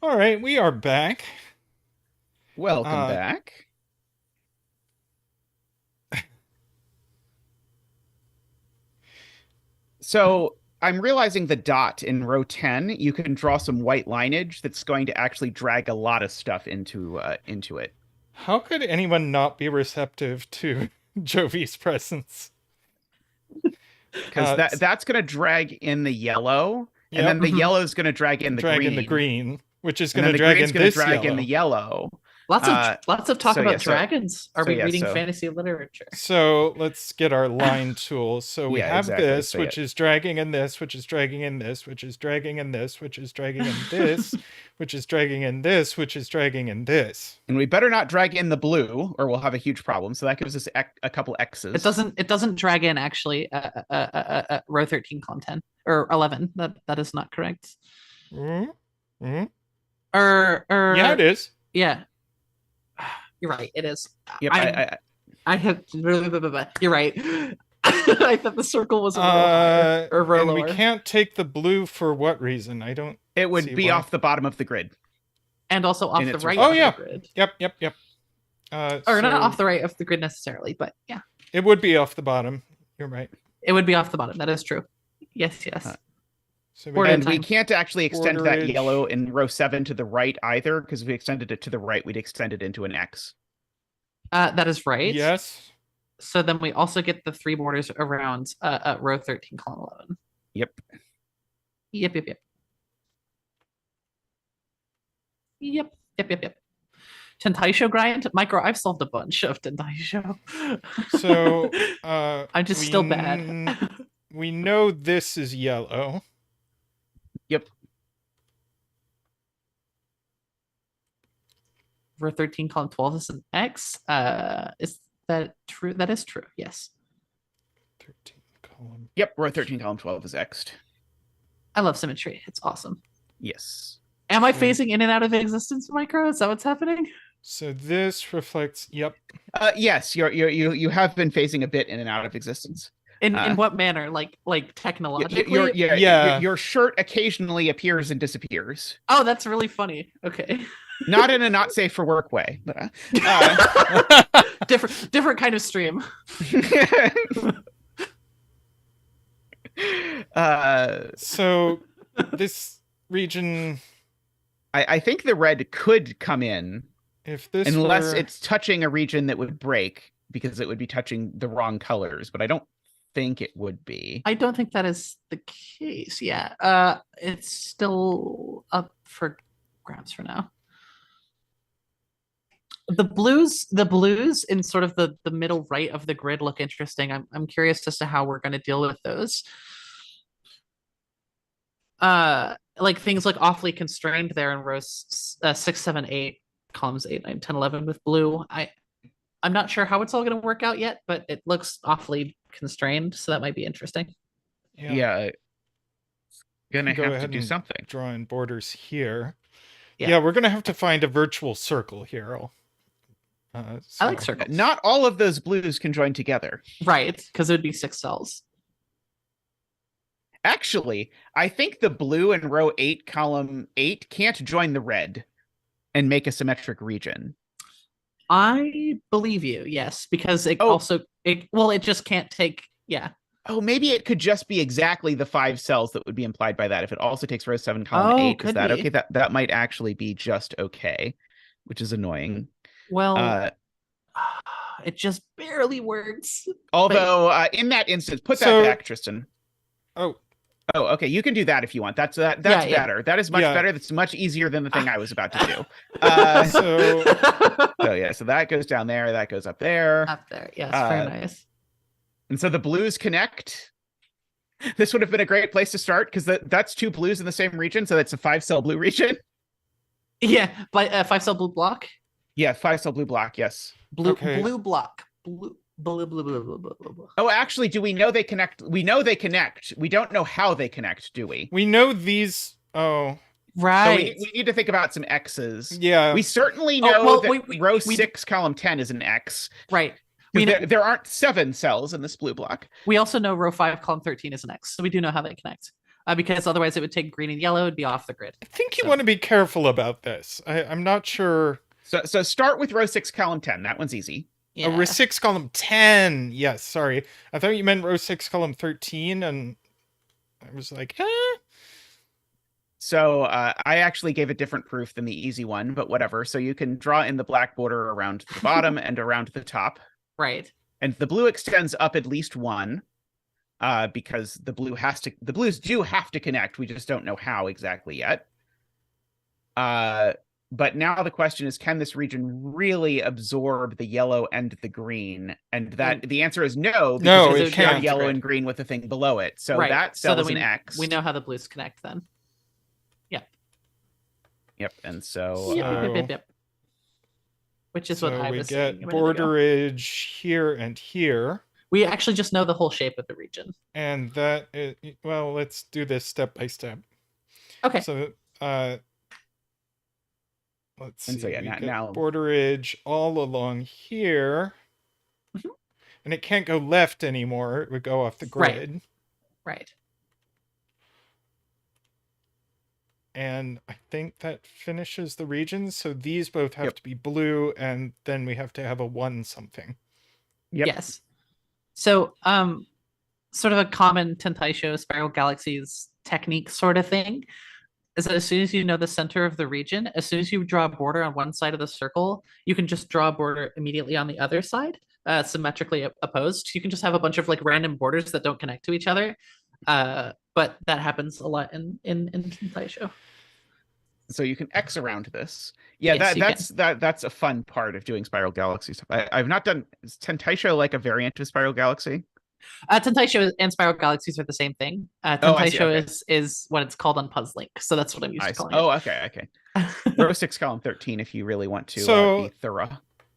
C: All right, we are back.
A: Welcome back. So I'm realizing the dot in row 10, you can draw some white lineage that's going to actually drag a lot of stuff into it.
C: How could anyone not be receptive to Jovi's presence?
A: Because that's going to drag in the yellow, and
C: Yep.
A: then the yellow is going to drag in the green.
C: Which is
A: And
C: going
A: then
C: to
A: the
C: drag
A: green's
C: in
A: going
C: this
A: to drag
C: yellow.
A: in the yellow.
B: Lots of talk
A: so
B: about
A: yeah, so-
B: dragons. Are
A: so
B: we
A: yeah,
B: reading
A: so-
B: fantasy literature?
C: So let's get our line tool. So we
A: Yeah,
C: have
A: exactly.
C: this,
A: So,
C: which is dragging in this, which is dragging in this, which is dragging in this, which is dragging in this, which is dragging in this, which is dragging in this.
A: And we better not drag in the blue, or we'll have a huge problem. So that gives us a couple X's.
B: It doesn't drag in actually. Row 13, column 10 or 11. That is not correct.
C: Mm-hmm.
B: Yeah,
C: it is.
B: Yeah, you're right. It is.
A: Yep.
B: I have. You're right. I thought the circle was a row higher or row
C: and
B: lower.
C: we can't take the blue for what reason? I don't.
A: It would
C: see
A: be
C: why.
A: off the bottom of the grid.
B: And also off
A: in
B: the
A: its
B: right.
A: reflection.
B: Of
C: yeah.
B: the grid.
C: Yep.
B: Or not
C: So
B: off the right of the grid necessarily, but yeah,
C: It would be off the bottom. You're right.
B: it would be off the bottom. That is true. Yes.
C: So
B: Border
A: And
B: time.
A: we can't actually extend that
C: Borderage.
A: yellow in row 7 to the right either, because if we extended it to the right, we'd extend it into an X.
B: That is right.
C: Yes.
B: So then we also get the 3 borders around row 13, column 11.
A: Yep.
B: Yep. Tentaisho grind? Micro, I've solved a bunch of Tentaisho.
C: So
B: I'm just still bad.
C: We know this is yellow.
A: Yep.
B: Row 13, column 12 is an X. Is that true? That is true. Yes.
C: 13 column.
A: Yep. Row 13, column 12 is X'd.
B: I love symmetry. It's awesome.
A: Yes.
B: Am I
C: So-
B: phasing in and out of existence, Micro? Is that what's happening?
C: So this reflects. Yep.
A: Yes, you have been phasing a bit in and out of existence.
B: In what manner? Like technologically?
A: Your shirt occasionally appears and disappears.
B: Oh, that's really funny. Okay.
A: Not in a not safe for work way. But,
B: different kind of stream.
C: So this region,
A: I think the red could come in
C: if this
A: unless
C: were...
A: it's touching a region that would break, because it would be touching the wrong colors, but I don't think it would be.
B: I don't think that is the case. Yeah. It's still up for grabs for now. The blues in sort of the middle right of the grid look interesting. I'm curious as to how we're going to deal with those. Like things like awfully constrained there in rows 6, 7, 8, columns 8, 9, 10, 11 with blue. I'm not sure how it's all going to work out yet, but it looks awfully constrained, so that might be interesting.
A: Yeah. Gonna
C: Go
A: have to
C: ahead
A: do
C: and
A: something.
C: draw in borders here.
B: Yeah.
C: Yeah, we're gonna have to find a virtual circle here.
B: I like
C: so-
B: circles.
A: Not all of those blues can join together.
B: Right, because it would be 6 cells.
A: Actually, I think the blue in row 8, column 8 can't join the red and make a symmetric region.
B: I believe you, yes, because it
A: Oh.
B: also it just can't take
A: Oh, maybe it could just be exactly the 5 cells that would be implied by that. If it also takes row 7, column 8, is
B: could
A: that
B: be.
A: okay? That might actually be just okay, which is annoying.
B: Well, it just barely works.
A: Although in that instance, put that
C: So-
A: back, Tristan.
C: Oh,
A: Oh, okay. You can do that if you want. That's
B: Yeah.
A: better. That is much
C: Yeah.
A: better. That's much easier than the thing I was about to do.
C: so
A: So yeah, so that goes down there. That goes up there.
B: Up there, yes, very nice.
A: And so the blues connect. This would have been a great place to start because that's 2 blues in the same region. So that's a 5-cell blue region.
B: Yeah, but 5-cell blue block,
A: Yeah, 5-cell blue block. Yes.
B: blue
C: Okay.
B: block, blue. Blah.
A: Oh, actually, do we know they connect? We know they connect. We don't know how they connect, do we?
C: we know these. Oh,
A: So
B: Right.
A: we need to think about some X's.
C: yeah.
A: We certainly
B: Oh,
A: know
B: well,
A: that row
B: we-
A: 6, column 10 is an X.
B: Right.
A: 'Cause
B: We know,
A: there aren't 7 cells in this blue block.
B: we also know row 5, column 13 is an X, so we do know how they connect. because otherwise it would take green and yellow and be off the grid.
C: I think you want to be careful about this. I'm not sure.
A: So start with row 6, column 10. That one's easy.
B: Yeah.
C: Row 6, column 10. Yes, sorry. I thought you meant row 6, column 13, and I was like, eh.
A: So I actually gave a different proof than the easy one, but whatever. So you can draw in the black border around the bottom and around the top.
B: Right.
A: And the blue extends up at least 1, because the blues do have to connect. We just don't know how exactly yet. But now the question is, can this region really absorb the yellow and the green? And the answer is no, because
C: it
A: it's shared
C: can't.
A: yellow and green with the thing below it. So
B: Right.
A: that cell is
B: then
A: an X.
B: we know how the blues connect then.
A: Yep. And so
B: Yep. Which is what I was saying.
C: We get borderage here and here.
B: We actually just know the whole shape of the region.
C: And that is, well, let's do this step by step.
B: Okay.
C: So let's see.
A: And so now
C: borderage all along here.
B: Mm-hmm.
C: And it can't go left anymore. It would go off the grid.
B: Right.
C: And I think that finishes the regions. So these both have to be blue, and then we have to have a 1 something.
A: Yep.
B: Yes. So sort of a common Tentaisho spiral galaxies technique sort of thing is that as soon as you know the center of the region, as soon as you draw a border on one side of the circle, you can just draw a border immediately on the other side, symmetrically opposed. You can just have a bunch of like random borders that don't connect to each other. But that happens a lot in Tentaisho.
A: So you can X around this. Yeah,
B: Yes,
A: that's a fun part of doing spiral galaxy stuff. I've not done. Is Tentaisho like a variant of spiral galaxy?
B: Tentaisho and spiral galaxies are the same thing. Tentaisho is what it's called on Puzzlink, so that's what I'm used to calling it.
A: Oh, okay. Row 6, column 13, if you really want to be thorough.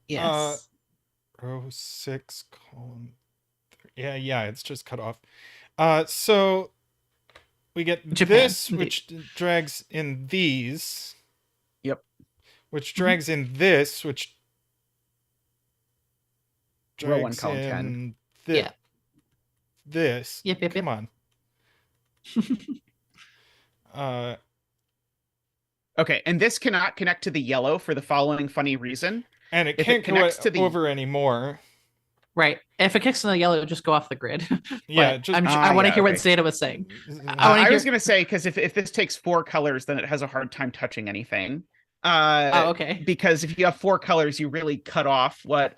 B: Yes.
C: Row 6, column 3. Yeah, it's just cut off. So we get
B: Japan,
C: this, which drags in these.
A: Yep.
C: Which drags in this, which drags
A: row 1, column 10.
C: This.
B: Yep.
C: Come on.
A: Okay, and this cannot connect to the yellow for the following funny reason.
C: And it can't go over anymore.
B: Right. If it kicks in the yellow, just go off the grid.
C: Yeah.
B: I want to hear what Zeta was saying.
A: I was going to say, because if this takes 4 colors, then it has a hard time touching anything.
B: Okay.
A: Because if you have 4 colors, you really cut off what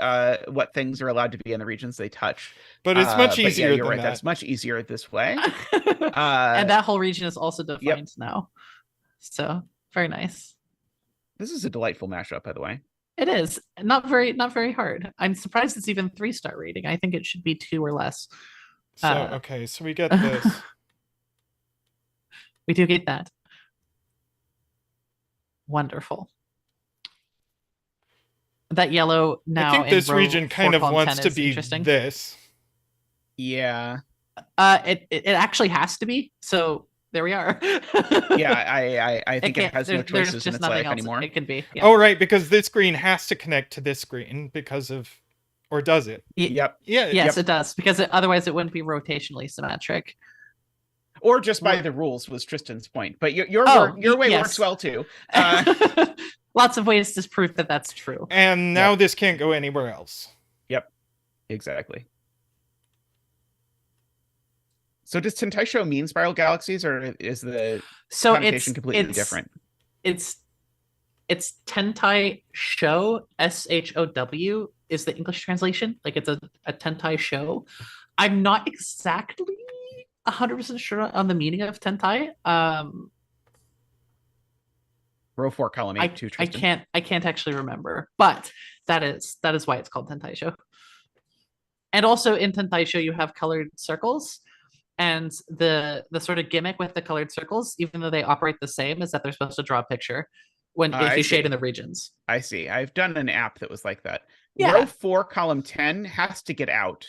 A: things are allowed to be in the regions they touch.
C: But it's much easier.
A: You're right. That's much easier this way.
B: And that whole region is also defined now. So very nice.
A: This is a delightful mashup, by the way.
B: It is not very hard. I'm surprised it's even 3-star rating. I think it should be 2 or less.
C: So okay, so we get this.
B: We do get that. Wonderful. That yellow now.
C: I think this region kind of wants to be this.
A: Yeah.
B: It actually has to be. So there we are.
A: Yeah, I think it has no choices in its life anymore.
B: It can be.
C: Yeah. Oh, right, because this green has to connect to this green because of, or does it?
A: Yep.
B: Yeah. Yes, it does, because otherwise it wouldn't be rotationally symmetric.
A: Or just by the rules was Tristan's point, but your way works well too.
B: Lots of ways to prove that that's true.
C: And now this can't go anywhere else.
A: Yep, exactly. So does Tentaisho mean spiral galaxies, or is the connotation completely different?
B: It's Tentai Show, SHOW is the English translation. Like it's a Tentai show. I'm not exactly 100% sure on the meaning of Tentai.
A: Row 4, column 8, too, Tristan.
B: I can't actually remember, but that is why it's called Tentaisho. And also in Tentaisho you have colored circles, and the sort of gimmick with the colored circles, even though they operate the same, is that they're supposed to draw a picture if you shade in the regions.
A: I see. I've done an app that was like that.
B: Yeah.
A: Row 4, column 10 has to get out.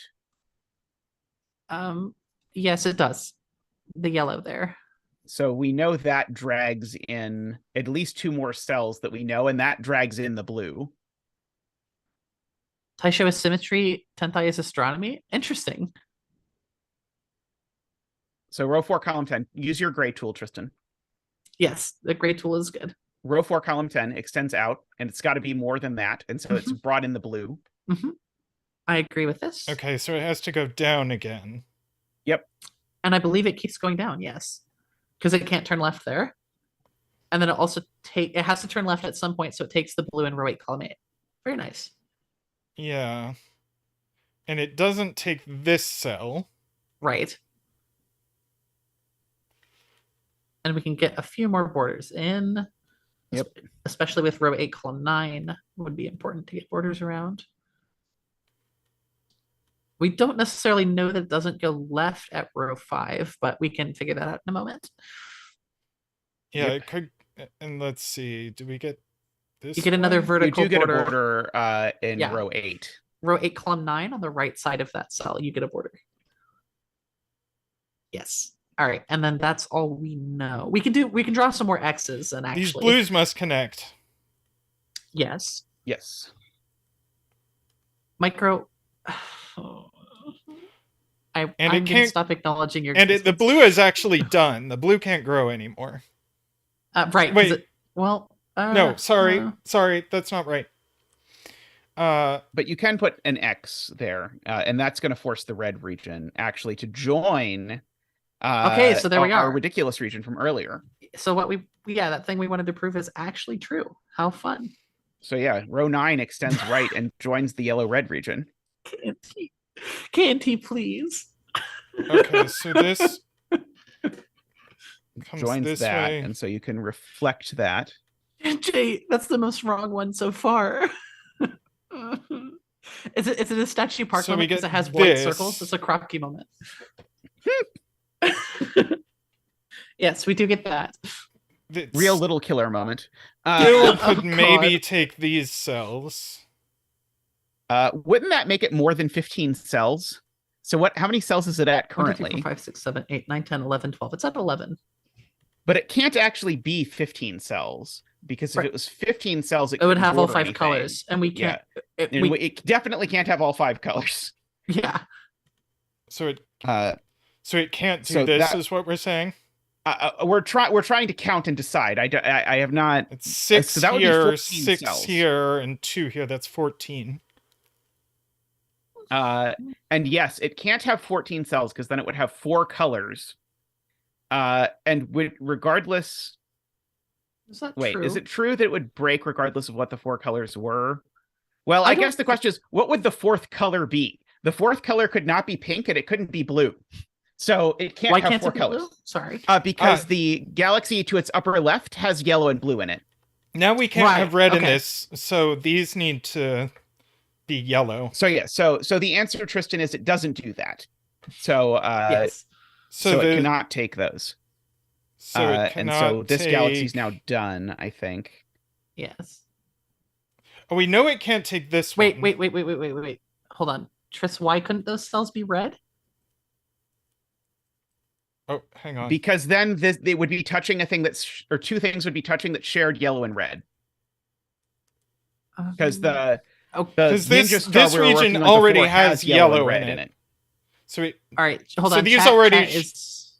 B: Yes, it does. The yellow there.
A: So we know that drags in at least 2 more cells that we know, and that drags in the blue.
B: Taisho is symmetry, Tentai is astronomy. Interesting.
A: So row 4, column 10. Use your gray tool, Tristan.
B: Yes, the gray tool is good.
A: Row 4, column 10 extends out, and it's got to be more than that. And so it's brought in the blue.
B: I agree with this.
C: Okay, so it has to go down again.
A: Yep.
B: And I believe it keeps going down, yes. Because it can't turn left there. And then it also it has to turn left at some point, so it takes the blue in row 8, column 8. Very nice.
C: Yeah. And it doesn't take this cell.
B: Right. And we can get a few more borders in.
A: Yep.
B: Especially with row 8, column 9 would be important to get borders around. We don't necessarily know that it doesn't go left at row 5, but we can figure that out in a moment.
C: Yeah, it could. And let's see. Do we get this?
B: You get another vertical
A: You do get
B: border.
A: a border in row 8.
B: Row 8, column 9 on the right side of that cell, you get a border. Yes. All right, and then that's all we know. We can draw some more X's and actually
C: These blues must connect.
B: Yes.
A: Yes.
B: Micro. I'm gonna stop acknowledging your.
C: And the blue is actually done. The blue can't grow anymore.
B: Right.
C: Wait.
B: No,
C: sorry, that's not right.
A: But you can put an X there, and that's going to force the red region actually to join.
B: Okay, so there we are.
A: Our ridiculous region from earlier.
B: So that thing we wanted to prove is actually true. How fun!
A: So yeah, row 9 extends right and joins the yellow-red region.
B: Can't he please?
C: Okay, so this
A: joins
C: this
A: that,
C: way.
A: and so you can reflect that.
B: Jay, that's the most wrong one so far. Is it a statue park
C: So
B: moment
C: we
B: because
C: get
B: it has white
C: this.
B: circles? It's a crocky moment. Yes, we do get that.
A: Real little killer moment.
C: Still could
B: God.
C: maybe take these cells.
A: Wouldn't that make it more than 15 cells? So how many cells is it at
B: 1, 2, 3,
A: currently?
B: 4, 5, 6, 7, 8, 9, 10, 11, 12. It's at 11.
A: But it can't actually be 15 cells, because if it was 15 cells,
B: It would have all
A: border
B: 5
A: anything.
B: colors, and we can't.
A: And it definitely can't have all 5 colors.
B: Yeah.
C: So it can't do
A: so
C: this,
A: that-
C: is what we're saying.
A: We're trying to count and decide. I have not.
C: It's 6
A: so that would be
C: here,
A: 14
C: 6
A: cells.
C: here, and 2 here. That's 14.
A: And yes, it can't have 14 cells because then it would have 4 colors. And regardless.
B: Is that
A: Wait,
B: true?
A: is it true that it would break regardless of what the 4 colors were? Well, I guess the question is, what would the 4th color be? The 4th color could not be pink and it couldn't be blue. So it can't
B: Why
A: have
B: can't
A: 4
B: it be
A: colors.
B: blue? Sorry.
A: Because the galaxy to its upper left has yellow and blue in it.
C: Now we can't
B: Right,
C: have red in
B: okay.
C: this, so these need to be yellow.
A: So yeah, so the answer, Tristan, is it doesn't do that. So
B: Yes.
A: so it cannot take those.
C: So it
A: and
C: cannot
A: so this
C: take...
A: galaxy's now done, I think.
B: Yes.
C: Oh, we know it can't take this
B: Wait.
C: one.
B: Wait. Hold on. Tris, why couldn't those cells be red?
C: Oh, hang on.
A: Because then they would be touching a thing or 2 things would be touching that shared yellow and red. Because the
C: Because
A: ninja star
C: this
A: we were
C: region
A: working on
C: already
A: before
C: has
A: and
C: yellow
A: red
C: in it. So
B: all right, hold
C: so
B: on.
C: these
B: Chat
C: already
B: is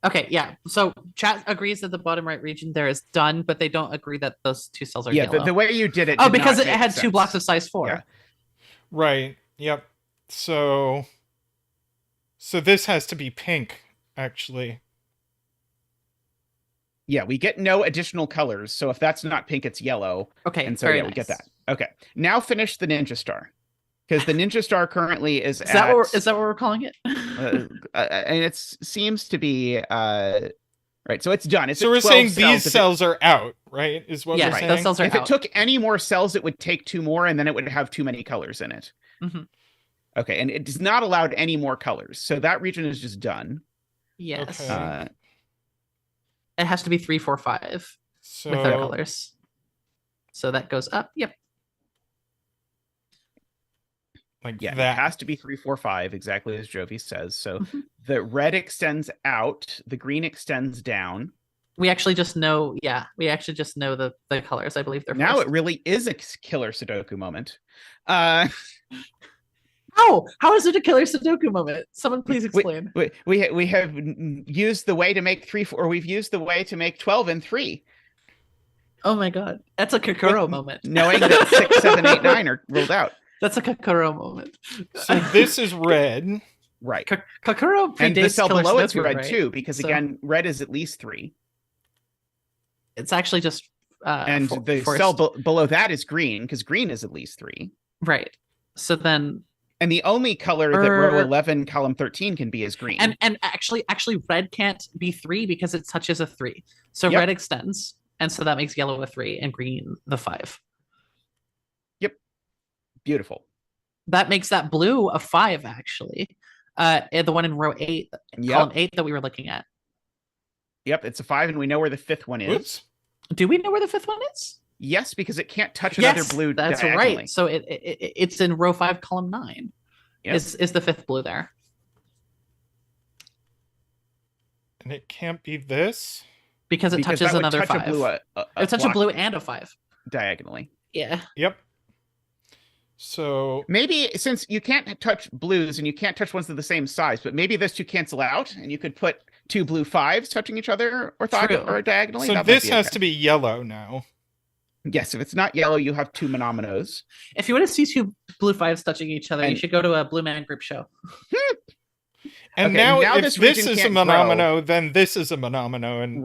B: okay. Yeah. So chat agrees that the bottom right region there is done, but they don't agree that those 2 cells are yellow.
A: the way you did it.
B: Oh,
A: did
B: because
A: not
B: it
A: make
B: had
A: sense.
B: 2 blocks of size 4.
A: Yeah.
C: right. Yep. So this has to be pink, actually.
A: Yeah, we get no additional colors. So if that's not pink, it's yellow.
B: Okay.
A: And so
B: very
A: we
B: nice.
A: get that. Okay. Now finish the ninja star. Because the ninja star currently is
B: Is that what we're calling it?
A: and it seems to be right. So it's done. It's
C: So
A: at
C: we're
A: 12
C: saying
A: cells.
C: these cells are out, right? Is what
B: Yes,
C: we're
B: right.
C: saying?
B: Those cells are
A: If
B: out.
A: it took any more cells, it would take 2 more, and then it would have too many colors in it.
B: Mm-hmm.
A: Okay, and it is not allowed any more colors. So that region is just done.
B: Yes.
C: Okay.
B: It has to be 3, 4, 5
C: So
B: with their colors. So that goes up. Yep.
C: like
A: Yeah,
C: that.
A: it has to be 3, 4, 5, exactly as Jovi says. So
B: Mhm.
A: the red extends out, the green extends down.
B: We actually just know. Yeah, we actually just know the colors. I believe they're
A: Now
B: first.
A: it really is a killer Sudoku moment.
B: How is it a killer Sudoku moment? Someone please explain.
A: We have used the way to make 3, 4, or we've used the way to make 12 and 3.
B: Oh my god, that's a Kokoro moment.
A: Knowing that 6, 7, 8, 9 are ruled out.
B: That's a Kokoro moment.
C: So this is red.
A: Right.
B: Kokoro predates
A: and the cell
B: Killer
A: below it's
B: Sudoku,
A: red
B: right?
A: too, because again, red is at least 3.
B: It's actually just
A: and the cell below that is green, because green is at least 3.
B: Right. So then,
A: and the only color that row 11 column 13 can be is green.
B: And actually red can't be 3 because it touches a 3. So red extends, and so that makes yellow a 3 and green the 5.
A: Yep. Beautiful.
B: That makes that blue a 5 actually. The one in row 8, column 8 that we were looking at.
A: Yep, it's a 5, and we know where the 5th one is.
C: Oops.
B: Do we know where the 5th one is?
A: Yes, because it can't touch another blue.
B: That's
A: diagonally.
B: right. So it's in row 5, column 9. Yep. Is the 5th blue there?
C: And it can't be this
B: because it touches another 5. It touches a blue and a 5
A: diagonally.
B: Yeah.
C: Yep. So
A: maybe since you can't touch blues and you can't touch ones of the same size, but maybe those two cancel out, and you could put 2 blue 5s touching each other or diagonally.
C: So this has to be yellow now.
A: Yes, if it's not yellow, you have 2 monominos.
B: If you want to see 2 blue 5s touching each other, you should go to a Blue Man Group show.
C: And now if this is a monomino, then this is a monomino, and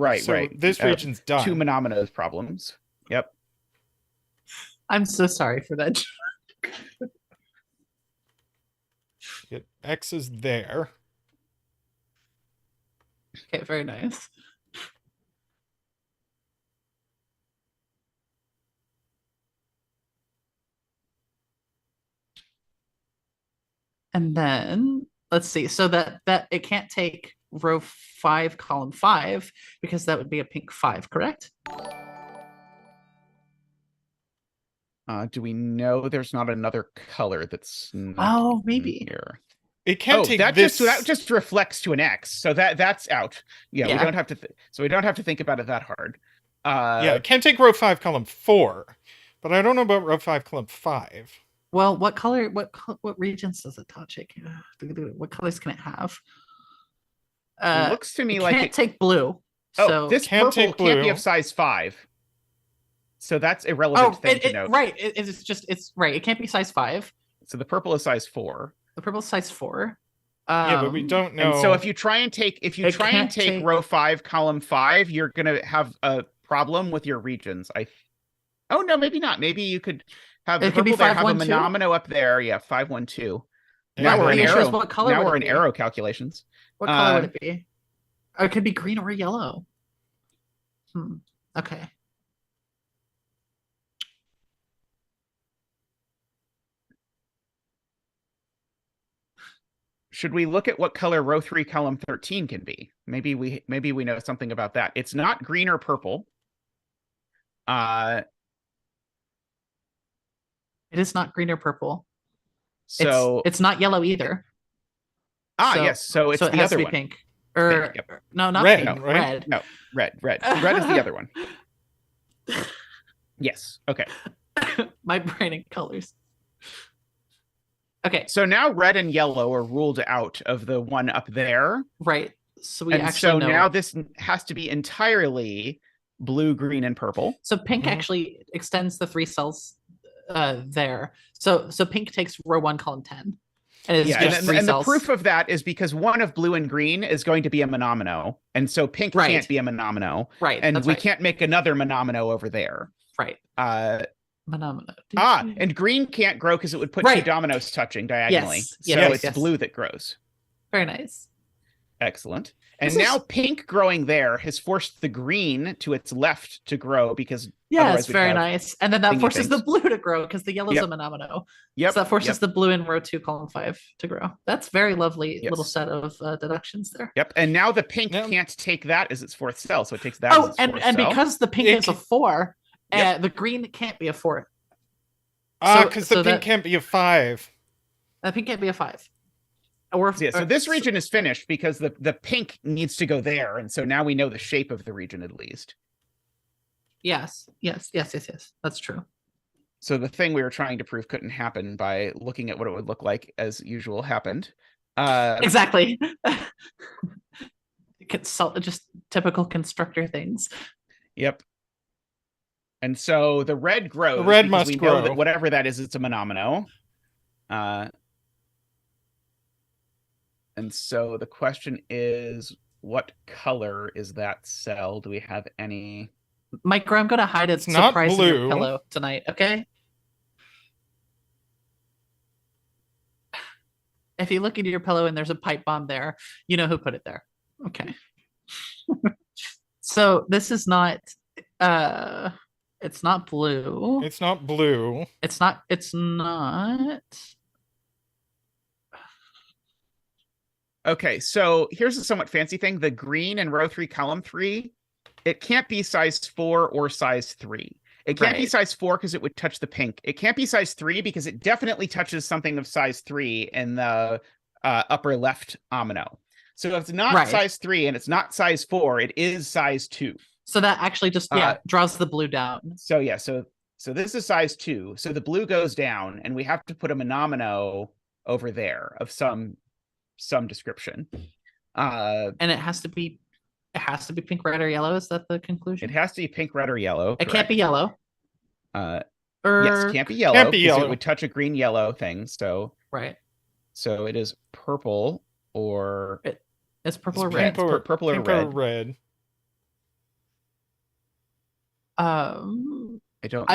C: this region's done.
A: 2 monominos problems. Yep.
B: I'm so sorry for that.
C: X is there.
B: Okay, very nice. And then let's see. So that it can't take row 5, column 5, because that would be a pink 5, correct?
A: Do we know there's not another color that's
B: maybe
A: here?
C: It can't take
A: that
C: this.
A: That just reflects to an X, so that's out. Yeah, we don't have to. So we don't have to think about it that hard.
C: It can't take row 5, column 4, but I don't know about row 5, column 5.
B: Well, what color? What regions does it touch? What colors can it have?
A: It looks to me like
B: it can't take blue.
A: This purple can't be of size 5. So that's irrelevant thing to note.
B: Right. It's right. It can't be size 5.
A: So the purple is size 4.
B: The purple is size 4.
C: But we don't know.
A: And so if you try and take row 5, column 5, you're gonna have a problem with your regions. Oh no, maybe not. Maybe you could have the purple there, have a monomino up there. Yeah, 5, 1, 2. Now we're in arrow.
B: What color
A: now we're in arrow calculations.
B: What color would it be? Or it could be green or yellow. Okay.
A: Should we look at what color row 3, column 13 can be? Maybe we know something about that. It's not green or purple.
B: It is not green or purple.
A: So
B: it's not yellow either.
A: Yes. So it's the other one.
B: Pink. No, not
C: red,
B: pink.
C: Right?
B: Red.
A: No, red. Red is the other one. Yes. Okay.
B: My brain in colors. Okay.
A: So now red and yellow are ruled out of the one up there.
B: Right. So we
A: now this has to be entirely blue, green, and purple.
B: So pink actually extends the 3 cells there. So pink takes row 1, column 10. And
A: the proof of that is because one of blue and green is going to be a monomino. And so pink can't be a monomino.
B: Right.
A: And we can't make another monomino over there.
B: Right. Monomino.
A: And green can't grow because it would put 2 dominoes touching diagonally. It's blue that grows.
B: Very nice.
A: Excellent. And now pink growing there has forced the green to its left to grow because
B: it's very nice. And then that forces the blue to grow because the yellow's a monomino. So that forces the blue in row 2, column 5 to grow. That's very lovely little set of deductions there.
A: Yep. And now the pink can't take that as its 4th cell, so it takes that as its 4th cell.
B: Because the pink is a 4, the green can't be a 4.
C: Because the pink can't be a 5.
B: The pink can't be a 5.
A: So this region is finished because the pink needs to go there, and so now we know the shape of the region at least.
B: Yes. That's true.
A: So the thing we were trying to prove couldn't happen by looking at what it would look like as usual happened.
B: Exactly. Just typical constructor things.
A: Yep. And so the red grows.
C: The red
A: because
C: must
A: we
C: grow.
A: know that whatever that is, it's a monomino. And so the question is, what color is that cell? Do we have any?
B: Micro, I'm going to hide a
C: It's not
B: surprise in your
C: blue.
B: pillow tonight, okay? If you look into your pillow and there's a pipe bomb there, you know who put it there. Okay. So this is not it's not blue.
C: It's not blue.
B: It's not
A: Okay, so here's a somewhat fancy thing. The green in row 3, column 3, it can't be size 4 or size 3. It can't be
B: Right.
A: size 4 because it would touch the pink. It can't be size 3 because it definitely touches something of size 3 in the upper left omino. So if it's not
B: Right.
A: size 3 and it's not size 4, it is size 2.
B: So that actually just draws the blue down.
A: So yeah, so this is size 2. So the blue goes down, and we have to put a monomino over there of some description.
B: And it has to be pink, red, or yellow. Is that the conclusion?
A: It has to be pink, red, or yellow.
B: It can't be yellow.
A: Yes, it can't be yellow.
C: Can't be
A: because
C: yellow.
A: It would touch a green yellow thing. So
B: Right.
A: So it is purple or
B: It's purple or
A: It's
B: red.
A: pink. Purple or
C: pink
A: red.
C: red.
A: I don't.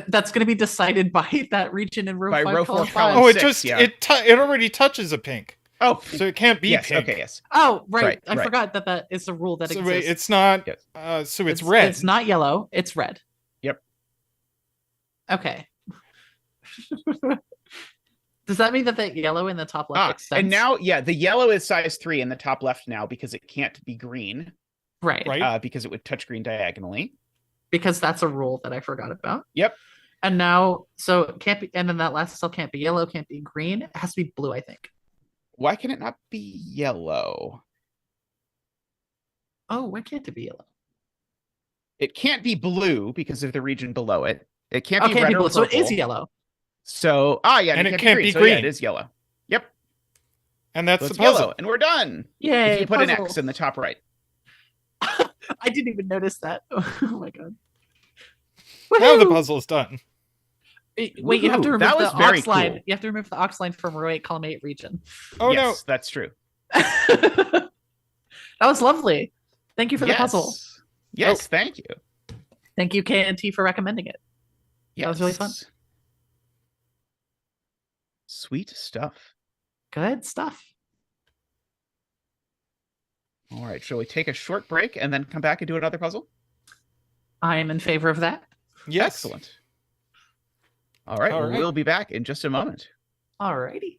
B: That's going to be decided by that region in row
A: By
B: 5,
A: row
B: column
A: 4,
B: 5.
A: column
C: Oh, it
A: 6,
C: just
A: yeah.
C: it already touches a pink,
A: Oh,
C: so it can't be
A: yes.
C: pink.
A: Okay, yes.
B: Oh, right. I
A: Right.
B: forgot that is a rule that
C: So
B: exists.
C: it's not.
A: Yes.
C: So it's red.
B: It's not yellow. It's red.
A: Yep.
B: Okay. Does that mean that the yellow in the top left extends?
A: And now, yeah, the yellow is size 3 in the top left now because it can't be green.
B: Right.
A: Because it would touch green diagonally.
B: Because that's a rule that I forgot about.
A: Yep.
B: And now, so it can't be, and then that last cell can't be yellow, can't be green. It has to be blue, I think.
A: Why can it not be yellow?
B: Oh, why can't it be yellow?
A: It can't be blue because of the region below it. It can't be
B: Okay,
A: red or purple.
B: so it is yellow.
A: So, yeah,
C: And
A: it
C: it
A: can't be green. So, yeah, it
C: green.
A: is yellow. Yep.
C: And that's
A: So
C: the
A: it's
C: puzzle.
A: yellow, and we're done.
B: Yay,
A: If you put an
B: puzzle.
A: X in the top right.
B: I didn't even notice that. Oh my god.
C: Now the
B: Woohoo!
C: puzzle's done.
B: Wait, you have to
A: Woohoo,
B: remove
A: that
B: the
A: was very
B: ox line.
A: cool.
B: You have to remove the ox line from row 8, column 8 region.
C: Oh
A: Yes, that's true.
B: That was lovely. Thank you for the puzzle.
A: Yes, thank you.
B: Thank you, KNT, for recommending it.
A: Yes.
B: That was really fun.
A: Sweet stuff.
B: Good stuff.
A: All right, shall we take a short break and then come back and do another puzzle?
B: I am in favor of that.
C: no. Yes.
A: Excellent. All right,
C: All
A: well,
C: right.
A: we'll be back in just a moment.
B: Alrighty.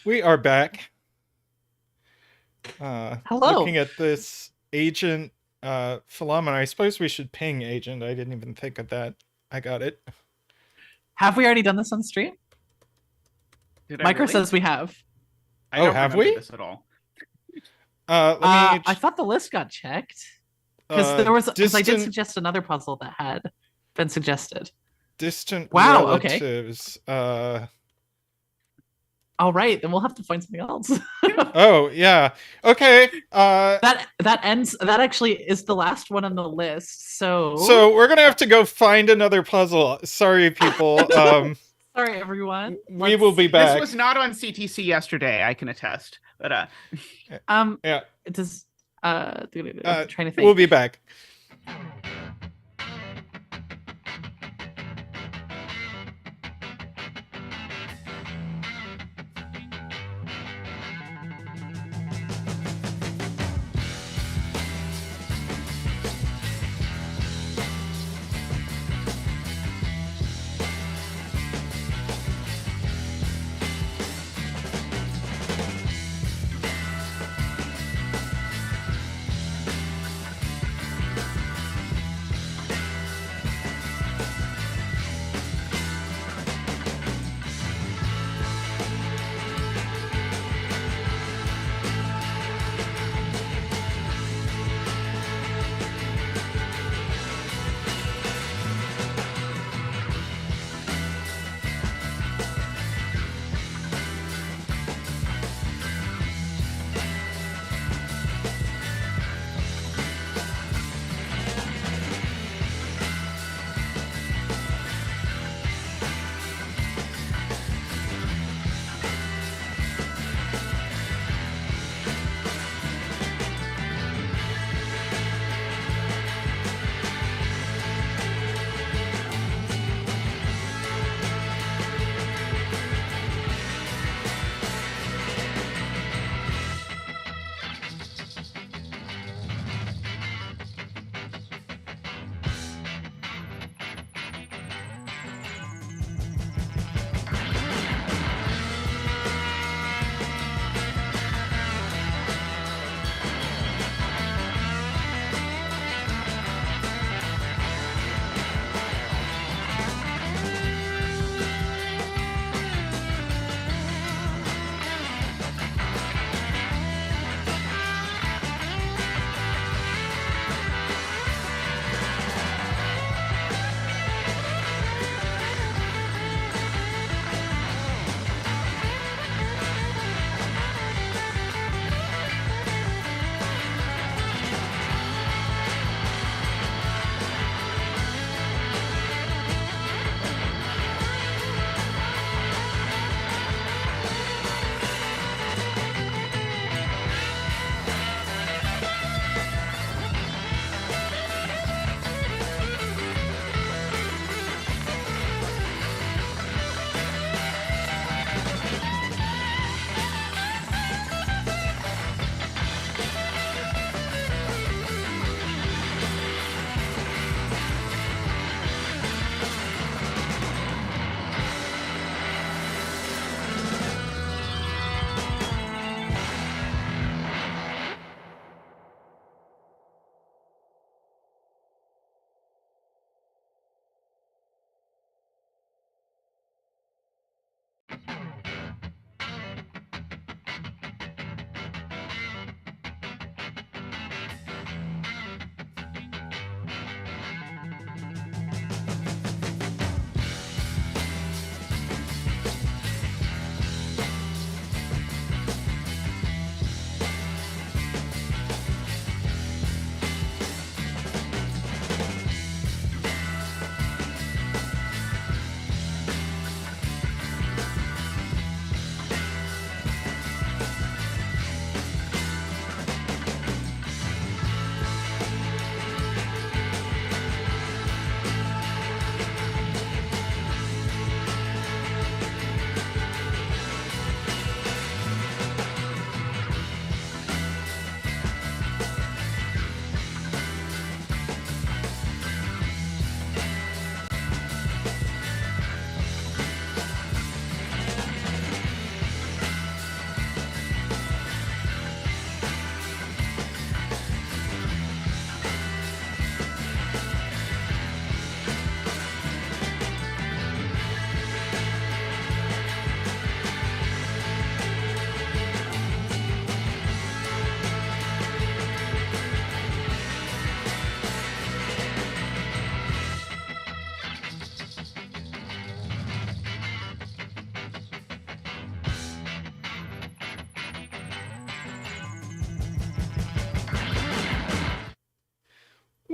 C: We are back.
B: Hello.
C: Looking at this agent phenomenon. I suppose we should ping agent. I didn't even think of that. I got it.
B: Have we already done this on stream? Micro says we have.
A: I don't
C: have
A: remember
C: we?
A: this at all.
B: I thought the list got checked because I did suggest another puzzle that had been suggested.
C: Distant
B: relatives.
C: Okay.
B: All right, then we'll have to find something else.
C: Oh yeah. Okay.
B: That actually is the last one on the list. So
C: we're gonna have to go find another puzzle. Sorry, people.
B: Sorry, everyone.
C: We will be back.
A: This was not on CTC yesterday, I can attest. But
C: yeah.
B: It does. I'm trying to think.
C: We'll be back.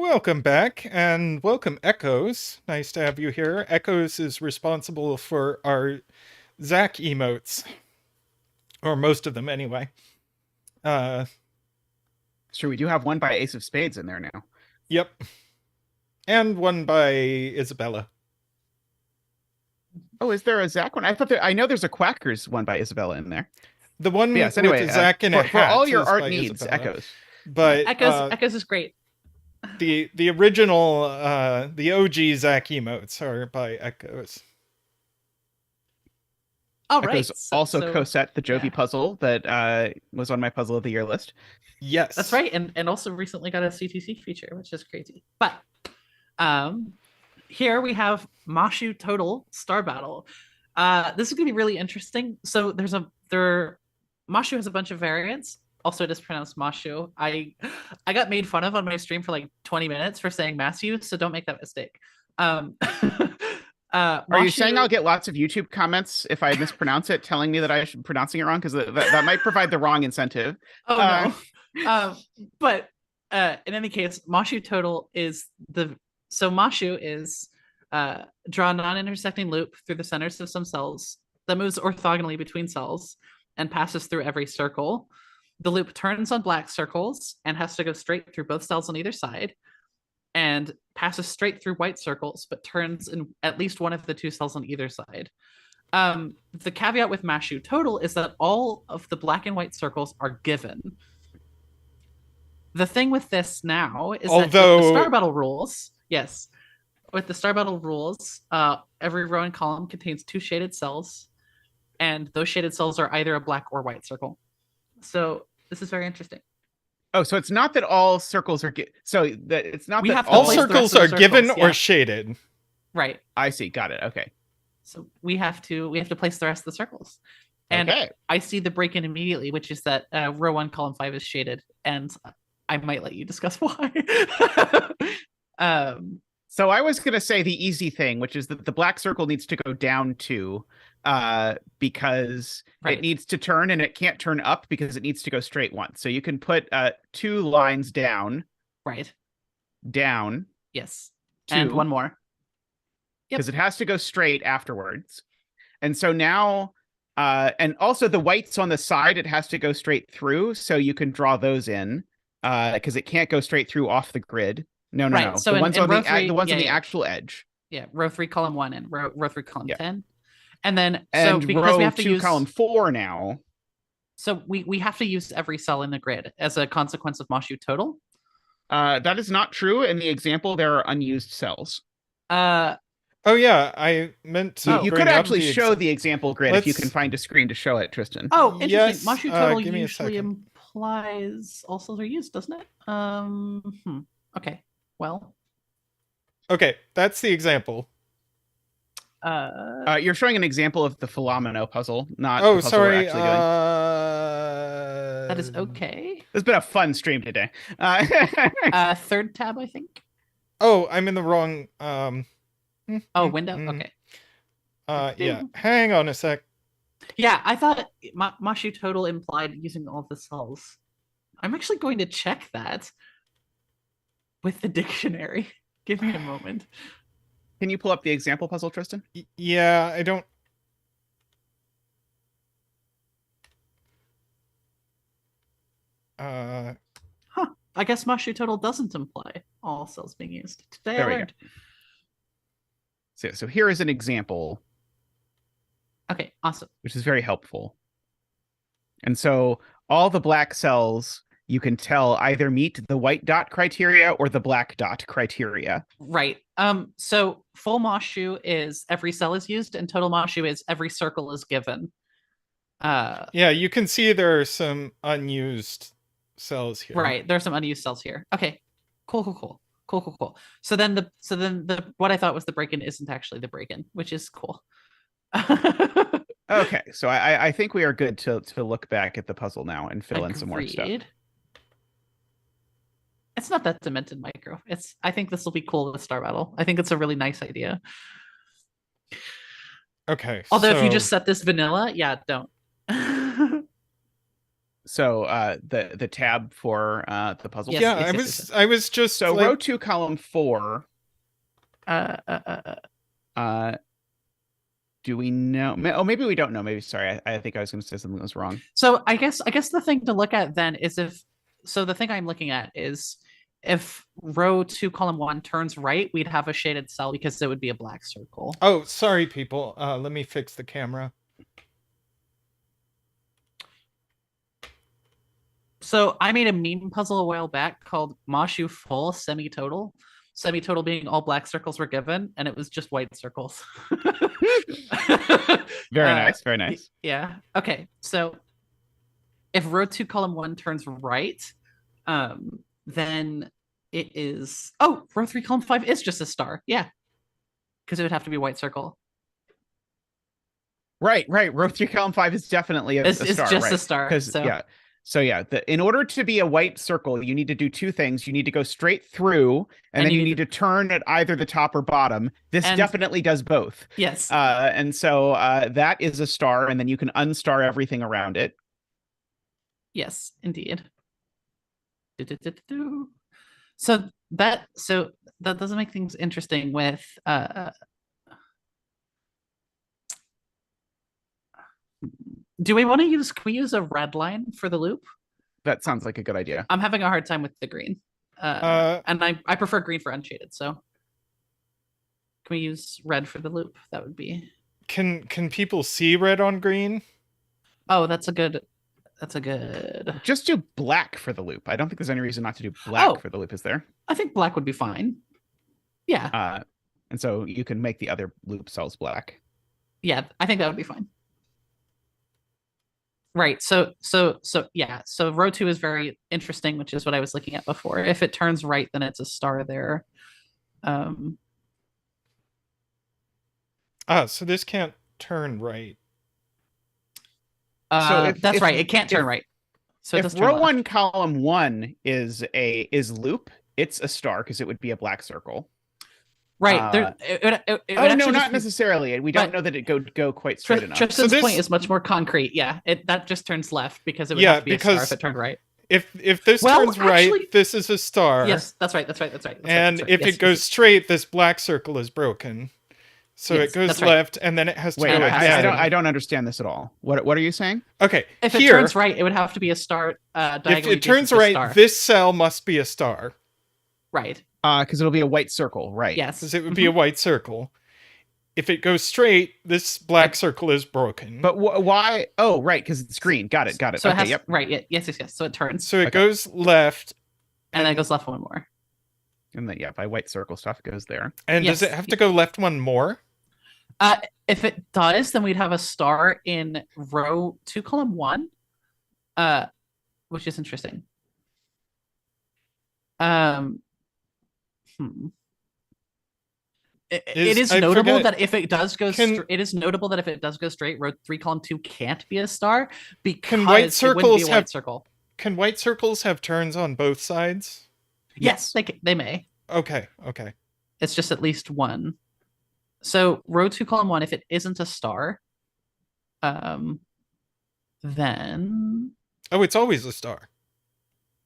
C: Welcome back, and welcome, Echoes. Nice to have you here. Echoes is responsible for our Zach emotes, or most of them anyway.
A: Sure, we do have one by Ace of Spades in there now.
C: Yep. And one by Isabella.
A: Oh, is there a Zach one? I know there's a Quackers one by Isabella in there.
C: The one
A: yes, anyway,
C: with Zach in a hat
A: for all your
C: is
A: art
C: by
A: needs,
C: Isabella.
A: Echoes.
C: But
B: Echoes is great.
C: The original, the OG Zach emotes are by Echoes.
B: All
A: Echoes
B: right.
A: also co-set the Jovi puzzle that was on my puzzle of the year list.
C: Yes,
B: that's right, and also recently got a CTC feature, which is crazy. But here we have Masyu Total Star Battle. This is gonna be really interesting. So Masyu has a bunch of variants. Also, it is pronounced Masyu. I got made fun of on my stream for like 20 minutes for saying Masyu, so don't make that mistake.
A: Are you saying I'll get lots of YouTube comments if I mispronounce it, telling me that I should be pronouncing it wrong? Because that might provide the wrong incentive.
B: Oh no. But in any case, Masyu Total is Masyu is draw a non-intersecting loop through the centers of some cells that moves orthogonally between cells and passes through every circle. The loop turns on black circles and has to go straight through both cells on either side, and passes straight through white circles, but turns in at least one of the two cells on either side. The caveat with Masyu Total is that all of the black and white circles are given. The thing with this now is that with the Star Battle rules, yes, with the Star Battle rules, every row and column contains two shaded cells, and those shaded cells are either a black or white circle. So this is very interesting.
A: Oh, so it's not that all circles are it's not that
C: all circles are given or shaded.
B: Right.
A: I see. Got it. Okay.
B: So we have to place the rest of the circles. And I see the break-in immediately, which is that row 1, column 5 is shaded, and I might let you discuss why.
A: So I was going to say the easy thing, which is that the black circle needs to go down 2 because it needs to turn, and it can't turn up because it needs to go straight once. So you can put 2 lines down.
B: Right.
A: Down.
B: Yes.
A: 2,
B: and one more.
A: Because it has to go straight afterwards. And so now, and also the whites on the side, it has to go straight through. So you can draw those in because it can't go straight through off the grid. No.
B: So
A: the ones on
B: the
A: actual edge.
B: Yeah, row 3, column 1, and row 3, column 10. And then
A: and
B: because
A: row
B: we have to
A: 2,
B: use
A: column 4 now.
B: So we have to use every cell in the grid as a consequence of Masyu Total.
A: That is not true. In the example, there are unused cells.
C: Oh yeah, I meant to.
A: You could actually show the example grid if you can find a screen to show it, Tristan.
B: Oh, interesting. Yes, Masyu Total usually implies all cells are used, doesn't it? Okay. Well.
C: Okay, that's the example.
A: You're showing an example of the Philomeno puzzle, not
C: the
A: puzzle
C: sorry.
A: we're actually doing.
B: That is okay.
A: It's been a fun stream today.
B: Third tab, I think.
C: Oh, I'm in the wrong.
B: Window. Okay.
C: Yeah. Hang on a sec.
B: Yeah, I thought Masyu Total implied using all the cells. I'm actually going to check that with the dictionary. Give me a moment.
A: Can you pull up the example puzzle, Tristan?
C: Yeah, I don't.
B: I guess Masyu Total doesn't imply all cells being used. Today I learned.
A: So here is an example.
B: Okay, awesome.
A: Which is very helpful. And so all the black cells, you can tell, either meet the white dot criteria or the black dot criteria.
B: Right. So full Masyu is every cell is used, and total Masyu is every circle is given.
C: Yeah, you can see there are some unused cells here.
B: Right, there's some unused cells here. Okay, cool. So then the what I thought was the break-in isn't actually the break-in, which is cool.
A: Okay, so I think we are good to look back at the puzzle now and fill in some more stuff.
B: It's not that demented micro. I think this will be cool with Star Battle. I think it's a really nice idea.
C: Okay.
B: Although if you just set this vanilla, yeah, don't.
A: So the tab for the puzzle.
B: Yes,
C: Yeah,
B: yes.
C: I was just
A: So
C: like,
A: row 2, column 4. Do we know? Oh, maybe we don't know. Maybe, sorry. I think I was going to say something that was wrong.
B: So I guess the thing to look at then is the thing I'm looking at is if row 2, column 1 turns right, we'd have a shaded cell because it would be a black circle.
C: oh, sorry, people. Let me fix the camera.
B: So I made a meme puzzle a while back called Masyu full semi-total. Semi-total being all black circles were given, and it was just white circles.
A: Very nice. Very nice.
B: Yeah. Okay. So if row 2, column 1 turns right, then it is. Oh, row 3, column 5 is just a star. Yeah, because it would have to be a white circle.
A: Right. Row 3, column 5 is definitely a star.
B: It's just
A: right?
B: a star. So.
A: Yeah. So yeah, in order to be a white circle, you need to do two things. You need to go straight through, and then you need to turn at either the top or bottom. This definitely does both.
B: Yes.
A: And so that is a star, and then you can unstar everything around it.
B: Yes, indeed. So that doesn't make things interesting with do we want to use, can we use a red line for the loop?
A: That sounds like a good idea.
B: I'm having a hard time with the green. And I prefer green for unshaded, so can we use red for the loop? That would be.
C: Can people see red on green?
B: Oh, that's a good.
A: Just do black for the loop. I don't think there's any reason not to do black for the loop, is there?
B: I think black would be fine. Yeah.
A: And so you can make the other loop cells black.
B: Yeah, I think that would be fine. Right. So yeah. So row 2 is very interesting, which is what I was looking at before. If it turns right, then it's a star there.
C: So this can't turn right.
B: So that's right. It can't turn right. So
A: if row 1, column 1 is loop, it's a star because it would be a black circle.
B: Right.
A: Not necessarily. We don't know that it go quite straight enough.
B: Tristan's point is much more concrete. Yeah, that just turns left because it would have to be a star if it turned right.
C: If this turns right, this is a star.
B: Yes, that's right.
C: And if it goes straight, this black circle is broken. So it goes left, and then it has to go again.
A: I don't understand this at all. What are you saying?
C: Okay,
B: if it turns right, it would have to be a star.
C: If it turns right, this cell must be a star.
B: Right.
A: Because it'll be a white circle, right?
B: Yes.
C: Because it would be a white circle. If it goes straight, this black circle is broken.
A: But why? Oh, right, because it's green. Got it.
B: So it has, right, yes. So it turns.
C: So it goes left.
B: And then it goes left one more.
A: And then, by white circle stuff, it goes there.
C: And does it have to go left one more?
B: If it does, then we'd have a star in row 2, column 1, which is interesting. It is notable that if it does go straight, row 3, column 2 can't be a star because it wouldn't be a white circle.
C: Can white circles have turns on both sides?
B: Yes, they may.
C: Okay.
B: It's just at least one. So row 2, column 1, if it isn't a star, then
C: it's always a star.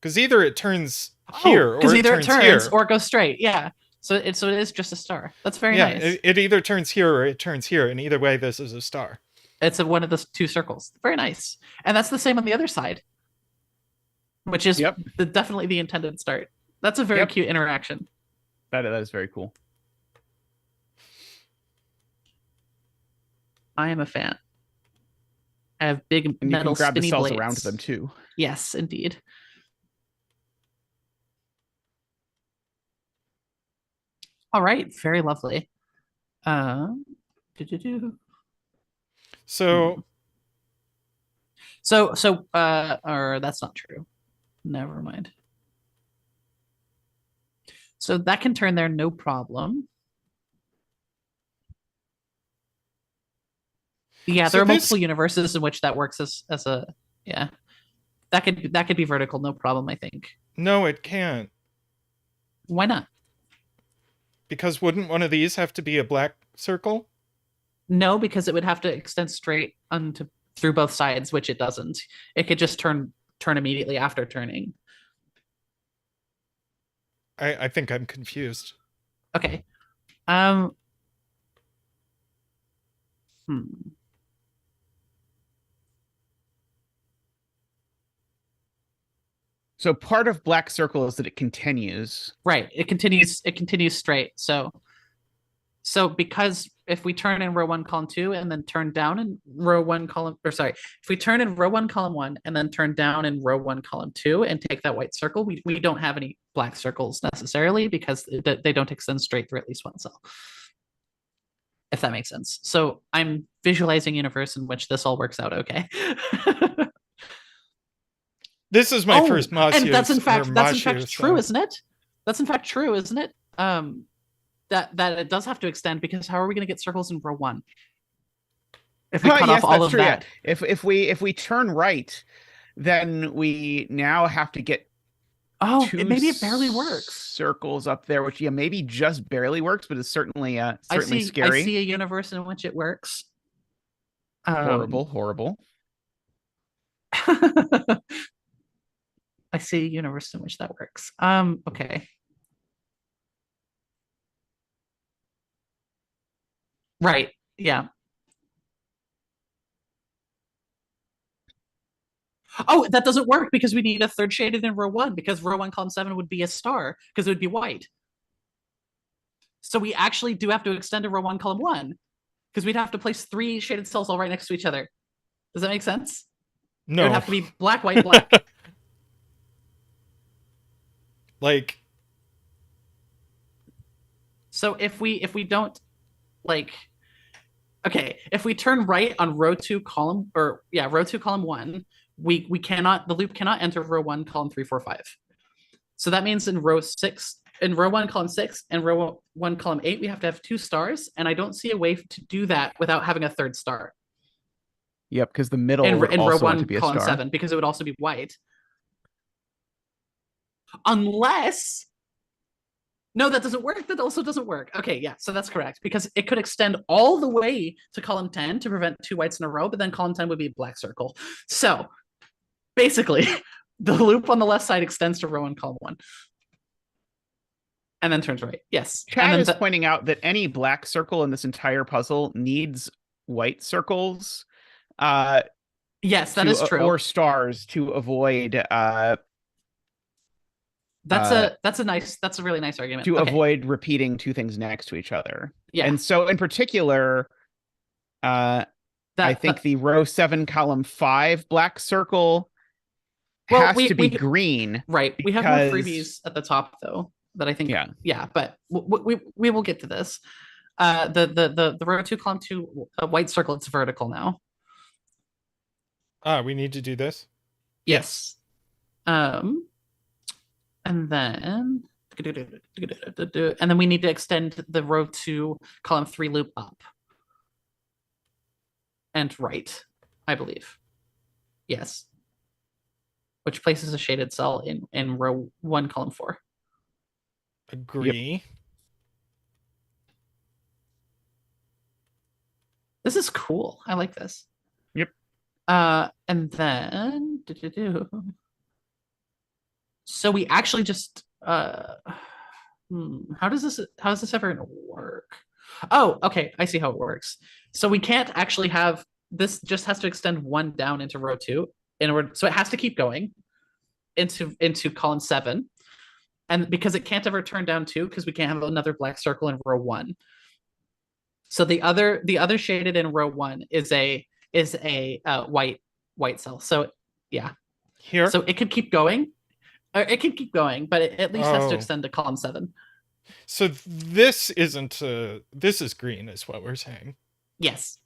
C: Because either it turns here or it turns here.
B: Or it goes straight. Yeah. So it is just a star. That's very nice.
C: It either turns here or it turns here, and either way, this is a star.
B: It's one of the two circles. Very nice. And that's the same on the other side, which is definitely the intended start. That's a very cute interaction.
A: That is very cool.
B: I am a fan. I have big metal spinny blades. You can grab the cells
A: around them too.
B: Yes, indeed. All right, very lovely. Or that's not true. Never mind. So that can turn there, no problem. Yeah, there are multiple universes in which that works as a That could be vertical, no problem, I think.
C: No, it can't.
B: Why not?
C: Because wouldn't one of these have to be a black circle?
B: No, because it would have to extend straight through both sides, which it doesn't. It could just turn turn immediately after turning.
C: I think I'm confused.
B: Okay.
A: So part of black circle is that it continues.
B: Right. It continues straight. So because if we turn in row 1, column 2, and then turn down in row 1, column, or sorry, if we turn in row 1, column 1, and then turn down in row 1, column 2, and take that white circle, we don't have any black circles necessarily because they don't extend straight through at least one cell. If that makes sense. So I'm visualizing a universe in which this all works out okay.
C: This is my first Masyu.
B: And that's in fact true, isn't it? That's in fact true, isn't it? That it does have to extend, because how are we going to get circles in row 1 if we cut off all of that?
A: Yeah. If we turn right, then we now have to get
B: maybe it barely works.
A: Circles up there, which maybe just barely works, but it's certainly scary.
B: I see a universe in which it works.
A: Horrible.
B: I see a universe in which that works. Okay. Right. Yeah. Oh, that doesn't work because we need a third shaded in row 1, because row 1, column 7 would be a star because it would be white. So we actually do have to extend to row 1, column 1 because we'd have to place 3 shaded cells all right next to each other. Does that make sense?
C: No.
B: It would have to be black, white, black.
C: Like,
B: so if we don't, like, okay, if we turn right on row 2, column, or yeah, row 2, column 1, we cannot, the loop cannot enter row 1, column 3, 4, 5. So that means in row 6, in row 1, column 6, and row 1, column 8, we have to have 2 stars, and I don't see a way to do that without having a third star.
A: Yep, because the middle
B: in row 1,
A: be
B: column
A: a star.
B: 7, because it would also be white. Unless, no, that doesn't work. That also doesn't work. Okay, yeah, so that's correct, because it could extend all the way to column 10 to prevent 2 whites in a row, but then column 10 would be a black circle. So basically, the loop on the left side extends to row 1, column 1. And then turns right. Yes.
A: Chad is pointing out that any black circle in this entire puzzle needs white circles.
B: Yes, that is true.
A: Or stars to avoid
B: that's a really nice argument.
A: To avoid repeating 2 things next to each other.
B: Yeah.
A: And so in particular, I think the row 7, column 5 black circle has to be green.
B: Right. We have more freebies at the top though, that I think. Yeah, but we will get to this. The row 2, column 2 white circle, it's vertical now.
C: We need to do this?
B: Yes. And then we need to extend the row 2, column 3 loop up and right, I believe. Yes. Which places a shaded cell in row 1, column 4.
C: Agree. Yep.
B: This is cool. I like this.
A: Yep.
B: And then so we actually just how does this ever work? Oh, okay, I see how it works. So we can't actually have this, just has to extend 1 down into row 2 in order, so it has to keep going into column 7, and because it can't ever turn down 2 because we can't have another black circle in row 1. So the other shaded in row 1 is a white cell. So yeah,
C: here,
B: so it could keep going. It can keep going, but it at least has to extend to column 7.
C: So this isn't this is green, is what we're saying.
B: Yes.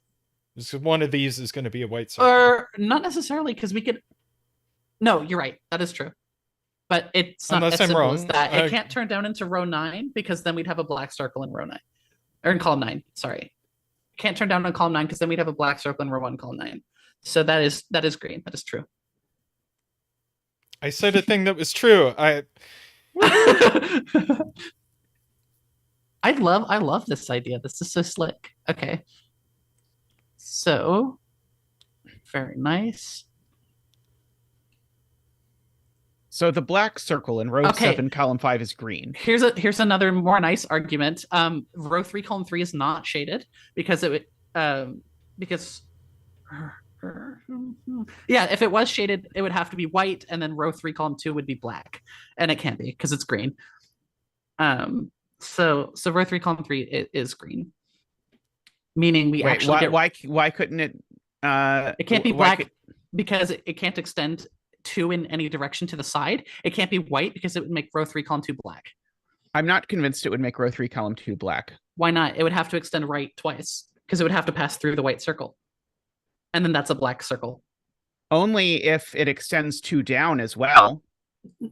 C: So one of these is going to be a white circle.
B: Or not necessarily, because we could. No, you're right. That is true. But it's not as simple as that. It can't turn down into row 9 because then we'd have a black circle in row 9, or in column 9. Sorry, it can't turn down on column 9 because then we'd have a black circle in row 1, column 9. So that is green. That is true.
C: I said a thing that was true. I
B: love this idea. This is so slick. Okay. So very nice.
A: So the black circle in row 7, column 5 is green.
B: Here's another more nice argument. Row 3, column 3 is not shaded because it would because yeah, if it was shaded, it would have to be white, and then row 3, column 2 would be black, and it can't be because it's green. So row 3, column 3 is green, meaning we actually
A: why couldn't it?
B: It can't be black because it can't extend 2 in any direction to the side. It can't be white because it would make row 3, column 2 black.
A: I'm not convinced it would make row 3, column 2 black.
B: Why not? It would have to extend right twice because it would have to pass through the white circle, and then that's a black circle.
A: Only if it extends 2 down as well.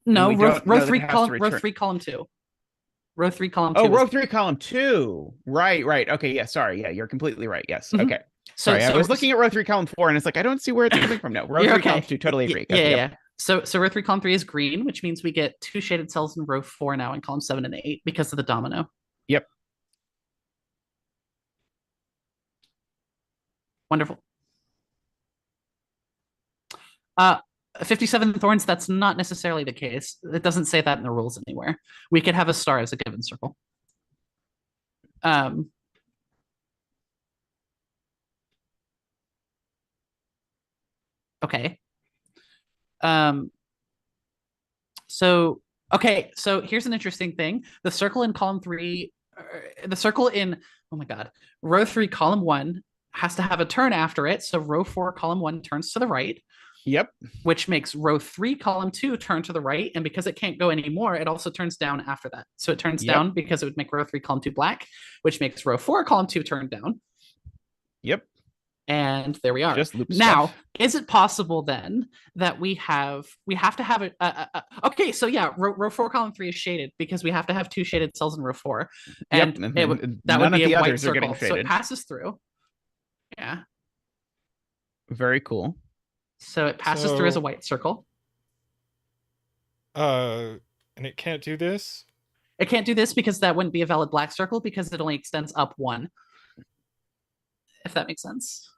B: No, row 3, column 2. Row 3, column 2.
A: Oh, row 3, column 2. Right. Okay, yeah, sorry. Yeah, you're completely right. Yes. Mm-hmm. Okay. Sorry, I was looking at row 3, column 4, and it's like, I don't see where it's coming from. No, row 3, column 2, totally agree.
B: Yeah. So row 3, column 3 is green, which means we get 2 shaded cells in row 4 now in column 7 and 8 because of the domino.
A: Yep.
B: Wonderful. 57 thorns, that's not necessarily the case. It doesn't say that in the rules anywhere. We could have a star as a given circle. Okay. So here's an interesting thing. The circle in column 3, the circle in, oh my God, row 3, column 1 has to have a turn after it. So row 4, column 1 turns to the right.
A: Yep.
B: Which makes row 3, column 2 turn to the right. And because it can't go anymore, it also turns down after that. So it turns down because it would make row 3, column 2 black, which makes row 4, column 2 turn down.
A: Yep.
B: And there we are.
A: Just loop
B: now,
A: stuff.
B: Is it possible then that we have to have it? Okay, so yeah, row 4, column 3 is shaded because we have to have 2 shaded cells in row 4, and that would be a white circle. So it passes through. Yeah.
A: Very cool.
B: So it passes through as a white circle.
C: And it can't do this?
B: It can't do this because that wouldn't be a valid black circle because it only extends up 1. If that makes sense.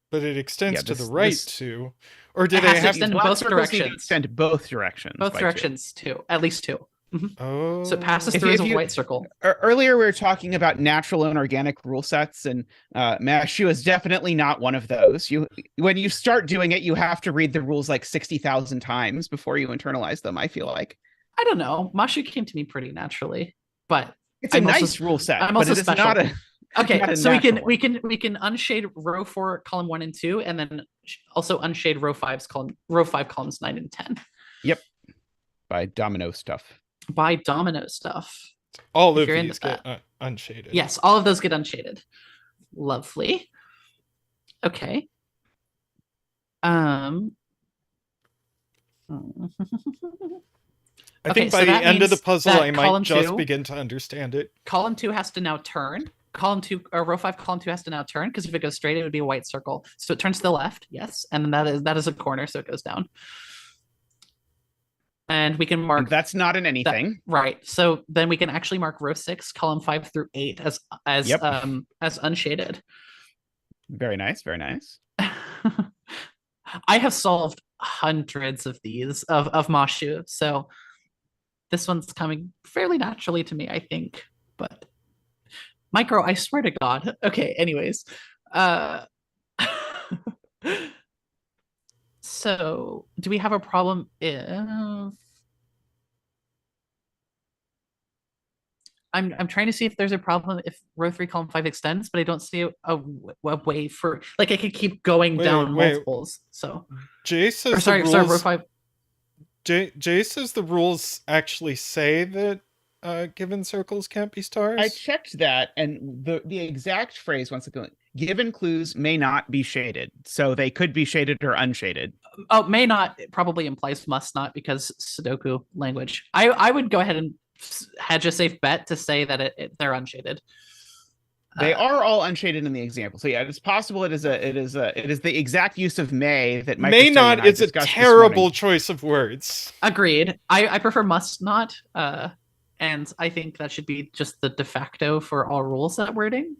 C: But it extends to the right too. Or did it have
B: to extend in both directions?
A: Extend both directions.
B: Both directions too. At least 2. Mm-hmm.
C: Oh.
B: So it passes through as a white circle.
A: Earlier we were talking about natural and organic rule sets, and Masyu is definitely not one of those. When you start doing it, you have to read the rules like 60,000 times before you internalize them, I feel like.
B: I don't know. Masyu came to me pretty naturally, but
A: it's a nice rule set.
B: I'm also special.
A: Not a
B: Okay, so we can unshade row 4, column 1 and 2, and then also unshade row 5 columns 9 and 10.
A: Yep. By domino stuff.
C: All of these get unshaded.
B: Yes, all of those get unshaded. Lovely. Okay.
C: I think by the end of the puzzle, I might just begin to understand it.
B: Column 2 has to now turn. Column 2, or row 5, column 2 has to now turn because if it goes straight, it would be a white circle. So it turns to the left, yes, and then that is a corner, so it goes down. And we can mark.
A: And that's not in anything,
B: right? So then we can actually mark row 6, column 5 through 8 as unshaded.
A: Very nice, very nice.
B: I have solved hundreds of these of Masyu, so this one's coming fairly naturally to me, I think. But Micro, I swear to God. Okay, anyways. So do we have a problem if I'm trying to see if there's a problem if row 3, column 5 extends, but I don't see a way for, like, I could keep going down multiples. So
C: Jay says
B: row 5.
C: Jay says the rules actually say that given circles can't be stars.
A: I checked that, and the exact phrase, once again, given clues may not be shaded. So they could be shaded or unshaded.
B: Oh, may not probably implies must not because Sudoku language. I would go ahead and hedge a safe bet to say that they're unshaded.
A: They are all unshaded in the example. So yeah, it's possible it is the exact use of may that
C: may not is a terrible choice of words.
B: Agreed. I prefer must not. And I think that should be just the de facto for all rules set wording.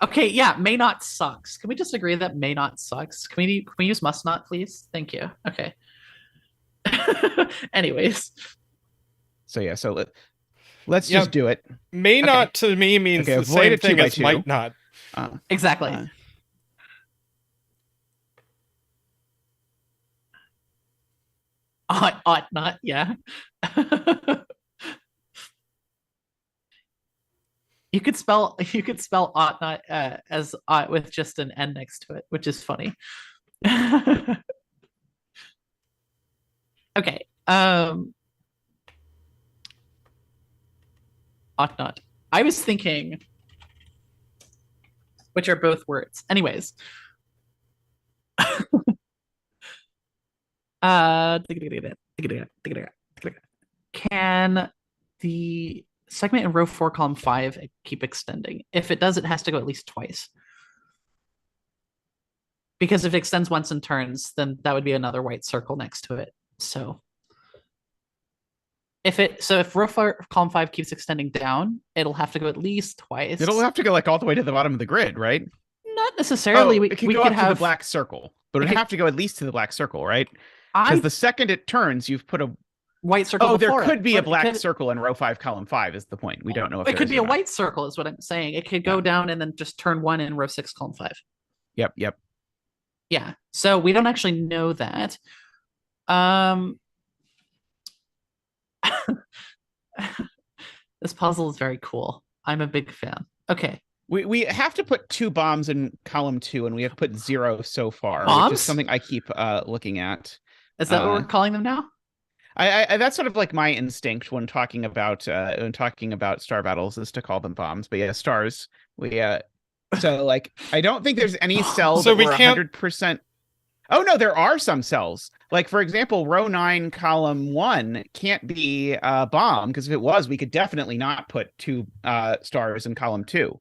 B: Okay, yeah, may not sucks. Can we just agree that may not sucks? Can we use must not, please? Thank you. Okay. Anyways.
A: So yeah, so let's just do it.
C: May not to me means the same thing as might not.
B: Exactly. Ought not, yeah. You could spell ought not as ought with just an N next to it, which is funny. Okay. Ought not. I was thinking, which are both words. Anyways. Can the segment in row 4, column 5 keep extending? If it does, it has to go at least twice. Because if it extends once and turns, then that would be another white circle next to it. So if row 4, column 5 keeps extending down, it'll have to go at least twice.
A: It'll have to go like all the way to the bottom of the grid, right?
B: Not necessarily.
A: We could have the black circle, but it'd have to go at least to the black circle, right? Because the second it turns, you've put a
B: white circle.
A: There could be a black circle in row 5, column 5 is the point. We don't know if
B: it could be a white circle, is what I'm saying. It could go down and then just turn 1 in row 6, column 5.
A: Yep.
B: Yeah. So we don't actually know that. This puzzle is very cool. I'm a big fan. Okay.
A: We have to put 2 bombs in column 2, and we have put 0 so far.
B: Bombs?
A: Which is something I keep looking at.
B: Is that what we're calling them now?
A: I that's sort of like my instinct when talking about star battles is to call them bombs. But yeah, stars. So like I don't think there's any cells
C: so
A: that were 100%. Oh no, there are some cells. Like for example, row 9, column 1 can't be a bomb, because if it was, we could definitely not put 2 stars in column 2.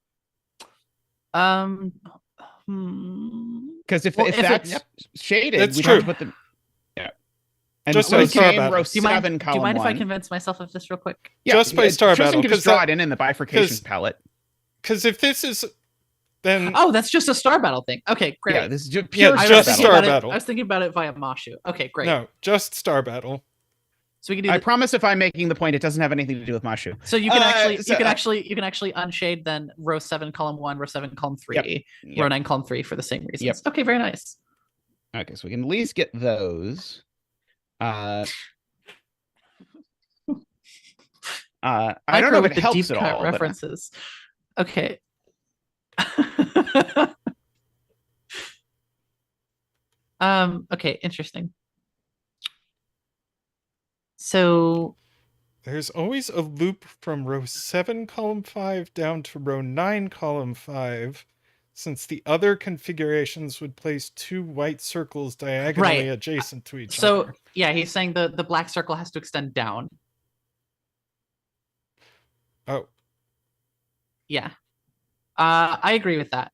A: Because if that's shaded,
C: that's
A: we
C: true.
A: have to put them. Yeah. And
C: just by star battle.
A: Row 7, column 1.
B: Do you mind if I convince myself of this real quick?
A: Yeah,
C: just by star
A: Tristan
C: battle.
A: Can just draw it in the bifurcation palette.
C: Because if this is then
B: that's just a star battle thing. Okay, great.
A: Yeah, this is just pure
C: star battle.
B: I was thinking about it via Masyu. Okay, great.
C: No, just star battle.
B: So we can do.
A: I promise, if I'm making the point, it doesn't have anything to do with Masyu.
B: So you can you can actually unshade then row 7, column 1, row 7, column 3, row 9, column 3 for the same reasons.
A: Yep.
B: Okay, very nice.
A: Okay, so we can at least get those. I don't know if it helps at all.
B: References. Okay. Okay, interesting. So
C: there's always a loop from row 7, column 5 down to row 9, column 5, since the other configurations would place 2 white circles diagonally adjacent to each other.
B: So yeah, he's saying the black circle has to extend down.
C: Oh.
B: Yeah. I agree with that.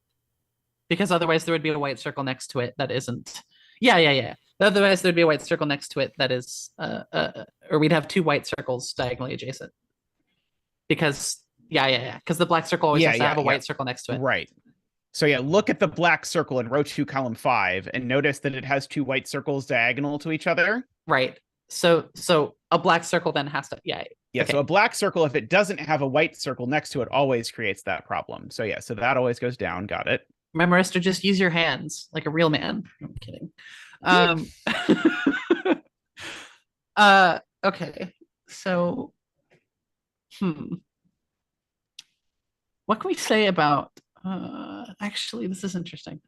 B: Because otherwise there would be a white circle next to it that isn't. Yeah. Otherwise there'd be a white circle next to it that is or we'd have 2 white circles diagonally adjacent. Because because the black circle always has to have a white circle next to it.
A: Right. So yeah, look at the black circle in row 2, column 5, and notice that it has 2 white circles diagonal to each other.
B: Right. So a black circle then has to okay.
A: So a black circle, if it doesn't have a white circle next to it, always creates that problem. So yeah, so that always goes down. Got it.
B: Remember, Esther, just use your hands like a real man. I'm kidding. Okay. So what can we say about actually, this is interesting.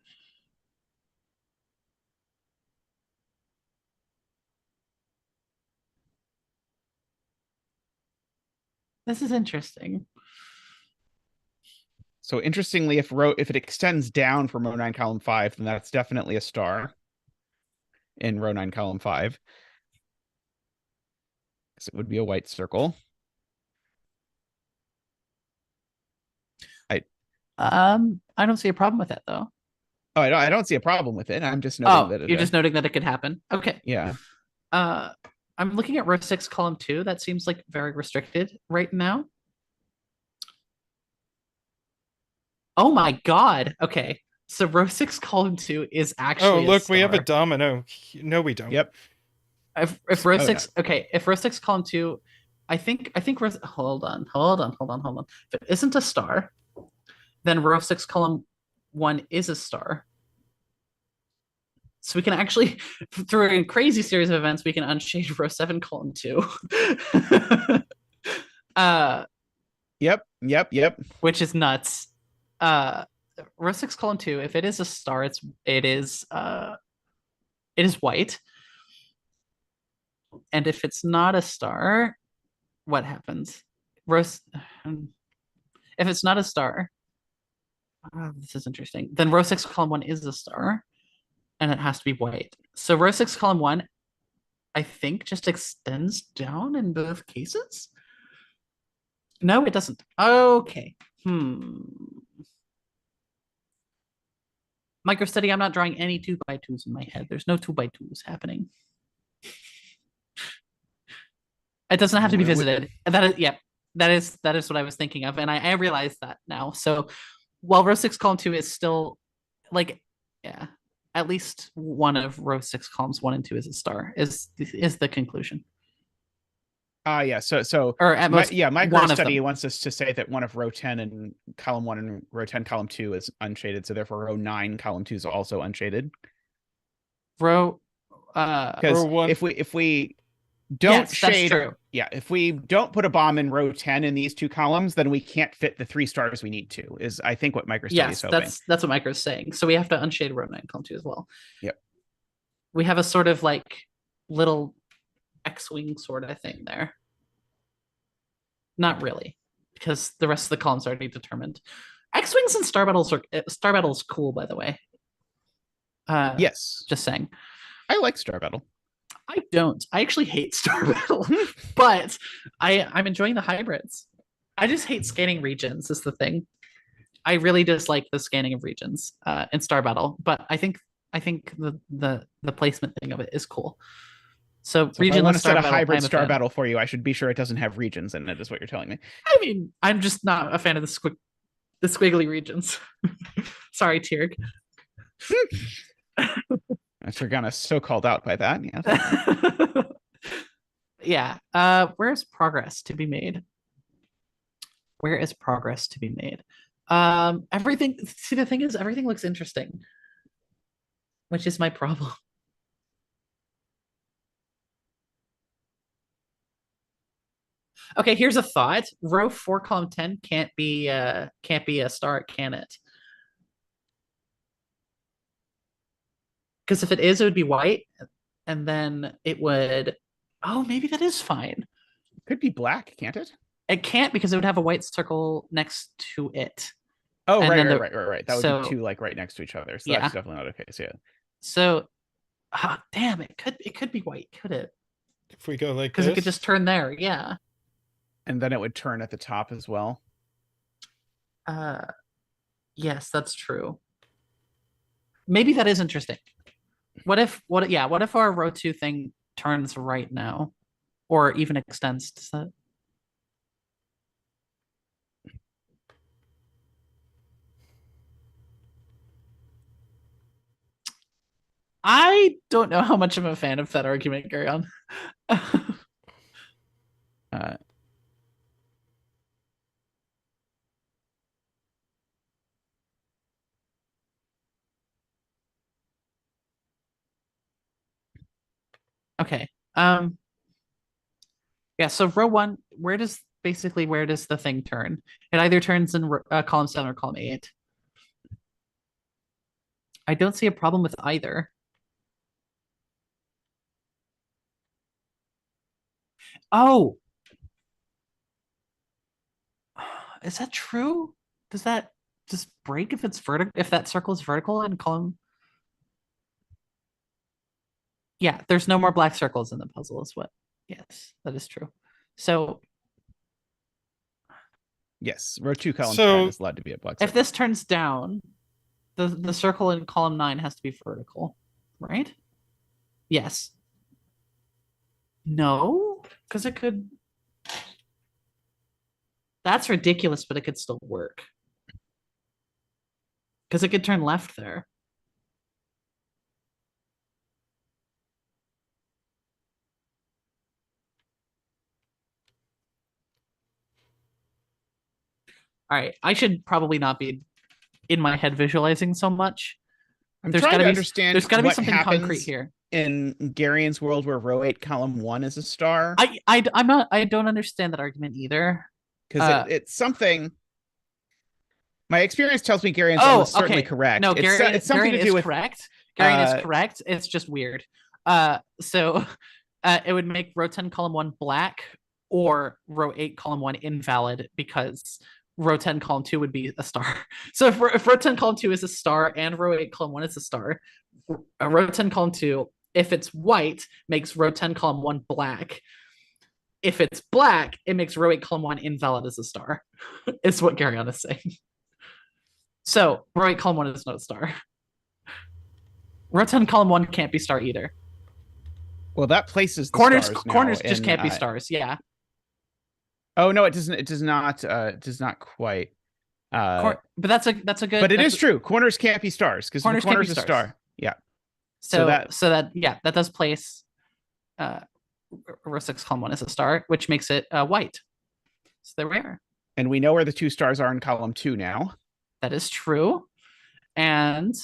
B: This is interesting.
A: So interestingly, if it extends down from row 9, column 5, then that's definitely a star in row 9, column 5. So it would be a white circle.
B: I don't see a problem with that though.
A: Oh, I don't see a problem with it. I'm just noting that
B: you're just noting that it could happen. Okay.
A: Yeah.
B: I'm looking at row 6, column 2. That seems like very restricted right now. Oh my god. Okay. So row 6, column 2 is actually
C: we have a domino. No, we don't.
A: Yep.
B: If row
A: Oh, no.
B: 6, okay, if row 6 column 2, I think hold on. If it isn't a star, then row 6 column 1 is a star. So we can actually, through a crazy series of events, we can unshade row 7 column 2.
A: Yep.
B: Which is nuts. Row 6 column 2, if it is a star, it is white. And if it's not a star, what happens? If it's not a star, this is interesting. Then row 6 column 1 is a star, and it has to be white. So row 6 column 1, I think, just extends down in both cases. No, it doesn't. Okay. Microstudy, I'm not drawing any 2x2s in my head. There's no 2x2s happening. It doesn't have to be visited. That is what I was thinking of, and I realize that now. So while row 6 column 2 is still like, yeah, at least one of row 6 columns 1 and 2 is a star, is the conclusion.
A: Yeah. So
B: or at most,
A: microstudy wants us to say that one of row 10 and column 1 and row 10 column 2 is unshaded, so therefore row 9 column 2 is also unshaded.
B: Because
A: if we don't shade,
B: that's true.
A: Yeah, if we don't put a bomb in row 10 in these two columns, then we can't fit the 3 stars we need to, is I think what microstudy is hoping.
B: That's what micro's saying. So we have to unshade row 9 column 2 as well.
A: Yep.
B: We have a sort of like little X-wing sort of thing there. Not really, because the rest of the columns are already determined. X-wings and star battles cool, by the way.
A: Yes.
B: Just saying.
A: I like star battle.
B: I don't. I actually hate star battle, but I'm enjoying the hybrids. I just hate scanning regions is the thing. I really dislike the scanning of regions in star battle, but I think the placement thing of it is cool. So
A: region, if I want to set a hybrid
B: star
A: battle for you, I should be sure it doesn't have regions in it, is what you're telling me.
B: I mean, I'm just not a fan of the squiggly regions. Sorry, Tirg.
A: Sergana's so called out by that.
B: Yeah. Where's progress to be made? Where is progress to be made? Everything. See, the thing is, everything looks interesting, which is my problem. Okay, here's a thought. Row 4, column 10 can't be a star, can it? Because if it is, it would be white, and then it would. Oh, maybe that is fine.
A: It could be black, can't it?
B: It can't, because it would have a white circle next to it.
A: Oh, right. That would be two like right next to each other. So
B: yeah.
A: That's definitely not okay. So yeah.
B: So, damn, it could be white, could it?
C: If we go like this,
B: because it could just turn there, yeah.
A: And then it would turn at the top as well.
B: Yes, that's true. Maybe that is interesting. What if our row 2 thing turns right now, or even extends? Does that? I don't know how much I'm a fan of that argument, Gurion. Okay. Yeah, so row 1, where does the thing turn? It either turns in column 7 or column 8. I don't see a problem with either. Oh, is that true? Does that just break if it's vertical? If that circle is vertical in column? Yeah, there's no more black circles in the puzzle. Is what? Yes, that is true. So
A: yes, row 2, column 10 is allowed to be a black circle.
B: If this turns down, the circle in column 9 has to be vertical, right? Yes. No, because it could. That's ridiculous, but it could still work. Because it could turn left there. All right, I should probably not be in my head visualizing so much.
A: I'm trying to understand
B: there's gotta be
A: what
B: something concrete
A: happens
B: here.
A: in Garian's world where row 8, column 1 is a star.
B: I don't understand that argument either.
A: Because it's something. My experience tells me Garian's
B: Oh,
A: almost certainly
B: okay.
A: correct.
B: No,
A: It's something
B: Garian
A: to do
B: is
A: with
B: correct. Garian is correct. It's just weird. So it would make row 10 column 1 black or row 8 column 1 invalid because row 10 column 2 would be a star. So if row 10 column 2 is a star and row 8 column 1 is a star, row 10 column 2, if it's white, makes row 10 column 1 black. If it's black, it makes row 8 column 1 invalid as a star, is what Garion is saying. So row 8 column 1 is not a star. Row 10 column 1 can't be star either.
A: Well, that places the
B: corners
A: stars now
B: corners just can't be stars. Yeah.
A: Oh no, it doesn't. It does not. It does not quite.
B: But that's a good.
A: But it is true. Corners can't be stars because the corner's a star. Yeah.
B: So that that does place row 6 column 1 is a star, which makes it white. So there we are.
A: And we know where the 2 stars are in column 2 now.
B: That is true. And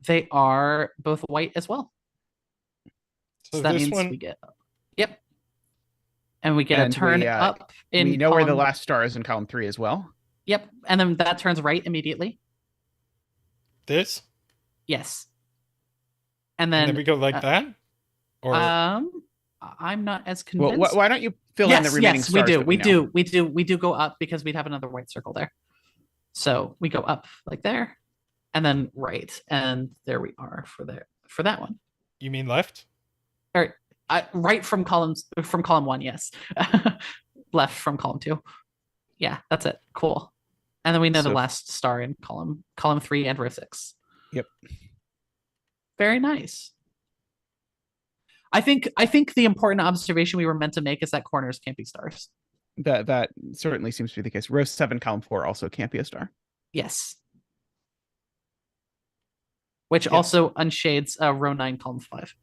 B: they are both white as well. So that means we get up. Yep. And we get a turn up in
A: we know where the last star is in column 3 as well.
B: Yep. And then that turns right immediately.
C: This?
B: Yes. And then
C: we go like that? Or
B: I'm not as convinced.
A: Well, why don't you fill in the remaining stars?
B: We do go up because we'd have another white circle there. So we go up like there, and then right, and there we are for that one.
C: You mean left?
B: Or right from column 1, yes. Left from column 2. Yeah, that's it. Cool. And then we know the last star in column 3 and row 6.
A: Yep.
B: Very nice. I think the important observation we were meant to make is that corners can't be stars.
A: That certainly seems to be the case. Row 7, column 4 also can't be a star.
B: Yes. Which also unshades row 9, column 5.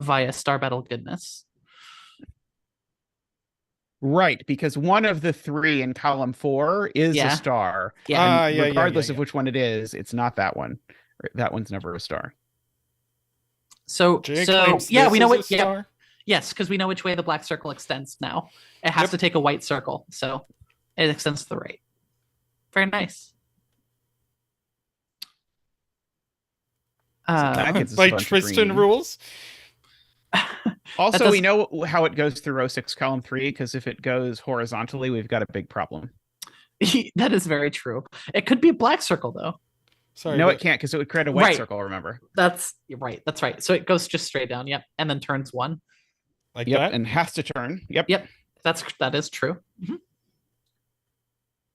B: Via star battle goodness.
A: Right, because one of the 3 in column 4 is a star.
B: Yeah.
A: Regardless of which one it is, it's not that one. That one's never a star.
B: So yeah, we know what. Yeah. Yes, because we know which way the black circle extends now. It has to take a white circle, so it extends to the right. Very nice.
C: Like Tristan rules.
A: Also, we know how it goes through row 6, column 3, because if it goes horizontally, we've got a big problem.
B: That is very true. It could be a black circle, though.
A: Sorry, no, it can't, because it would create a white circle, remember?
B: That's right. That's right. So it goes just straight down, and then turns 1.
C: Like that?
A: And has to turn. Yep.
B: That is true. Mm-hmm.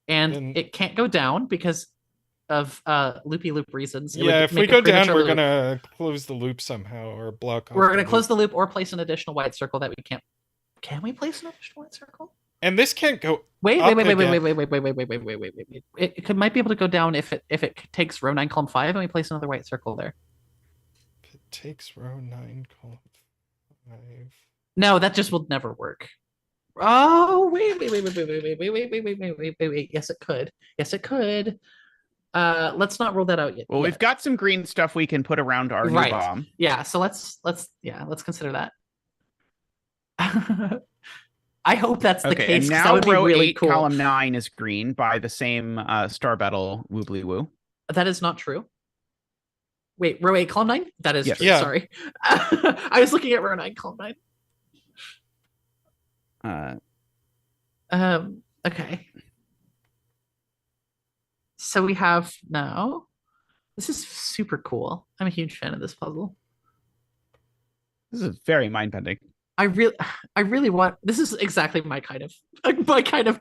B: And it can't go down because of loopy-loop reasons.
C: If we go down, we're going to close the loop somehow or block off.
B: We're going to close the loop or place an additional white circle that we can't. Can we place an additional white circle?
C: And this can't go.
B: Wait. It might be able to go down if it takes row 9, column 5, and we place another white circle there.
C: If it takes row 9, column 5.
B: No, that just will never work. Oh, wait. Yes, it could. Let's not rule that out yet.
A: Well, we've got some green stuff we can put around our new bomb.
B: Yeah, so let's consider that. I hope that's the case.
A: And now
B: that would be
A: row
B: really
A: 8,
B: cool.
A: column 9 is green by the same star battle woobly woo.
B: That is not true. Wait, row 8, column 9? That is true.
C: Yeah.
B: Sorry. I was looking at row 9, column 9. Okay. So we have now. This is super cool. I'm a huge fan of this puzzle.
A: This is very mind-bending.
B: I really want. This is exactly my kind of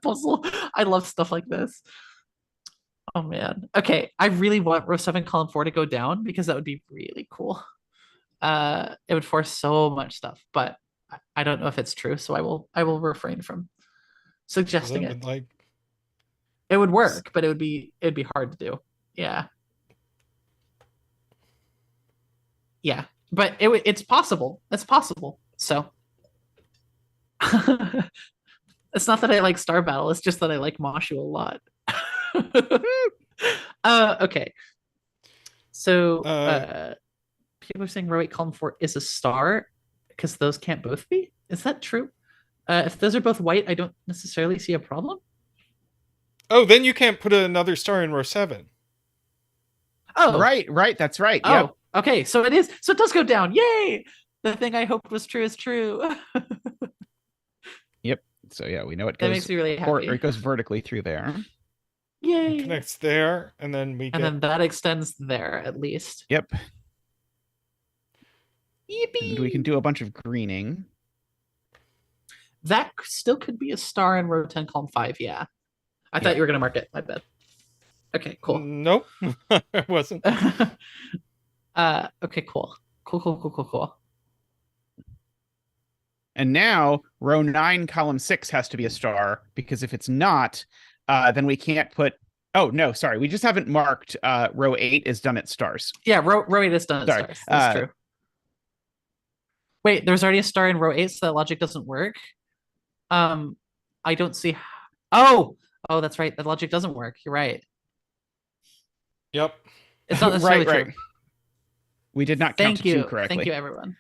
B: puzzle. I love stuff like this. Oh man. Okay, I really want row 7, column 4 to go down because that would be really cool. It would force so much stuff, but I don't know if it's true, so I will refrain from suggesting it. It would work, but it'd be hard to do. Yeah. But it's possible. It's possible. So It's not that I like Star Battle, it's just that I like Masyu a lot. Okay. So people are saying row 8 column 4 is a star because those can't both be. Is that true? If those are both white, I don't necessarily see a problem.
C: Oh, then you can't put another star in row 7.
B: Oh,
A: right. That's right.
B: Oh,
A: Yep.
B: okay. So it is. So it does go down. Yay! The thing I hoped was true is true.
A: Yep. So yeah, we know it
B: That
A: goes.
B: makes me really happy.
A: Or it goes vertically through there.
B: Yay!
C: It connects there, and then we get.
B: And then that extends there at least.
A: Yep.
B: Yippee!
A: And we can do a bunch of greening.
B: That still could be a star in row 10, column 5. Yeah. I thought you were going to mark it. My bad. Okay, cool.
C: Nope. I wasn't.
B: Okay, cool. Cool.
A: And now row 9, column 6 has to be a star, because if it's not, then we can't put. Oh no, sorry. We just haven't marked row 8 is done at stars.
B: Yeah, row 8 is done at
A: Sorry.
B: stars. That's true. Wait, there's already a star in row 8, so that logic doesn't work. I don't see. Oh, that's right. That logic doesn't work. You're right.
C: Yep.
B: It's not necessarily
A: right.
B: true.
A: We did not count to 2 correctly.
B: Thank you, everyone.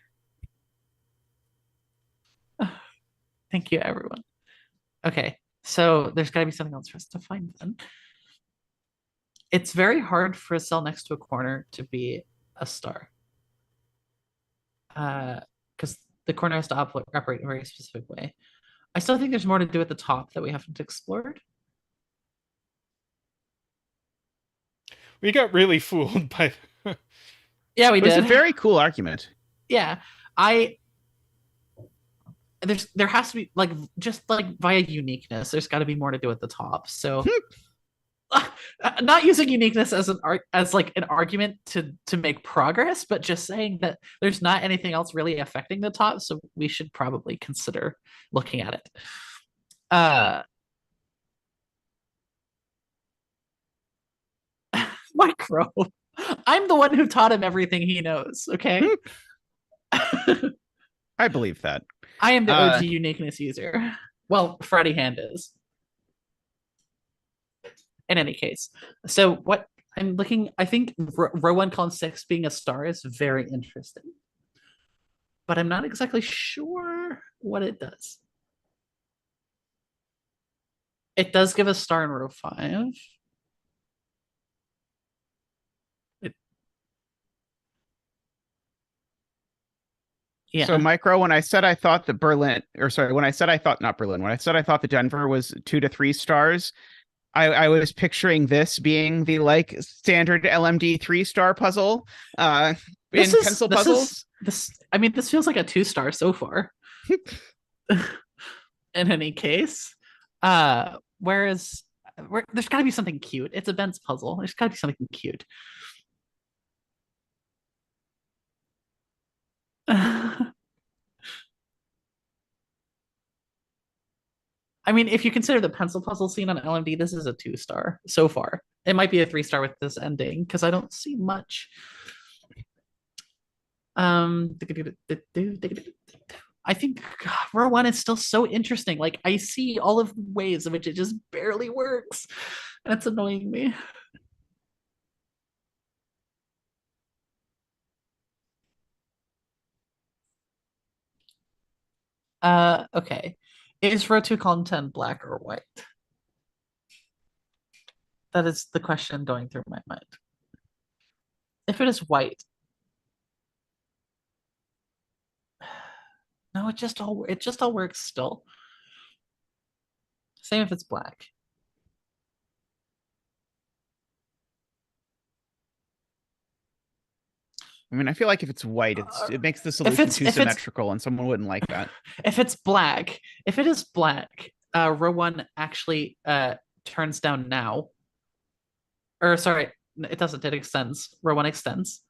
B: Thank you, everyone. Okay, so there's got to be something else for us to find then. It's very hard for a cell next to a corner to be a star. Because the corner has to operate in a very specific way. I still think there's more to do at the top that we haven't explored.
C: We got really fooled by.
B: Yeah, we did.
A: It's a very cool argument.
B: Yeah, there has to be just via uniqueness. There's got to be more to do at the top. So, not using uniqueness as an argument to make progress, but just saying that there's not anything else really affecting the top. So we should probably consider looking at it. Micro. I'm the one who taught him everything he knows, okay?
A: I believe that.
B: I am the OG uniqueness user. Well, Freddy Hand is. In any case. So what I'm looking, I think row 1, column 6 being a star is very interesting. But I'm not exactly sure what it does. It does give a star in row 5. Yeah.
A: So Micro, when I said I thought that when I said I thought the Denver was 2 to 3 stars, I was picturing this being the standard LMD 3-star puzzle in pencil puzzles.
B: This feels like a 2-star so far. In any case, whereas there's got to be something cute. It's a Ben's puzzle. There's got to be something cute. If you consider the pencil puzzle scene on LMD, this is a 2-star so far. It might be a 3-star with this ending because I don't see much. I think row 1 is still so interesting. I see all of the ways in which it just barely works. That's annoying me. Okay. Is row 2, column 10 black or white? That is the question going through my mind. If it is white, no, it just all works still. Same if it's black.
A: I feel like if it's white, it makes the solution too symmetrical, and someone wouldn't like that.
B: If it is black, row 1 actually turns down now. Or sorry, it doesn't. It extends. Row 1 extends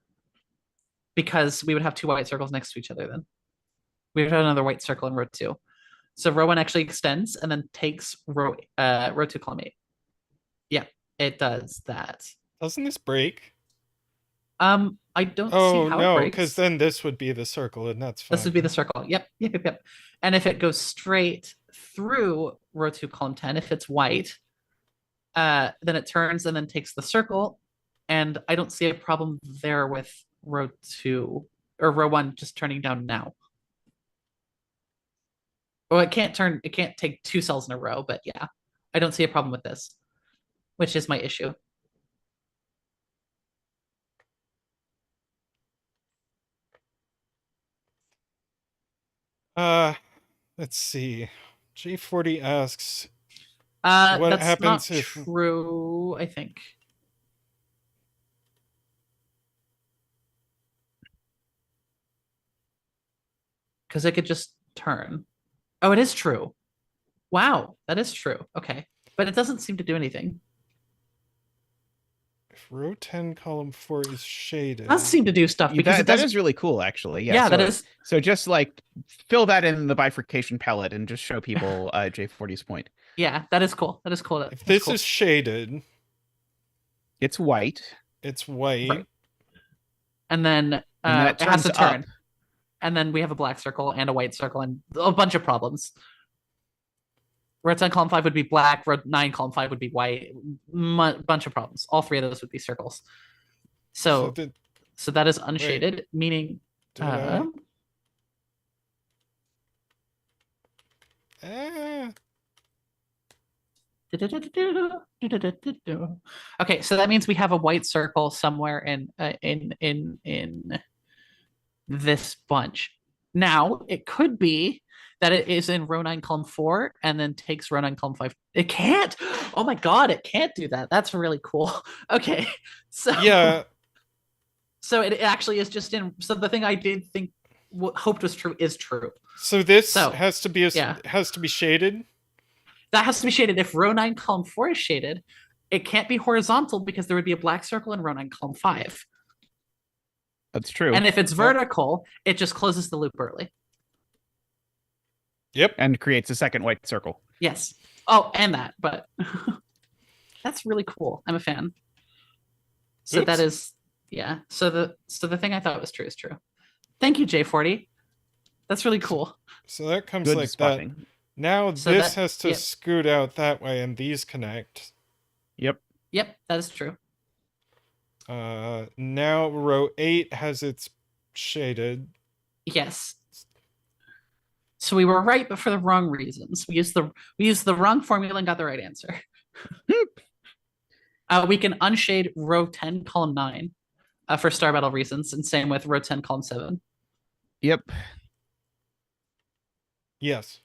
B: because we would have 2 white circles next to each other. Then we would have another white circle in row 2. So row 1 actually extends and then takes row 2, column 8. Yeah, it does that.
C: Doesn't this break?
B: I don't see how it breaks.
C: Oh, no, because then this would be the circle, and that's fine.
B: This would be the circle. Yep. And if it goes straight through row 2, column 10. If it's white, then it turns and then takes the circle. And I don't see a problem there with row 2 or row 1 just turning down now. Well, it can't take 2 cells in a row, but yeah, I don't see a problem with this, which is my issue.
C: Let's see. J40 asks,
B: what
C: what
B: happens
C: not if
B: true, I think. Because it could just turn. Oh, it is true. Wow, that is true. Okay. But it doesn't seem to do anything.
C: if row 10 column 4 is shaded?
B: It does seem to do stuff because
A: that is really cool, actually. Yeah,
B: yeah, that is.
A: So just like fill that in the bifurcation palette and just show people J40's point.
B: Yeah, that is cool. That is cool.
C: If this is shaded,
A: it's white.
C: It's white.
B: Right. And then, it has to turn. Up. And then we have a black circle and a white circle and a bunch of problems. Row 10 column 5 would be black. Row 9 column 5 would be white. Bunch of problems. All 3 of those would be circles. So that is unshaded, meaning. Okay, so that means we have a white circle somewhere in this bunch. Now it could be that it is in row 9 column 4 and then takes row 9 column 5. It can't. Oh my god, it can't do that. That's really cool. Okay, so
C: yeah,
B: so it actually is just in. So the thing I did think hoped was true is true.
C: So this has to be has to be shaded.
B: That has to be shaded. If row 9 column 4 is shaded, it can't be horizontal because there would be a black circle in row 9 column 5.
A: That's true.
B: And if it's vertical, it just closes the loop early.
C: Yep.
A: And creates a second white circle.
B: Yes. Oh, and that, but that's really cool. I'm a fan. So that is, yeah. So the thing I thought was true is true. Thank you, J40. That's really cool.
C: So that comes good like spotting. That. Now so this has to scoot out that way and these connect.
A: Yep.
B: Yep, that is true.
C: Now row 8 has its shaded.
B: Yes. So we were right, but for the wrong reasons. We used the wrong formula and got the right answer. We can unshade row 10, column 9 for star battle reasons, and same with row 10, column 7.
A: Yep.
C: Yes.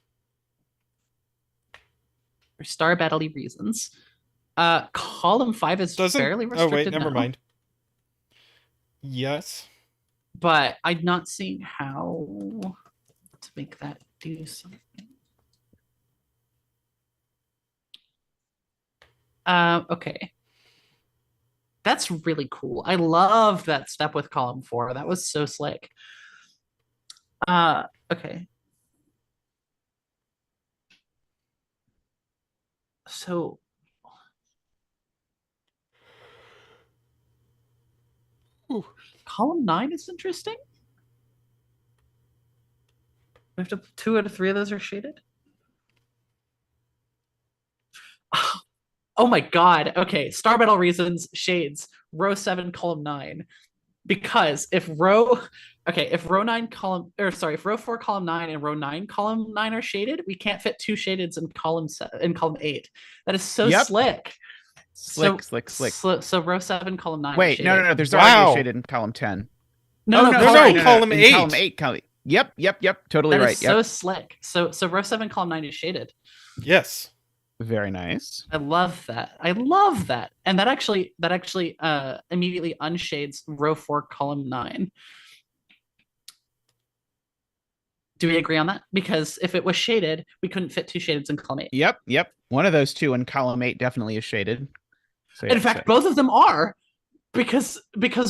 B: For star battle-y reasons. Column 5 is fairly restricted.
C: Oh wait, never mind. Yes.
B: But I'm not seeing how to make that do something. Okay. That's really cool. I love that step with column 4. That was so slick. Okay. So column 9 is interesting. We have to 2 out of 3 of those are shaded. Oh my god. Okay, star battle reasons, shades, row 7, column 9. Because if row 9 column, or sorry, if row 4 column 9 and row 9 column 9 are shaded, we can't fit 2 shadeds in column 8. That is so slick.
A: Slick.
B: So row 7 column 9.
A: Wait, no. There's already a shaded in column 10.
B: No,
C: column 8.
A: Column 8. Yep. Totally right.
B: So slick. So row 7 column 9 is shaded.
C: Yes.
A: Very nice.
B: I love that. And that actually immediately unshades row 4 column 9. Do we agree on that? Because if it was shaded, we couldn't fit 2 shadeds in column 8.
A: Yep. One of those 2 in column 8 definitely is shaded. So,
B: in fact, both of them are because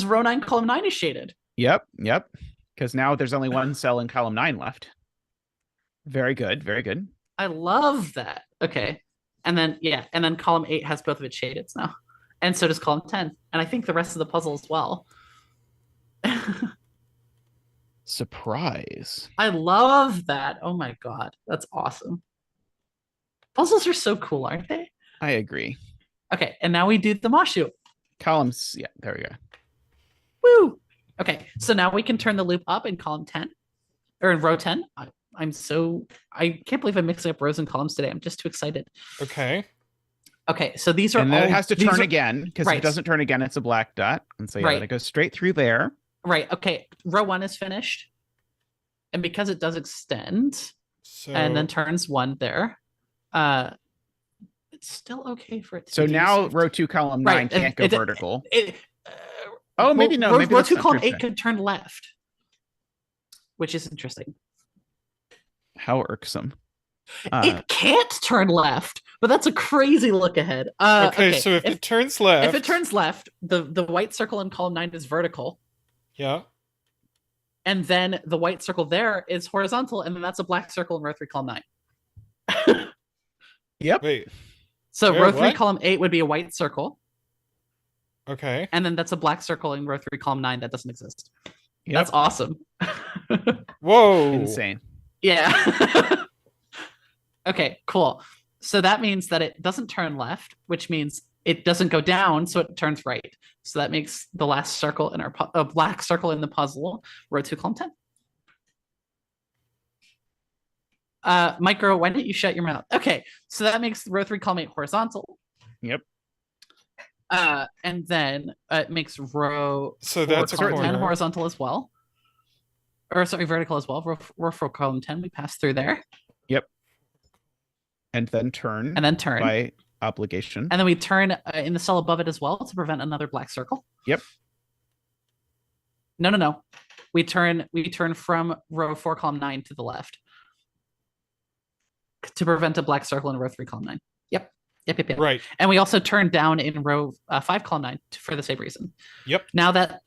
B: row 9 column 9 is shaded.
A: Yep. Because now there's only 1 cell in column 9 left. Very good.
B: I love that. Okay. And then column 8 has both of its shadeds now. And so does column 10. And I think the rest of the puzzle as well.
A: Surprise.
B: I love that. Oh my god. That's awesome. Puzzles are so cool, aren't they?
A: I agree.
B: Okay, and now we do the Masyu.
A: Columns. Yeah, there we go.
B: Woo! Okay, so now we can turn the loop up in column 10 or in row 10. I can't believe I'm mixing up rows and columns today. I'm just too excited.
C: Okay.
B: Okay, so these are
A: and then
B: all,
A: it has to turn again, because if it doesn't turn again, it's a black dot. And so it goes straight through there.
B: Right. Okay. Row 1 is finished. And because it does extend and then turns 1 there, it's still okay for it to
A: so now row 2 column 9 can't go vertical. Maybe no. Maybe
B: row 2 column 8 could turn left, which is interesting.
A: How irksome.
B: It can't turn left, but that's a crazy look ahead.
C: Okay, so if it turns left,
B: the white circle in column 9 is vertical.
C: Yeah.
B: And then the white circle there is horizontal, and then that's a black circle in row 3 column 9.
A: Yep.
C: Wait.
B: So row 3 column 8 would be a white circle.
C: Okay.
B: And then that's a black circle in row 3 column 9 that doesn't exist.
A: Yep.
B: That's awesome.
C: Whoa.
A: Insane.
B: Yeah. Okay, cool. So that means that it doesn't turn left, which means it doesn't go down, so it turns right. So that makes the last circle in our black circle in the puzzle row 2 column 10. Micro, why didn't you shut your mouth? Okay, so that makes row 3 column 8 horizontal.
A: Yep.
B: And then it makes row
C: so that's
B: column 10 horizontal as well. Or sorry, vertical as well. Row 4 column 10, we pass through there.
A: Yep. And then turn. By obligation.
B: And then we turn in the cell above it as well to prevent another black circle.
A: Yep.
B: No. We turn from row 4 column 9 to the left to prevent a black circle in row 3 column 9. Yep.
C: Right.
B: And we also turn down in row 5 column 9 for the same reason.
C: Yep.
B: Now that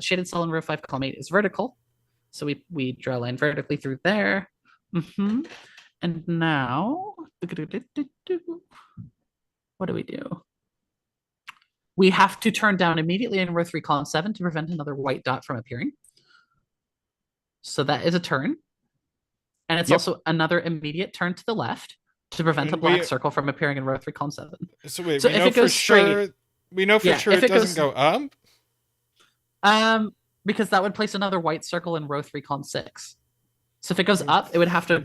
B: shaded cell in row 5 column 8 is vertical, so we draw a line vertically through there. And now, what do we do? We have to turn down immediately in row 3 column 7 to prevent another white dot from appearing. So that is a turn. And it's also another immediate turn to the left to prevent a black circle from appearing in row 3 column 7.
C: So wait,
B: so if it goes straight,
C: we know for sure it doesn't go up?
B: Because that would place another white circle in row 3 column 6. So if it goes up, it would have to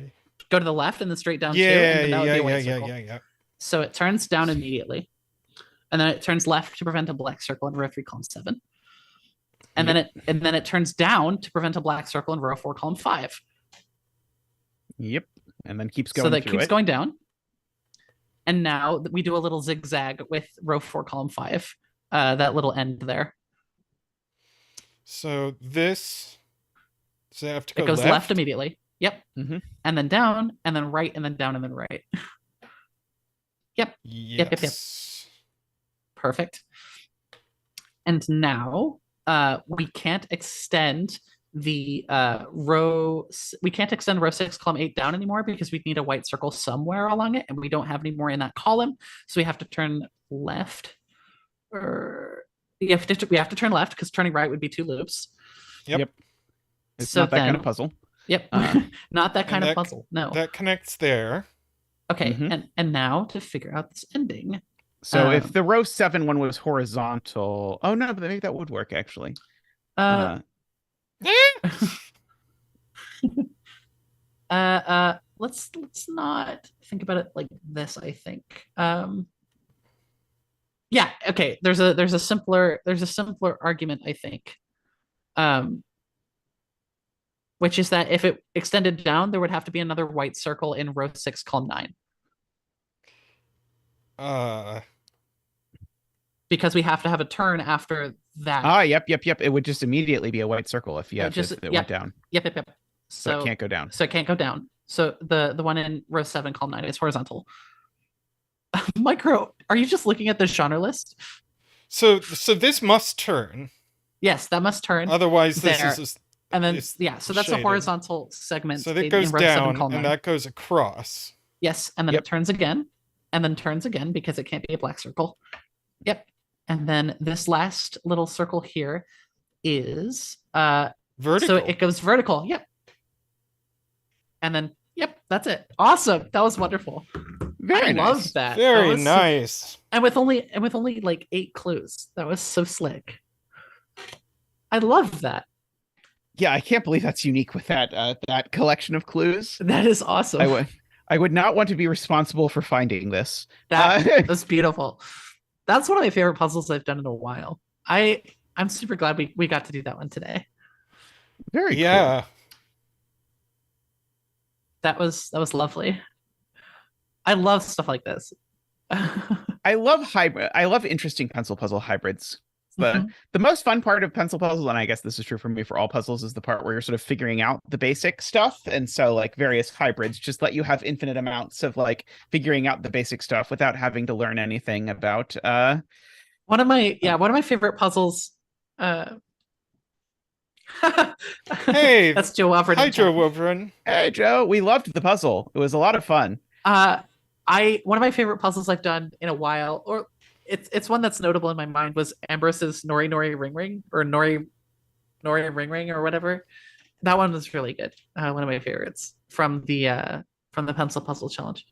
B: go to the left and then straight down 2, and then that would be a white circle.
C: Yeah.
B: So it turns down immediately. And then it turns left to prevent a black circle in row 3 column 7. And then it turns down to prevent a black circle in row 4 column 5.
A: Yep. And then keeps going.
B: So that keeps going down. And now we do a little zigzag with row 4 column 5. That little end there.
C: So this does it have to go
B: left? It goes left immediately. Yep. And then down, and then right, and then down, and then right. Yep.
C: Yes.
B: Yep. Perfect. And now we can't extend the row 6 column 8 down anymore because we need a white circle somewhere along it, and we don't have any more in that column. So we have to turn left. We have to turn left because turning right would be 2 loops.
C: Yep.
A: It's not that kind of puzzle.
B: Yep. Not that kind of puzzle. No.
C: That connects there.
B: Okay. And now to figure out this ending.
A: So if the row 7 one was horizontal, oh no, but maybe that would work actually.
B: Let's not think about it like this, I think. Yeah, okay. There's a simpler argument, I think. Which is that if it extended down, there would have to be another white circle in row 6 column 9. Because we have to have a turn after that.
A: Yep. It would just immediately be a white circle if it went down.
B: Yep.
A: So it can't go down.
B: So it can't go down. So the one in row 7 column 9 is horizontal. Micro, are you just looking at the genre list?
C: So this must turn.
B: Yes, that must turn.
C: Otherwise,
B: there.
C: this is
B: and then so that's
C: shaded.
B: A horizontal segment.
C: So that goes down and that goes across.
B: Yes, and then it turns again, and then turns again because it can't be a black circle. Yep. And then this last little circle here is
C: vertical.
B: So it goes vertical. Yep. And then That's it. Awesome. That was wonderful.
A: Very
B: I
A: nice.
B: love that.
C: Very
B: That was
C: nice.
B: and with only like 8 clues. That was so slick. I love that.
A: Yeah, I can't believe that's unique with that collection of clues.
B: That is awesome.
A: I would not want to be responsible for finding this.
B: That's beautiful. That's one of my favorite puzzles I've done in a while. I'm super glad we got to do that one today.
A: Very
C: Yeah.
A: cool.
B: That was lovely. I love stuff like this.
A: I love interesting pencil puzzle hybrids. But
B: Mhm.
A: the most fun part of pencil puzzles, and I guess this is true for me for all puzzles, is the part where you're sort of figuring out the basic stuff. And so like various hybrids just let you have infinite amounts of like figuring out the basic stuff without having to learn anything about
B: One of my favorite puzzles.
C: Hey,
B: That's JoWovrin.
C: hi, JoWovrin.
A: Hey Joe, we loved the puzzle. It was a lot of fun.
B: One of my favorite puzzles I've done in a while, or it's one that's notable in my mind, was Ambrose's Nori Nori Ring Ring, or Nori Ring Ring, or whatever. That one was really good. One of my favorites from the pencil puzzle challenge.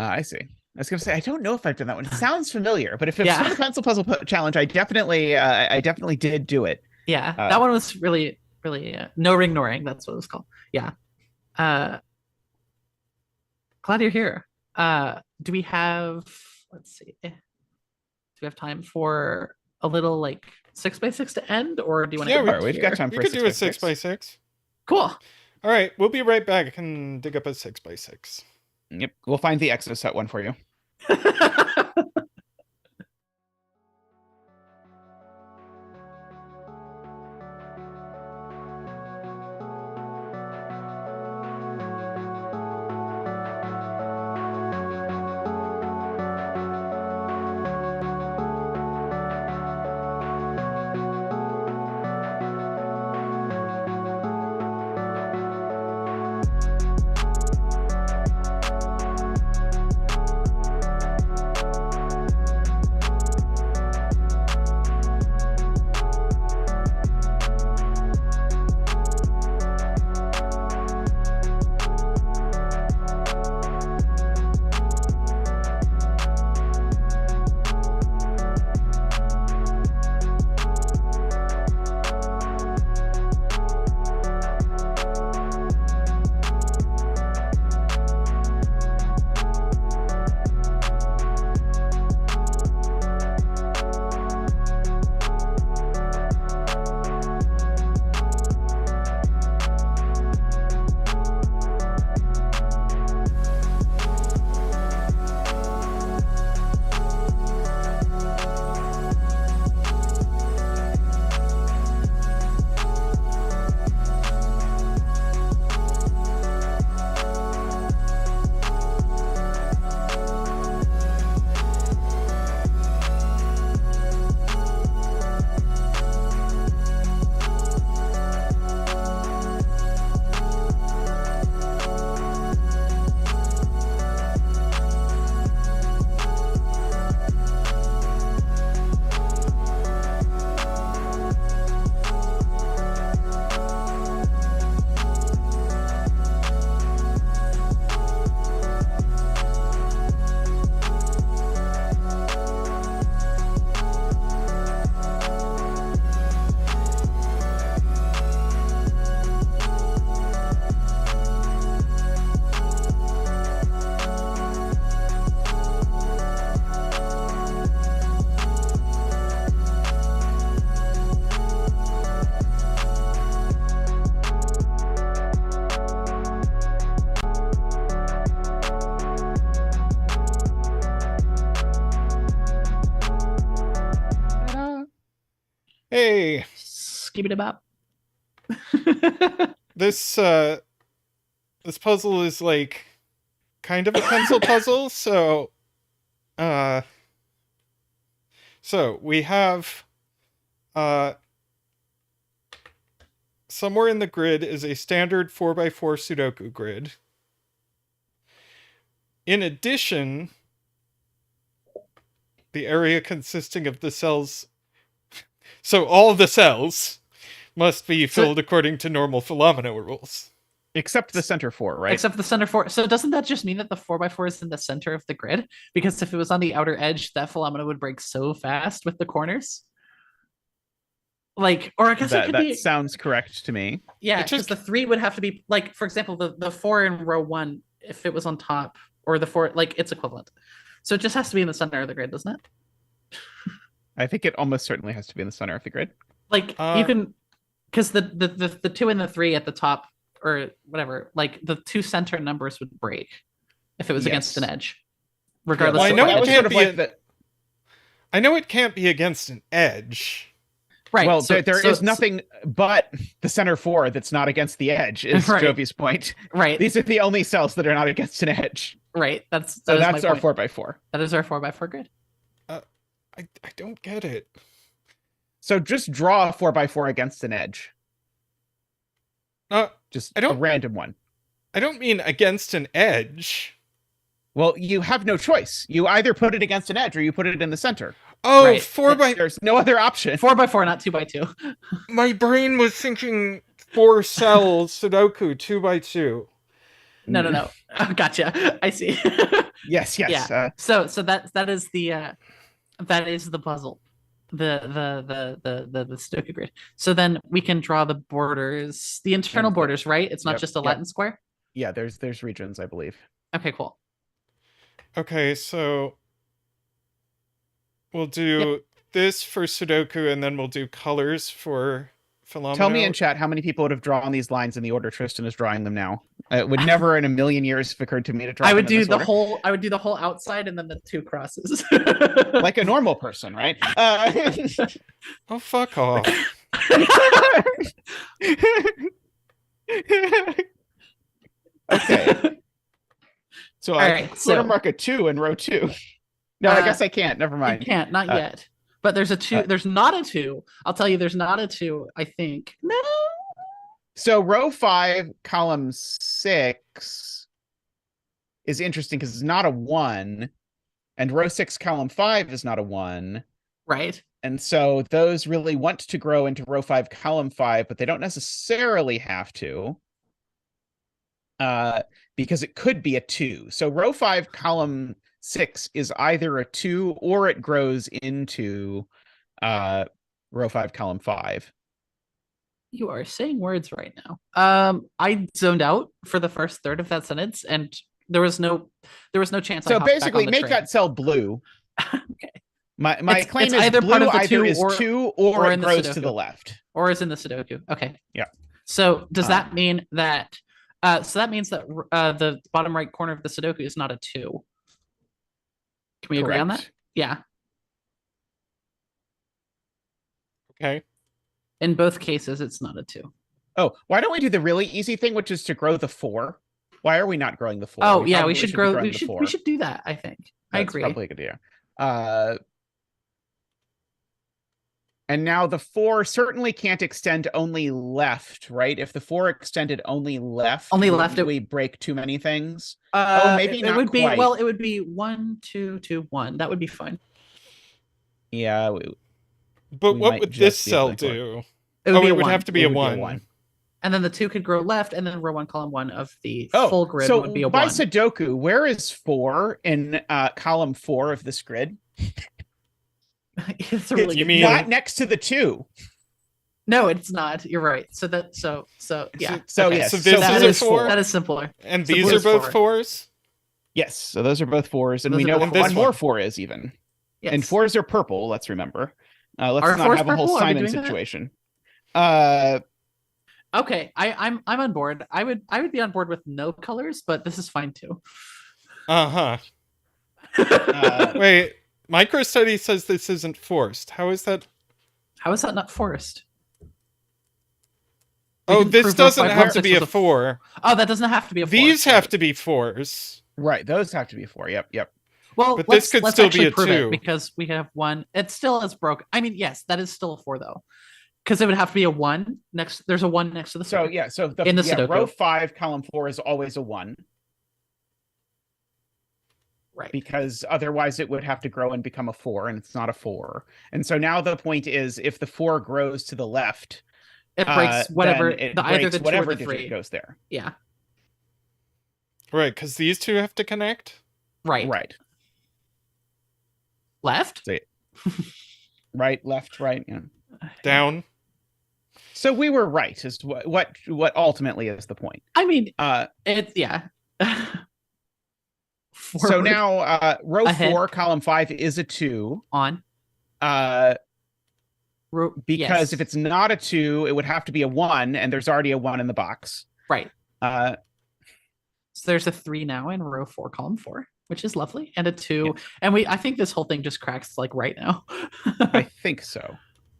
A: I see. I was gonna say I don't know if I've done that one. It sounds familiar, but if it's
B: Yeah.
A: from the pencil puzzle challenge, I definitely did do it.
B: Yeah, that one was really no ring noring. That's what it was called. Yeah. Glad you're here. Do we have? Let's see. Do we have time for a little like 6x6 to end, or do you want to?
C: Yeah,
A: we've got time
C: We
A: for
C: could do a
A: 6x6.
C: 6x6.
B: Cool.
C: All right, we'll be right back. I can dig up a 6x6.
A: Yep, we'll find the exoset one for you.
C: Hey,
B: Skip it up.
C: this puzzle is like kind of a pencil puzzle, so we have somewhere in the grid is a standard 4x4 Sudoku grid. In addition, the area consisting of the cells, so all the cells must be filled according to normal phenomena rules.
A: Except the center 4, right?
B: Except the center 4. So doesn't that just mean that the 4x4 is in the center of the grid? Because if it was on the outer edge, that phenomena would break so fast with the corners. Like, or I guess it could be.
A: That sounds correct to me.
B: Yeah, because the 3 would have to be like, for example, the 4 in row 1, if it was on top, or the 4, like it's equivalent. So it just has to be in the center of the grid, doesn't it?
A: I think it almost certainly has to be in the center of the grid.
B: Like you can, because the 2 and the 3 at the top, or whatever, like the 2 center numbers would break if it was against an edge, regardless.
C: Well,
B: of
C: I know it can't be against an edge.
B: Right.
A: Well, there is nothing but the center 4 that's not against the edge, is Jovi's point.
B: Right.
A: These are the only cells that are not against an edge.
B: Right. That's
A: our 4x4.
B: That is our 4x4 grid.
C: I don't get it.
A: So just draw a 4x4 against an edge. Just a random one.
C: I don't mean against an edge.
A: Well, you have no choice. You either put it against an edge or you put it in the center.
C: Oh, right.
A: There's no other option.
B: 4x4, not 2x2.
C: My brain was thinking 4 cells Sudoku 2x2.
B: No. Oh, gotcha. I see.
A: Yes.
B: Yeah. So that is the puzzle. The Sudoku grid. So then we can draw the borders, the internal borders, right? It's not just a Latin square.
A: Yeah, there's regions, I believe.
B: Okay, cool.
C: Okay, so we'll do this for Sudoku, and then we'll do colors for Philomeno.
A: Tell me in chat how many people would have drawn these lines in the order Tristan is drawing them now. It would never in a million years have occurred to me to draw.
B: I would do the whole outside and then the 2 crosses,
A: like a normal person, right?
C: Oh, fuck off!
A: Okay. So I
B: so
A: mark a 2 in row 2. No, I guess I can't. Never mind.
B: You can't, not yet. But there's a 2. There's not a 2. I'll tell you, there's not a 2. I think. No.
A: So row 5, column 6 is interesting because it's not a 1, and row 6, column 5 is not a 1.
B: Right.
A: And so those really want to grow into row 5, column 5, but they don't necessarily have to. Because it could be a 2. So row 5, column 6 is either a 2 or it grows into row 5, column 5.
B: You are saying words right now. I zoned out for the first third of that sentence, and there was no chance.
A: So basically, make that cell blue.
B: Okay.
A: My claim is either blue either is 2 or it grows to the left,
B: or is in the Sudoku. Okay.
A: Yeah.
B: So does that mean that? So that means that the bottom right corner of the Sudoku is not a 2. Can we agree on that? Yeah.
C: Okay.
B: In both cases, it's not a 2.
A: Oh, why don't we do the really easy thing, which is to grow the 4? Why are we not growing the 4?
B: Oh, we should grow. We should do that. I think. I agree.
A: Probably a good idea. And now the 4 certainly can't extend only left, right? If the 4 extended only left, we break too many things. Maybe not.
B: It would
A: quite.
B: It would be 1, 2, 2, 1. That would be fine.
A: Yeah.
C: But what would this cell do? It would have to be a 1.
B: And then the 2 could grow left, and then row 1, column 1 of the full grid would be a 1.
A: By Sudoku, where is 4 in column 4 of this grid?
B: It's really
A: not next to the 2.
B: No, it's not. You're right. So yeah.
A: So yes.
C: So this is a 4.
B: That is simpler.
C: And these are both 4s?
A: Yes. So those are both 4s, and we know what one more 4 is even. Yes. And 4s are purple. Let's remember. Let's not have a whole Simon situation.
B: Okay, I'm on board. I would be on board with no colors, but this is fine too.
C: Wait, microstudy says this isn't forced. How is that?
B: How is that not forced?
C: This doesn't have to be a 4.
B: Oh, that doesn't have to be a 4.
C: These have to be 4s.
A: Right, those have to be 4. Yep.
C: Well, but this could still be a 2
B: because we have 1. It still is broken. I mean, yes, that is still a 4 though, because it would have to be a 1 next. There's a 1 next to the.
A: So the row 5, column 4 is always a 1.
B: Right.
A: Because otherwise it would have to grow and become a 4, and it's not a 4. And so now the point is, if the 4 grows to the left,
B: it breaks whatever
A: either the 2 or the 3
B: digit
A: goes there.
B: Yeah.
C: Right, because these two have to connect.
B: Right. Left.
A: So, right, left, right. Yeah.
C: Down.
A: So we were right. Is what ultimately is the point.
B: I mean, it's
A: So now row
B: Ahead.
A: 4, column 5 is a 2.
B: On.
A: Because if it's not a 2, it would have to be a 1, and there's already a 1 in the box.
B: Right.
A: So
B: there's a 3 now in row 4, column 4, which is lovely, and a 2.
A: Yeah.
B: And I think this whole thing just cracks like right now.
A: I think so.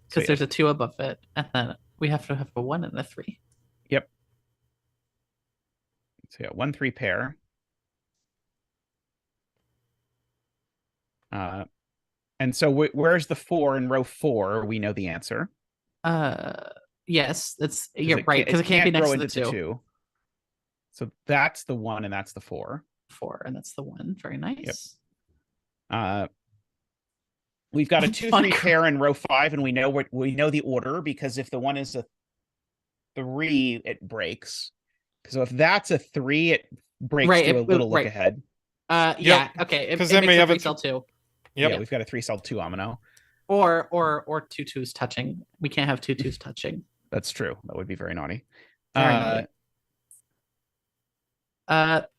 B: Because there's a 2 above it, and then we have to have a 1 and a 3.
A: Yep. So yeah, 1, 3 pair. And so where's the 4 in row 4? We know the answer.
B: Yes, you're right, because it can't be next to the 2.
A: So that's the 1 and that's the 4.
B: 4 and that's the 1. Very nice.
A: Yep. We've got a 2, 3 pair in row 5, and we know the order, because if the 1 is a 3, it breaks. So if that's a 3, it breaks to a little look ahead.
B: Yeah. Okay.
C: Because then we have a
B: 3 cell 2.
A: Yep. Yeah, we've got a 3 cell 2 omino.
B: Or 2 2s touching. We can't have 2 2s touching.
A: That's true. That would be very naughty.
B: Very naughty.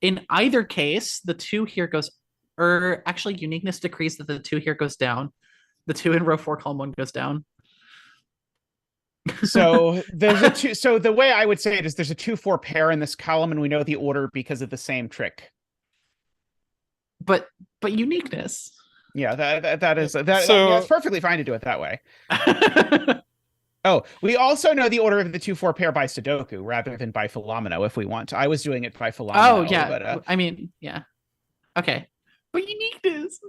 B: In either case, the 2 here goes, or actually uniqueness decrees that the 2 here goes down. The 2 in row 4, column 1 goes down.
A: So there's a 2. So the way I would say it is there's a 2 4 pair in this column, and we know the order because of the same trick.
B: But uniqueness.
A: Yeah, that is
C: So
A: yeah, it's perfectly fine to do it that way. Oh, we also know the order of the 2 4 pair by Sudoku rather than by Philomeno if we want. I was doing it by Philomeno.
B: Oh yeah,
A: but,
B: I mean, yeah. Okay, but uniqueness.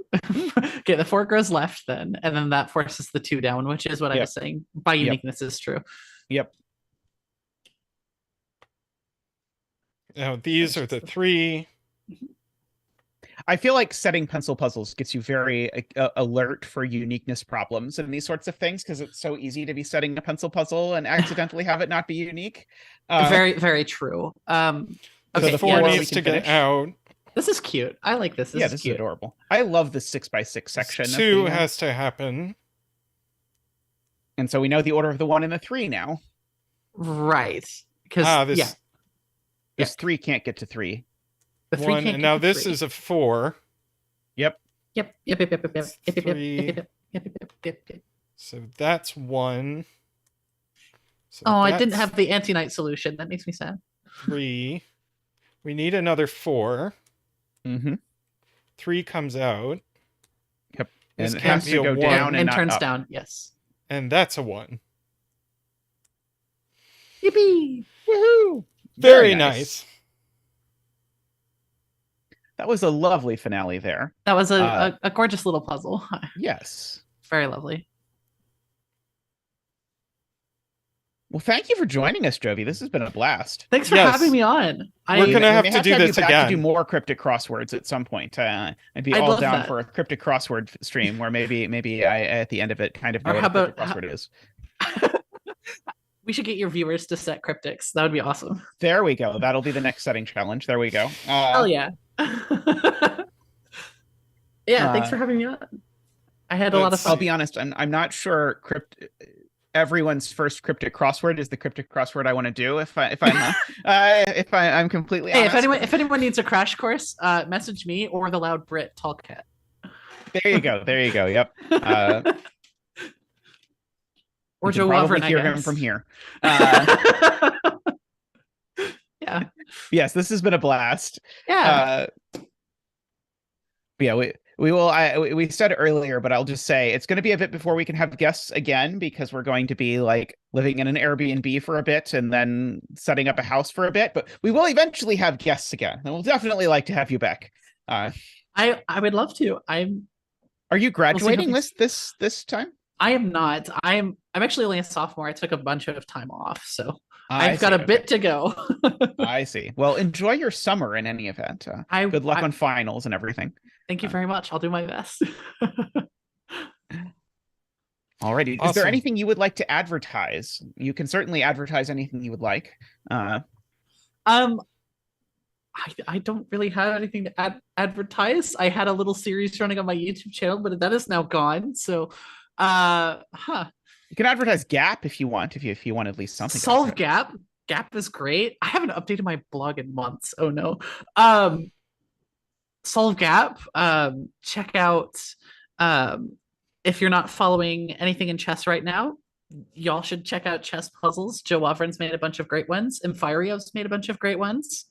B: Okay, the 4 goes left then, and then that forces the 2 down, which is what I was saying. By uniqueness is true.
A: Yep.
C: Now these are the 3.
A: I feel like setting pencil puzzles gets you very alert for uniqueness problems and these sorts of things, because it's so easy to be setting a pencil puzzle and accidentally have it not be unique.
B: Very, very true. Okay,
C: so the 4 needs to get out.
B: This is cute. I like this. This is cute.
A: Adorable. I love the 6x6 section.
C: 2 has to happen.
A: And so we know the order of the 1 and the 3 now.
B: Right. Because
A: this 3 can't get to 3.
B: The 3
C: 1,
B: can't
C: and now
B: get to
C: this
B: 3.
C: is a 4.
B: Yep.
C: So that's 1. So
B: I didn't have the anti-night solution. That makes me sad.
C: 3. We need another 4.
A: Mm-hmm.
C: 3 comes out.
A: Yep.
C: This
A: and it
C: can't
A: has
C: be
A: to
C: a
A: go
C: 1.
A: down
B: and
A: not
B: turns
A: up.
B: down. Yes.
C: And that's a 1.
B: Yippee!
A: Woohoo!
C: Very nice.
A: That was a lovely finale there.
B: That was a gorgeous little puzzle.
A: Yes.
B: Very lovely.
A: Well, thank you for joining us, Jovi. This has been a blast.
B: Thanks for having me on.
C: We're going to have to do this
A: you back
C: again.
A: To do more cryptic crosswords at some point. I'd be all down for a cryptic crossword stream where maybe I at the end of it kind of know what a cryptic crossword is.
B: We should get your viewers to set cryptics. That would be awesome.
A: There we go. That'll be the next setting challenge. There we go.
B: Hell yeah. Yeah, thanks for having me on. I had a lot of fun.
A: I'll be honest, I'm not sure everyone's first cryptic crossword is the cryptic crossword I want to do if I'm completely honest.
B: If anyone needs a crash course, message me or the loud Brit tall cat.
A: There you go. Yep.
B: Or JoWovrin,
A: hear him from here.
B: Yeah.
A: Yes, this has been a blast.
B: Yeah.
A: Yeah, we will. We said earlier, but I'll just say it's going to be a bit before we can have guests again, because we're going to be like living in an Airbnb for a bit and then setting up a house for a bit. But we will eventually have guests again, and we'll definitely like to have you back.
B: I would love to.
A: Are you graduating this time?
B: I am not. I'm actually only a sophomore. I took a bunch of time off, so I've got a bit to go.
A: I see. Well, enjoy your summer in any event. Good luck on finals and everything.
B: Thank you very much. I'll do my best.
A: Alrighty.
C: Awesome.
A: Is there anything you would like to advertise? You can certainly advertise anything you would like.
B: I I don't really have anything to advertise. I had a little series running on my YouTube channel, but that is now gone. So,
A: You can advertise Gap if you want, if you want at least something.
B: Solve Gap. Gap is great. I haven't updated my blog in months. Oh no. Solve Gap. Check out. If you're not following anything in chess right now, y'all should check out Chess Puzzles. JoWovrin's made a bunch of great ones. Empirio's made a bunch of great ones.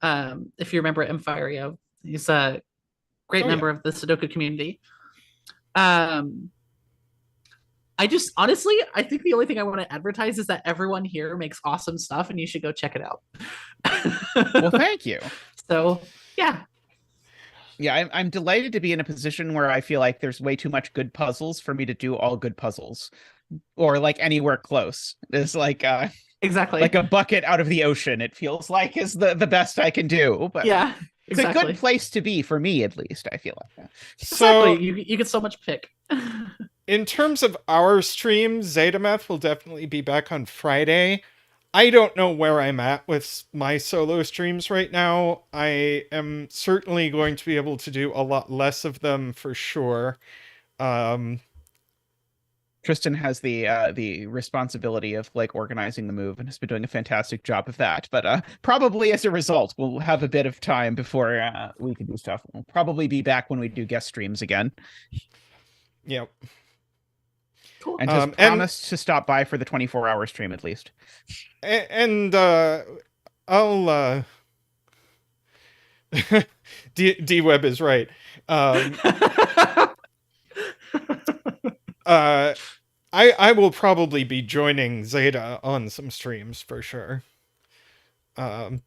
B: If you remember Emphirio, he's a great member of the Sudoku community. I just honestly, I think the only thing I want to advertise is that everyone here makes awesome stuff, and you should go check it out.
A: Well, thank you.
B: So yeah.
A: Yeah, I'm delighted to be in a position where I feel like there's way too much good puzzles for me to do all good puzzles, or like anywhere close. It's like
B: exactly
A: like a bucket out of the ocean. It feels like is the best I can do. But
B: yeah,
A: it's a good place to be for me, at least. I feel like that.
B: So you get so much pick.
C: In terms of our stream, zetamath will definitely be back on Friday. I don't know where I'm at with my solo streams right now. I am certainly going to be able to do a lot less of them for sure.
A: Tristan has the responsibility of like organizing the move and has been doing a fantastic job of that. But probably as a result, we'll have a bit of time before we can do stuff. We'll probably be back when we do guest streams again.
C: Yep.
B: Cool.
A: And has promised to stop by for the 24-hour stream at least.
C: And I'll D-Web is right. I will probably be joining Zeta on some streams for sure.
A: This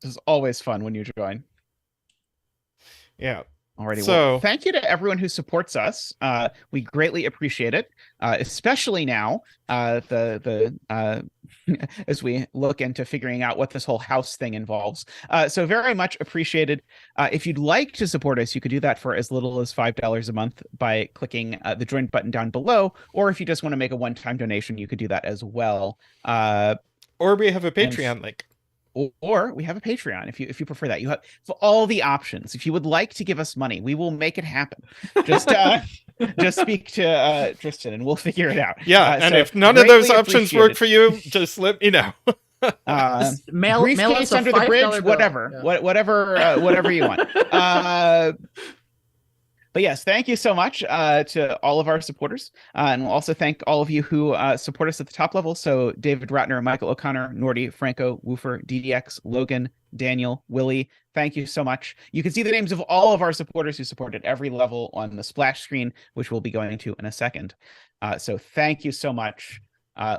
A: is always fun when you join.
C: Yeah.
A: Alrighty, so well, thank you to everyone who supports us. We greatly appreciate it, especially now as we look into figuring out what this whole house thing involves. So very much appreciated. If you'd like to support us, you could do that for as little as $5 a month by clicking the join button down below, or if you just want to make a one-time donation, you could do that as well.
C: Or we have a Patreon link.
A: Or we have a Patreon if you prefer that. You have for all the options. If you would like to give us money, we will make it happen. Just speak to Tristan and we'll figure it out.
C: Yeah, and if none of those options work for you, just let me know.
B: Mail us
A: under the bridge, whatever, whatever you want. But yes, thank you so much to all of our supporters. And we'll also thank all of you who support us at the top level. So David Ratner, Michael O'Connor, Nordy, Franco, Woofer, DDX, Logan, Daniel, Willie, thank you so much. You can see the names of all of our supporters who support at every level on the splash screen, which we'll be going to in a second. So thank you so much.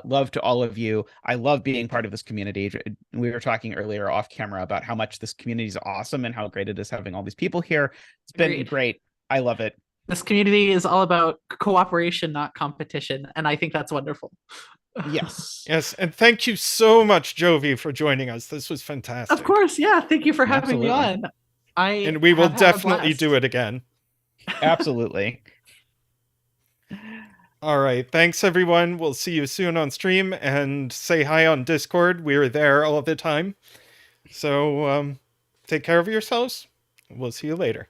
A: Love to all of you. I love being part of this community. We were talking earlier off camera about how much this community is awesome and how great it is having all these people here. It's been great. I love it.
B: This community is all about cooperation, not competition. And I think that's wonderful.
A: Yes.
C: Yes. And thank you so much, Jovi, for joining us. This was fantastic.
B: Of course. Yeah. Thank you for having me on.
C: And we will definitely do it again.
A: Absolutely.
C: All right. Thanks, everyone. We'll see you soon on stream, and say hi on Discord. We're there all the time. So take care of yourselves. We'll see you later.